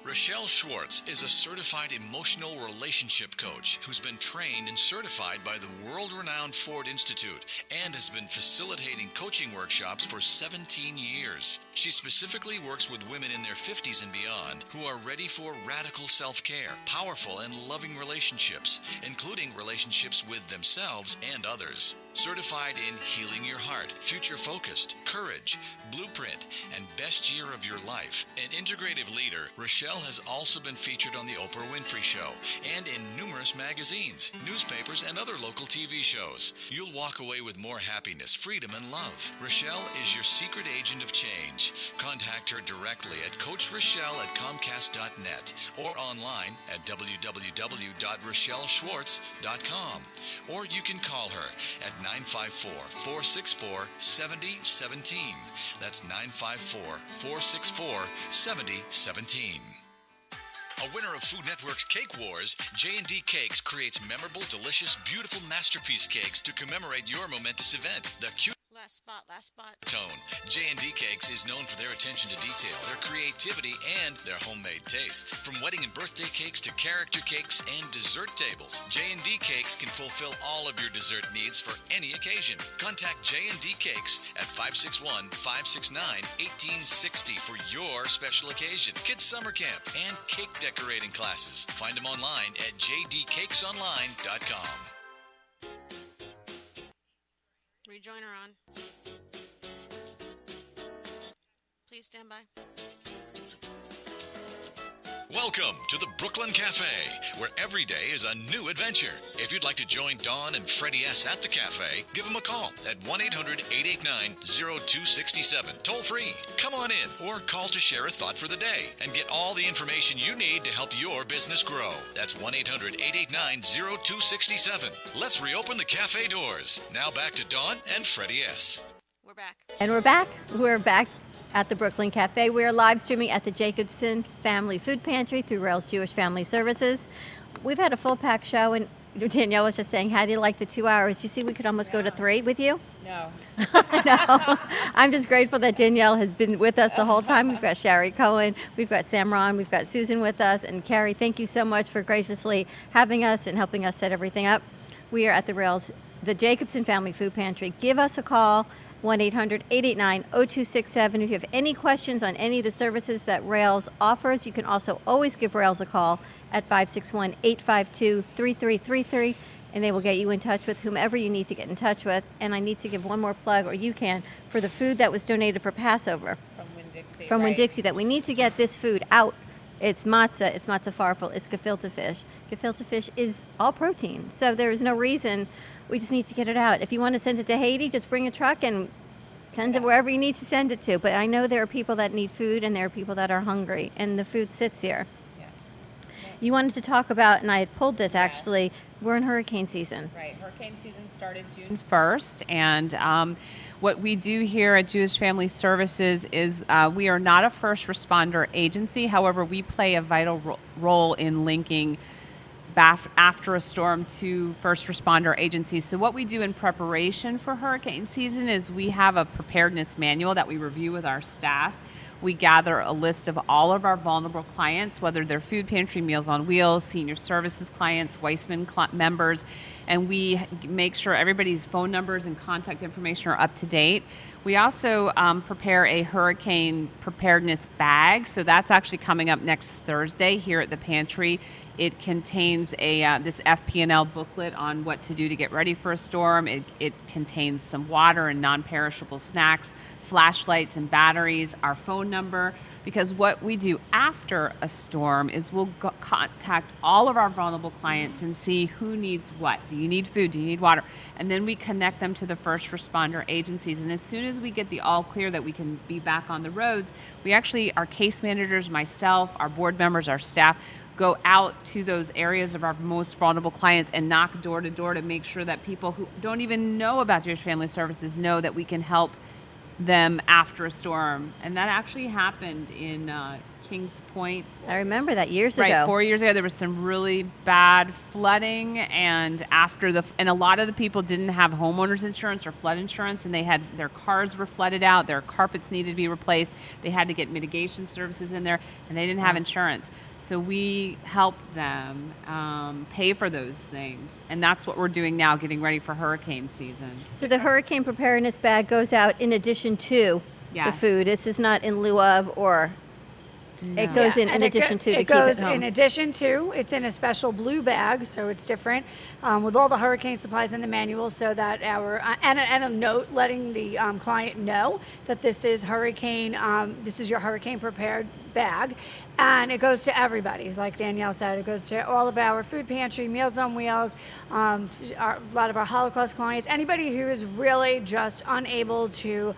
[SPEAKER 1] Rochelle Schwartz is a certified emotional relationship coach who's been trained and certified by the world-renowned Ford Institute and has been facilitating coaching workshops for 17 years. She specifically works with women in their 50s and beyond who are ready for radical self-care, powerful and loving relationships, including relationships with themselves and others. Certified in Healing Your Heart, Future Focused, Courage, Blueprint, and Best Year of Your Life. An integrative leader, Rochelle has also been featured on The Oprah Winfrey Show and in numerous magazines, newspapers, and other local TV shows. You'll walk away with more happiness, freedom, and love. Rochelle is your secret agent of change. Contact her directly at CoachRochelle@Comcast.net or online at www.RochelleSchwartz.com. Or you can call her at 954-464-7017. That's 954-464-7017. A winner of Food Network's Cake Wars, J&D Cakes creates memorable, delicious, beautiful masterpiece cakes to commemorate your momentous event. The cute
[SPEAKER 9] Last spot.
[SPEAKER 1] tone. J&D Cakes is known for their attention to detail, their creativity, and their homemade taste. From wedding and birthday cakes to character cakes and dessert tables, J&D Cakes can fulfill all of your dessert needs for any occasion. Contact J&D Cakes at 561-569-1860 for your special occasion, kids summer camp, and cake decorating classes. Find them online at jdcakesonline.com.
[SPEAKER 9] Rejoiner on. Please stand by.
[SPEAKER 1] Welcome to the Brooklyn Cafe, where every day is a new adventure. If you'd like to join Dawn and Freddy S. at the cafe, give them a call at 1-800-889-0267, toll free. Come on in or call to share a thought for the day and get all the information you need to help your business grow. That's 1-800-889-0267. Let's reopen the cafe doors. Now back to Dawn and Freddy S.
[SPEAKER 9] We're back.
[SPEAKER 4] And we're back. We're back at the Brooklyn Cafe. We are live streaming at the Jacobson Family Food Pantry through Rails Jewish Family Services. We've had a full-packed show, and Danielle was just saying, how do you like the 2 hours? You see, we could almost go to 3 with you.
[SPEAKER 6] No.
[SPEAKER 4] No. I'm just grateful that Danielle has been with us the whole time. We've got Sherry Cohen, we've got Sam Ron, we've got Susan with us, and Carrie, thank you so much for graciously having us and helping us set everything up. We are at the Jacobson Family Food Pantry. Give us a call. 1-800-889-0267. If you have any questions on any of the services that Rails offers, you can also always give Rails a call at 561-852-3333. and they will get you in touch with whomever you need to get in touch with. And I need to give one more plug, or you can, for the food that was donated for Passover from Winn-Dixie, that we need to get this food out. It's matzah farfel, it's gefilte fish. Gefilte fish is all protein, so there is no reason. We just need to get it out. If you want to send it to Haiti, just bring a truck and send it wherever you need to send it to. But I know there are people that need food, and there are people that are hungry, and the food sits here. You wanted to talk about, and I had pulled this actually, we're in hurricane season.
[SPEAKER 6] Right, hurricane season started June 1st, and what we do here at Jewish Family Services is we are not a first responder agency. However, we play a vital role in linking after a storm to first responder agencies. So what we do in preparation for hurricane season is we have a preparedness manual that we review with our staff. We gather a list of all of our vulnerable clients, whether they're food pantry, Meals on Wheels, senior services clients, Weissman members, and we make sure everybody's phone numbers and contact information are up to date. We also prepare a hurricane preparedness bag, so that's actually coming up next Thursday here at the Pantry. It contains this FP&L booklet on what to do to get ready for a storm. It contains some water and non-perishable snacks, flashlights and batteries, our phone number, because what we do after a storm is we'll contact all of our vulnerable clients and see who needs what. Do you need food? Do you need water? And then we connect them to the first responder agencies. And as soon as we get the all clear that we can be back on the roads, we actually, our case managers, myself, our board members, our staff, go out to those areas of our most vulnerable clients and knock door to door to make sure that people who don't even know about Jewish Family Services know that we can help them after a storm. And that actually happened in Kings Point.
[SPEAKER 4] I remember that years ago.
[SPEAKER 6] Right, 4 years ago, there was some really bad flooding, and and a lot of the people didn't have homeowners insurance or flood insurance, and their cars were flooded out, their carpets needed to be replaced, they had to get mitigation services in there, and they didn't have insurance. So we helped them pay for those things, and that's what we're doing now, getting ready for hurricane season.
[SPEAKER 4] So the hurricane preparedness bag goes out in addition to the food. This is not in lieu of, or it goes in addition to.
[SPEAKER 2] It goes in addition to. It's in a special blue bag, so it's different, with all the hurricane supplies in the manual, so that and a note letting the client know that this is this is your hurricane prepared bag. And it goes to everybody. Like Danielle said, it goes to all of our food pantry, Meals on Wheels, a lot of our Holocaust clients, anybody who is really just unable to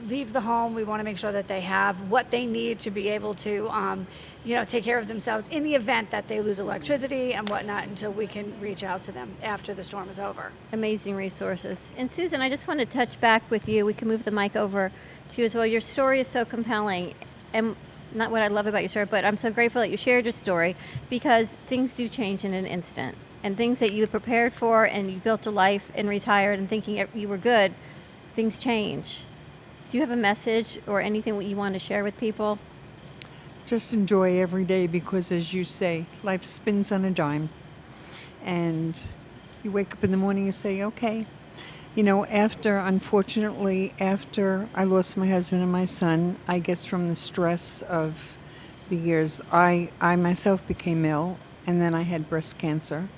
[SPEAKER 2] leave the home. We want to make sure that they have what they need to be able to take care of themselves in the event that they lose electricity and whatnot, until we can reach out to them after the storm is over.
[SPEAKER 4] Amazing resources. And Susan, I just want to touch back with you. We can move the mic over to you as well. Your story is so compelling. And not what I love about your story, but I'm so grateful that you shared your story, because things do change in an instant. And things that you prepared for and you built a life and retired and thinking you were good, things change. Do you have a message or anything that you want to share with people?
[SPEAKER 7] Just enjoy every day, because as you say, life spins on a dime. And you wake up in the morning and say, okay. Unfortunately, after I lost my husband and my son, I guess from the stress of the years, I myself became ill, and then I had breast cancer.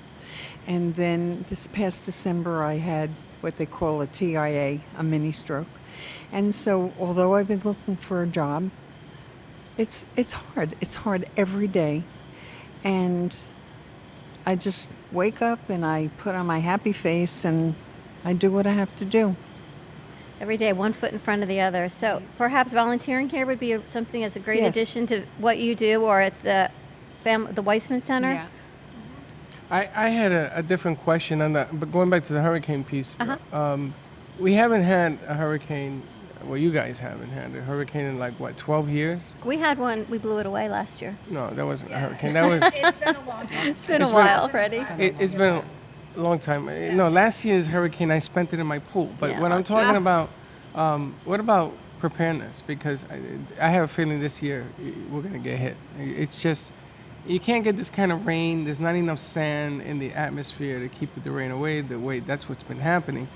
[SPEAKER 7] And then this past December, I had what they call a TIA, a mini stroke. And so, although I've been looking for a job, it's hard. It's hard every day. And I just wake up and I put on my happy face and I do what I have to do.
[SPEAKER 4] Every day, one foot in front of the other. So perhaps volunteering here would be something as a great addition to what you do, or at the Weissman Center.
[SPEAKER 3] Yeah. I had a different question on that, but going back to the hurricane piece, we haven't had a hurricane. Well, you guys haven't had a hurricane in 12 years?
[SPEAKER 4] We had one. We blew it away last year.
[SPEAKER 3] No, that wasn't a hurricane. That was.
[SPEAKER 2] It's been a long time.
[SPEAKER 4] It's been a while, Freddy.
[SPEAKER 3] It's been a long time. Yeah. No, last year's hurricane, I spent it in my pool. But what I'm talking about, what about preparedness? Because I have a feeling this year we're going to get hit. It's just, you can't get this kind of rain. There's not enough sand in the atmosphere to keep the rain away. That's what's been happening.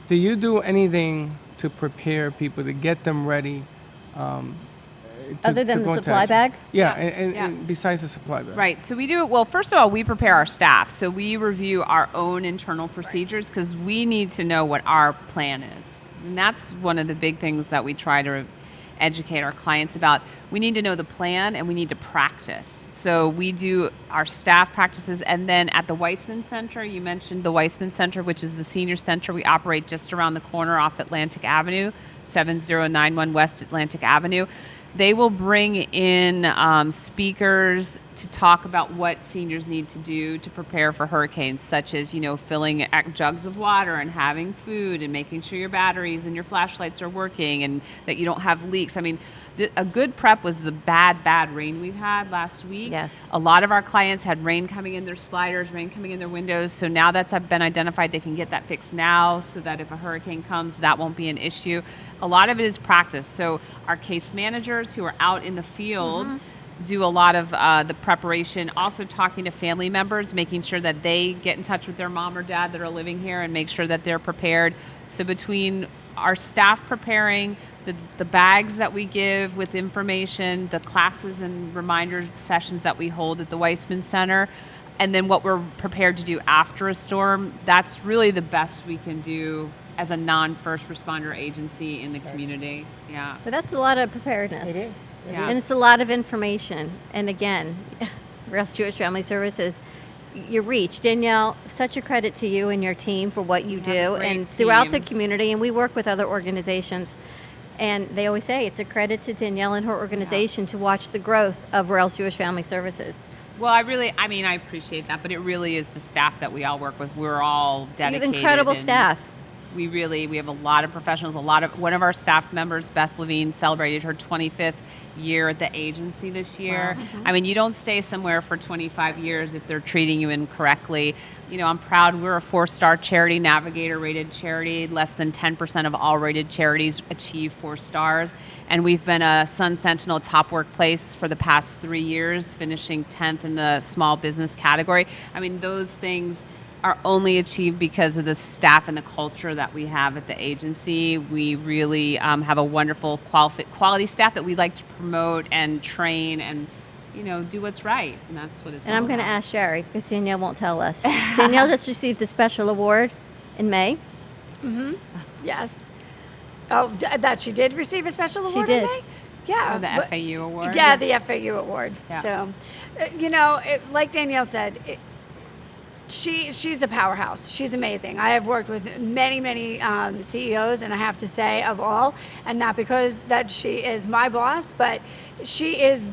[SPEAKER 3] Do you do anything to prepare people, to get them ready?
[SPEAKER 4] Other than the
[SPEAKER 3] go into
[SPEAKER 4] supply
[SPEAKER 3] action.
[SPEAKER 4] bag?
[SPEAKER 3] Yeah,
[SPEAKER 6] Yeah.
[SPEAKER 3] and besides the supply bag.
[SPEAKER 6] Right. So we do it. Well, first of all, we prepare our staff. So we review our own internal procedures because we need to know what our plan is. And that's one of the big things that we try to educate our clients about. We need to know the plan and we need to practice. So we do our staff practices. And then at the Weissman Center, you mentioned the Weissman Center, which is the senior center. We operate just around the corner off Atlantic Avenue, 7091 West Atlantic Avenue. They will bring in speakers to talk about what seniors need to do to prepare for hurricanes, such as, filling jugs of water and having food and making sure your batteries and your flashlights are working and that you don't have leaks. I mean, a good prep was the bad rain we've had last week.
[SPEAKER 4] Yes.
[SPEAKER 6] A lot of our clients had rain coming in their sliders, rain coming in their windows. So now that's been identified, they can get that fixed now so that if a hurricane comes, that won't be an issue. A lot of it is practice. So our case managers who are out in the field do a lot of the preparation, also talking to family members, making sure that they get in touch with their mom or dad that are living here and make sure that they're prepared. So between our staff preparing, the bags that we give with information, the classes and reminder sessions that we hold at the Weissman Center, and then what we're prepared to do after a storm, that's really the best we can do as a non-first responder agency in the community. Yeah.
[SPEAKER 4] But that's a lot of preparedness.
[SPEAKER 3] It is.
[SPEAKER 6] Yeah.
[SPEAKER 4] And it's a lot of information. And again, Rails Jewish Family Services, your reach. Danielle, such a credit to you and your team for what you do and throughout the community. And we work with other organizations. And they always say it's a credit to Danielle and her organization to watch the growth of Rails Jewish Family Services.
[SPEAKER 6] Well, I appreciate that, but it really is the staff that we all work with. We're all dedicated.
[SPEAKER 4] You have incredible
[SPEAKER 6] and
[SPEAKER 4] staff.
[SPEAKER 6] We have a lot of professionals. One of our staff members, Beth Levine, celebrated her 25th year at the agency this year.
[SPEAKER 4] Wow.
[SPEAKER 6] I mean, you don't stay somewhere for 25 years if they're treating you incorrectly. I'm proud we're a 4-star charity, Navigator rated charity. Less than 10% of all rated charities achieve 4 stars. And we've been a Sun Sentinel top workplace for the past 3 years, finishing 10th in the small business category. I mean, those things are only achieved because of the staff and the culture that we have at the agency. We really have a wonderful quality staff that we like to promote and train and do what's right. And that's what it's
[SPEAKER 4] And I'm going to ask Sherry because Danielle won't tell us. Danielle just received a special award in May.
[SPEAKER 2] Mm-hmm. Yes. Oh, that she did receive a special award
[SPEAKER 4] did.
[SPEAKER 2] in May? Yeah.
[SPEAKER 6] The FAU award?
[SPEAKER 2] Yeah, the FAU award.
[SPEAKER 6] Yeah.
[SPEAKER 2] So, like Danielle said, she's a powerhouse. She's amazing. I have worked with many CEOs, and I have to say of all, and not because that she is my boss, but she is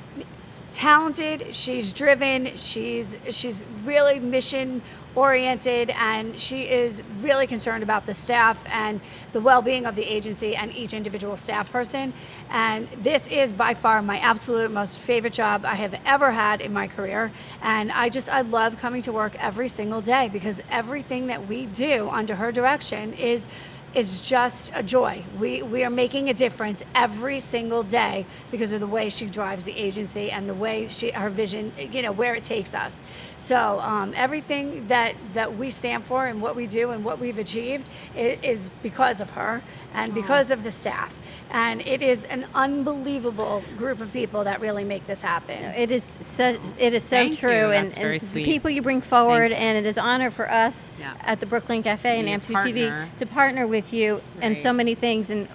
[SPEAKER 2] talented. She's driven. She's really mission oriented, and she is really concerned about the staff and the well-being of the agency and each individual staff person. And this is by far my absolute most favorite job I have ever had in my career. And I love coming to work every single day because everything that we do under her direction is just a joy. We are making a difference every single day because of the way she drives the agency and the way her vision, where it takes us. So everything that we stand for and what we do and what we've achieved is because of her and because of the staff. And it is an unbelievable group of people that really make this happen.
[SPEAKER 4] It is so
[SPEAKER 6] Thank
[SPEAKER 4] true.
[SPEAKER 6] you.
[SPEAKER 4] And,
[SPEAKER 6] That's very
[SPEAKER 4] and the
[SPEAKER 6] sweet.
[SPEAKER 4] people you bring forward, and it is an honor for us at the Brooklyn Cafe and
[SPEAKER 6] Be a
[SPEAKER 4] AM2 TV
[SPEAKER 6] partner.
[SPEAKER 4] to partner with you and so
[SPEAKER 6] Right.
[SPEAKER 4] many things. And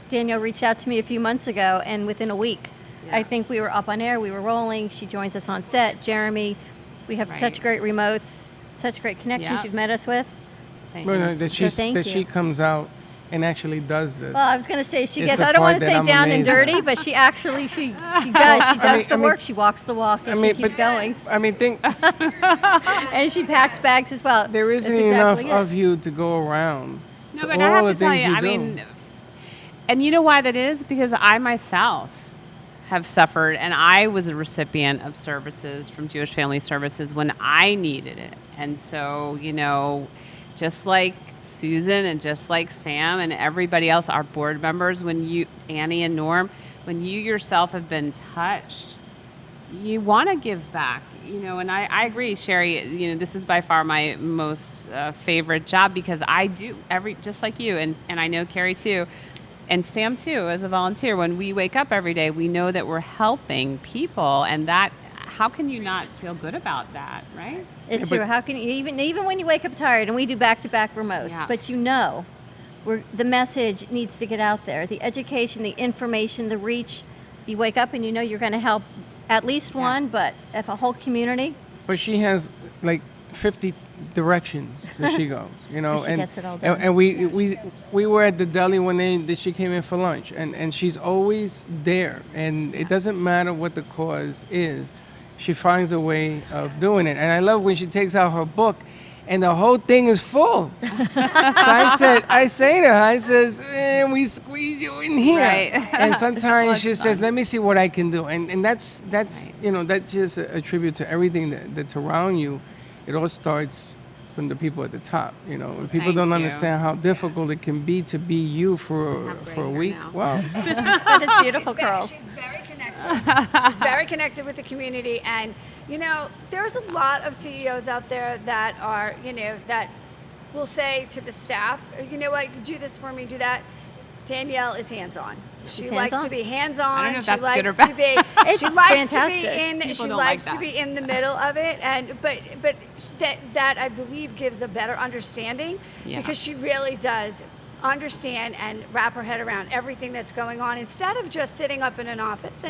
[SPEAKER 4] Danielle reached out to me a few months ago, and within a week, I think we were up on air, we were rolling. She joins us on set. Jeremy, we have such great remotes, such great connections
[SPEAKER 6] Yep.
[SPEAKER 4] you've met us with.
[SPEAKER 3] That she comes out and actually does this.
[SPEAKER 4] Well, I was going to say she
[SPEAKER 3] It's
[SPEAKER 4] gets.
[SPEAKER 3] the
[SPEAKER 4] I don't want
[SPEAKER 3] part
[SPEAKER 4] to
[SPEAKER 3] that
[SPEAKER 4] say
[SPEAKER 3] I'm
[SPEAKER 4] down and
[SPEAKER 3] amazed at.
[SPEAKER 4] dirty, but she actually she does the work. She walks the walk and she keeps going.
[SPEAKER 3] Think
[SPEAKER 4] and she packs bags as well.
[SPEAKER 3] there isn't
[SPEAKER 4] That's
[SPEAKER 3] enough
[SPEAKER 4] exactly it.
[SPEAKER 3] of you to go around.
[SPEAKER 6] No,
[SPEAKER 3] to
[SPEAKER 6] but
[SPEAKER 3] all
[SPEAKER 6] I have
[SPEAKER 3] the
[SPEAKER 6] to tell
[SPEAKER 3] things
[SPEAKER 6] you, I
[SPEAKER 3] do.
[SPEAKER 6] mean, and you know why that is? Because I myself have suffered, and I was a recipient of services from Jewish Family Services when I needed it. And so, just like Susan and just like Sam and everybody else, our board members, Annie and Norm, when you yourself have been touched, you want to give back, and I agree, Sherry, this is by far my most favorite job because I do just like you, and I know Carrie too, and Sam too, as a volunteer, when we wake up every day, we know that we're helping people, and that, how can you not feel good about that, right?
[SPEAKER 4] It's true. How can you, even when you wake up tired, and we do back-to-back remotes, but you know, the message needs to get out there. The education, the information, the reach. You wake up and you know you're going to help at least one, but if a whole community.
[SPEAKER 3] But she has like 50 directions that she goes, you know,
[SPEAKER 4] She
[SPEAKER 3] and
[SPEAKER 4] gets it all done.
[SPEAKER 3] and we were at the deli when she came in for lunch, and she's always there, and it doesn't matter what the cause is, she finds a way of doing it. And I love when she takes out her book, and the whole thing is full. So I say to her, I says, we squeeze you in here.
[SPEAKER 6] Right.
[SPEAKER 3] And sometimes she says, let me see what I can do. And that's you know, that's just a tribute to everything that's around you. It all starts from the people at the top, you know. When people don't understand how difficult it can be to be you for a week. Wow.
[SPEAKER 4] But it's beautiful, Carl.
[SPEAKER 2] She's very connected. She's very connected with the community, and you know, there's a lot of CEOs out there that are, you know, that will say to the staff, you know what, do this for me, do that. Danielle is hands-on. She likes to be hands-on.
[SPEAKER 6] I don't know if
[SPEAKER 2] She
[SPEAKER 6] that's
[SPEAKER 2] likes
[SPEAKER 6] good or
[SPEAKER 2] to
[SPEAKER 6] bad.
[SPEAKER 2] be.
[SPEAKER 4] It's
[SPEAKER 2] she likes
[SPEAKER 4] fantastic.
[SPEAKER 2] to be in.
[SPEAKER 6] People
[SPEAKER 2] She
[SPEAKER 6] don't
[SPEAKER 2] likes
[SPEAKER 6] like
[SPEAKER 2] to
[SPEAKER 6] that.
[SPEAKER 2] be in the middle of it, and but that I believe gives a better understanding because she really does understand and wrap her head around everything that's going on instead of just sitting up in an office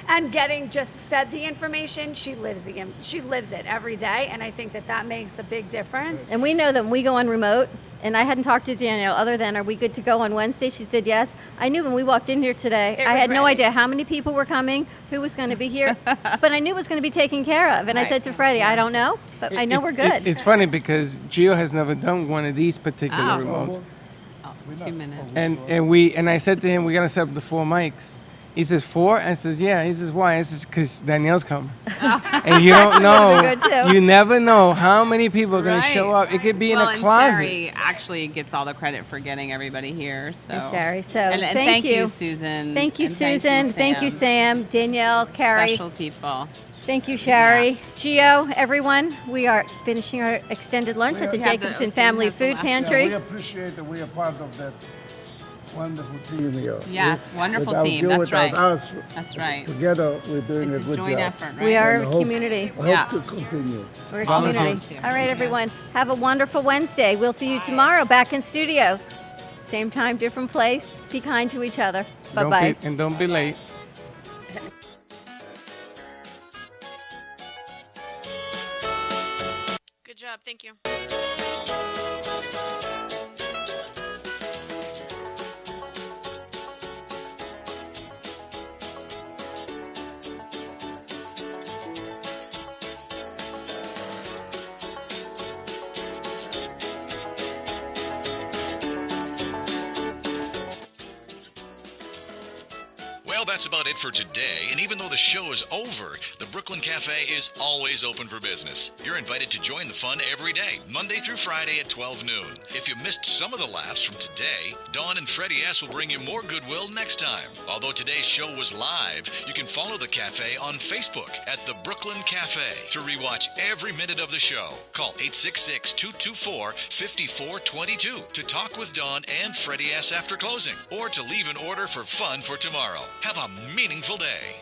[SPEAKER 2] and getting just fed the information. She lives it every day, and I think that makes a big difference.
[SPEAKER 4] And we know that when we go on remote, and I hadn't talked to Danielle other than, are we good to go on Wednesday? She said yes. I knew when we walked in here today, I had no idea how many people were coming, who was going to be here, but I knew it was going to be taken care of. And I said to Freddie, I don't know, but I know we're good.
[SPEAKER 3] It's funny because Gio has never done one of these particular remotes.
[SPEAKER 6] 2 minutes.
[SPEAKER 3] And I said to him, we got to set up the 4 mics. He says, 4? I says, yeah. He says, why? I says, because Danielle's coming. And you don't know. You never know how many people are going to show up. It could be in a closet.
[SPEAKER 6] And Sherry actually gets all the credit for getting everybody here. So.
[SPEAKER 4] And Sherry. So
[SPEAKER 6] and
[SPEAKER 4] thank you,
[SPEAKER 6] Susan.
[SPEAKER 4] Thank you,
[SPEAKER 6] And
[SPEAKER 4] Susan. Thank you, Sam, Danielle, Carrie.
[SPEAKER 6] Special people.
[SPEAKER 4] Thank you, Sherry. Gio, everyone, we are finishing our extended lunch at the Jacobson Family Food Pantry.
[SPEAKER 8] We appreciate that we are part of that wonderful team here.
[SPEAKER 6] Yes, wonderful
[SPEAKER 8] Without
[SPEAKER 6] team.
[SPEAKER 8] you,
[SPEAKER 6] That's
[SPEAKER 8] without
[SPEAKER 6] right.
[SPEAKER 8] us,
[SPEAKER 6] That's right.
[SPEAKER 8] Together, we're doing
[SPEAKER 6] It's
[SPEAKER 8] a good
[SPEAKER 6] joint
[SPEAKER 8] job.
[SPEAKER 6] effort, right?
[SPEAKER 4] We are
[SPEAKER 8] And
[SPEAKER 4] a
[SPEAKER 8] I hope-
[SPEAKER 4] community.
[SPEAKER 8] I hope to continue.
[SPEAKER 4] We're a community. All right, everyone. Have a wonderful Wednesday. We'll see you tomorrow back in studio. Same time, different place. Be kind to each other. Bye-bye.
[SPEAKER 3] And don't be late.
[SPEAKER 9] Good job. Thank you.
[SPEAKER 1] Well, that's about it for today. And even though the show is over, the Brooklyn Cafe is always open for business. You're invited to join the fun every day, Monday through Friday at 12 noon. If you missed some of the laughs from today, Dawn and Freddie S. will bring you more goodwill next time. Although today's show was live, you can follow the cafe on Facebook at the Brooklyn Cafe to rewatch every minute of the show. Call 866-224-5422 to talk with Dawn and Freddie S. after closing, or to leave an order for fun for tomorrow. Have a meaningful day.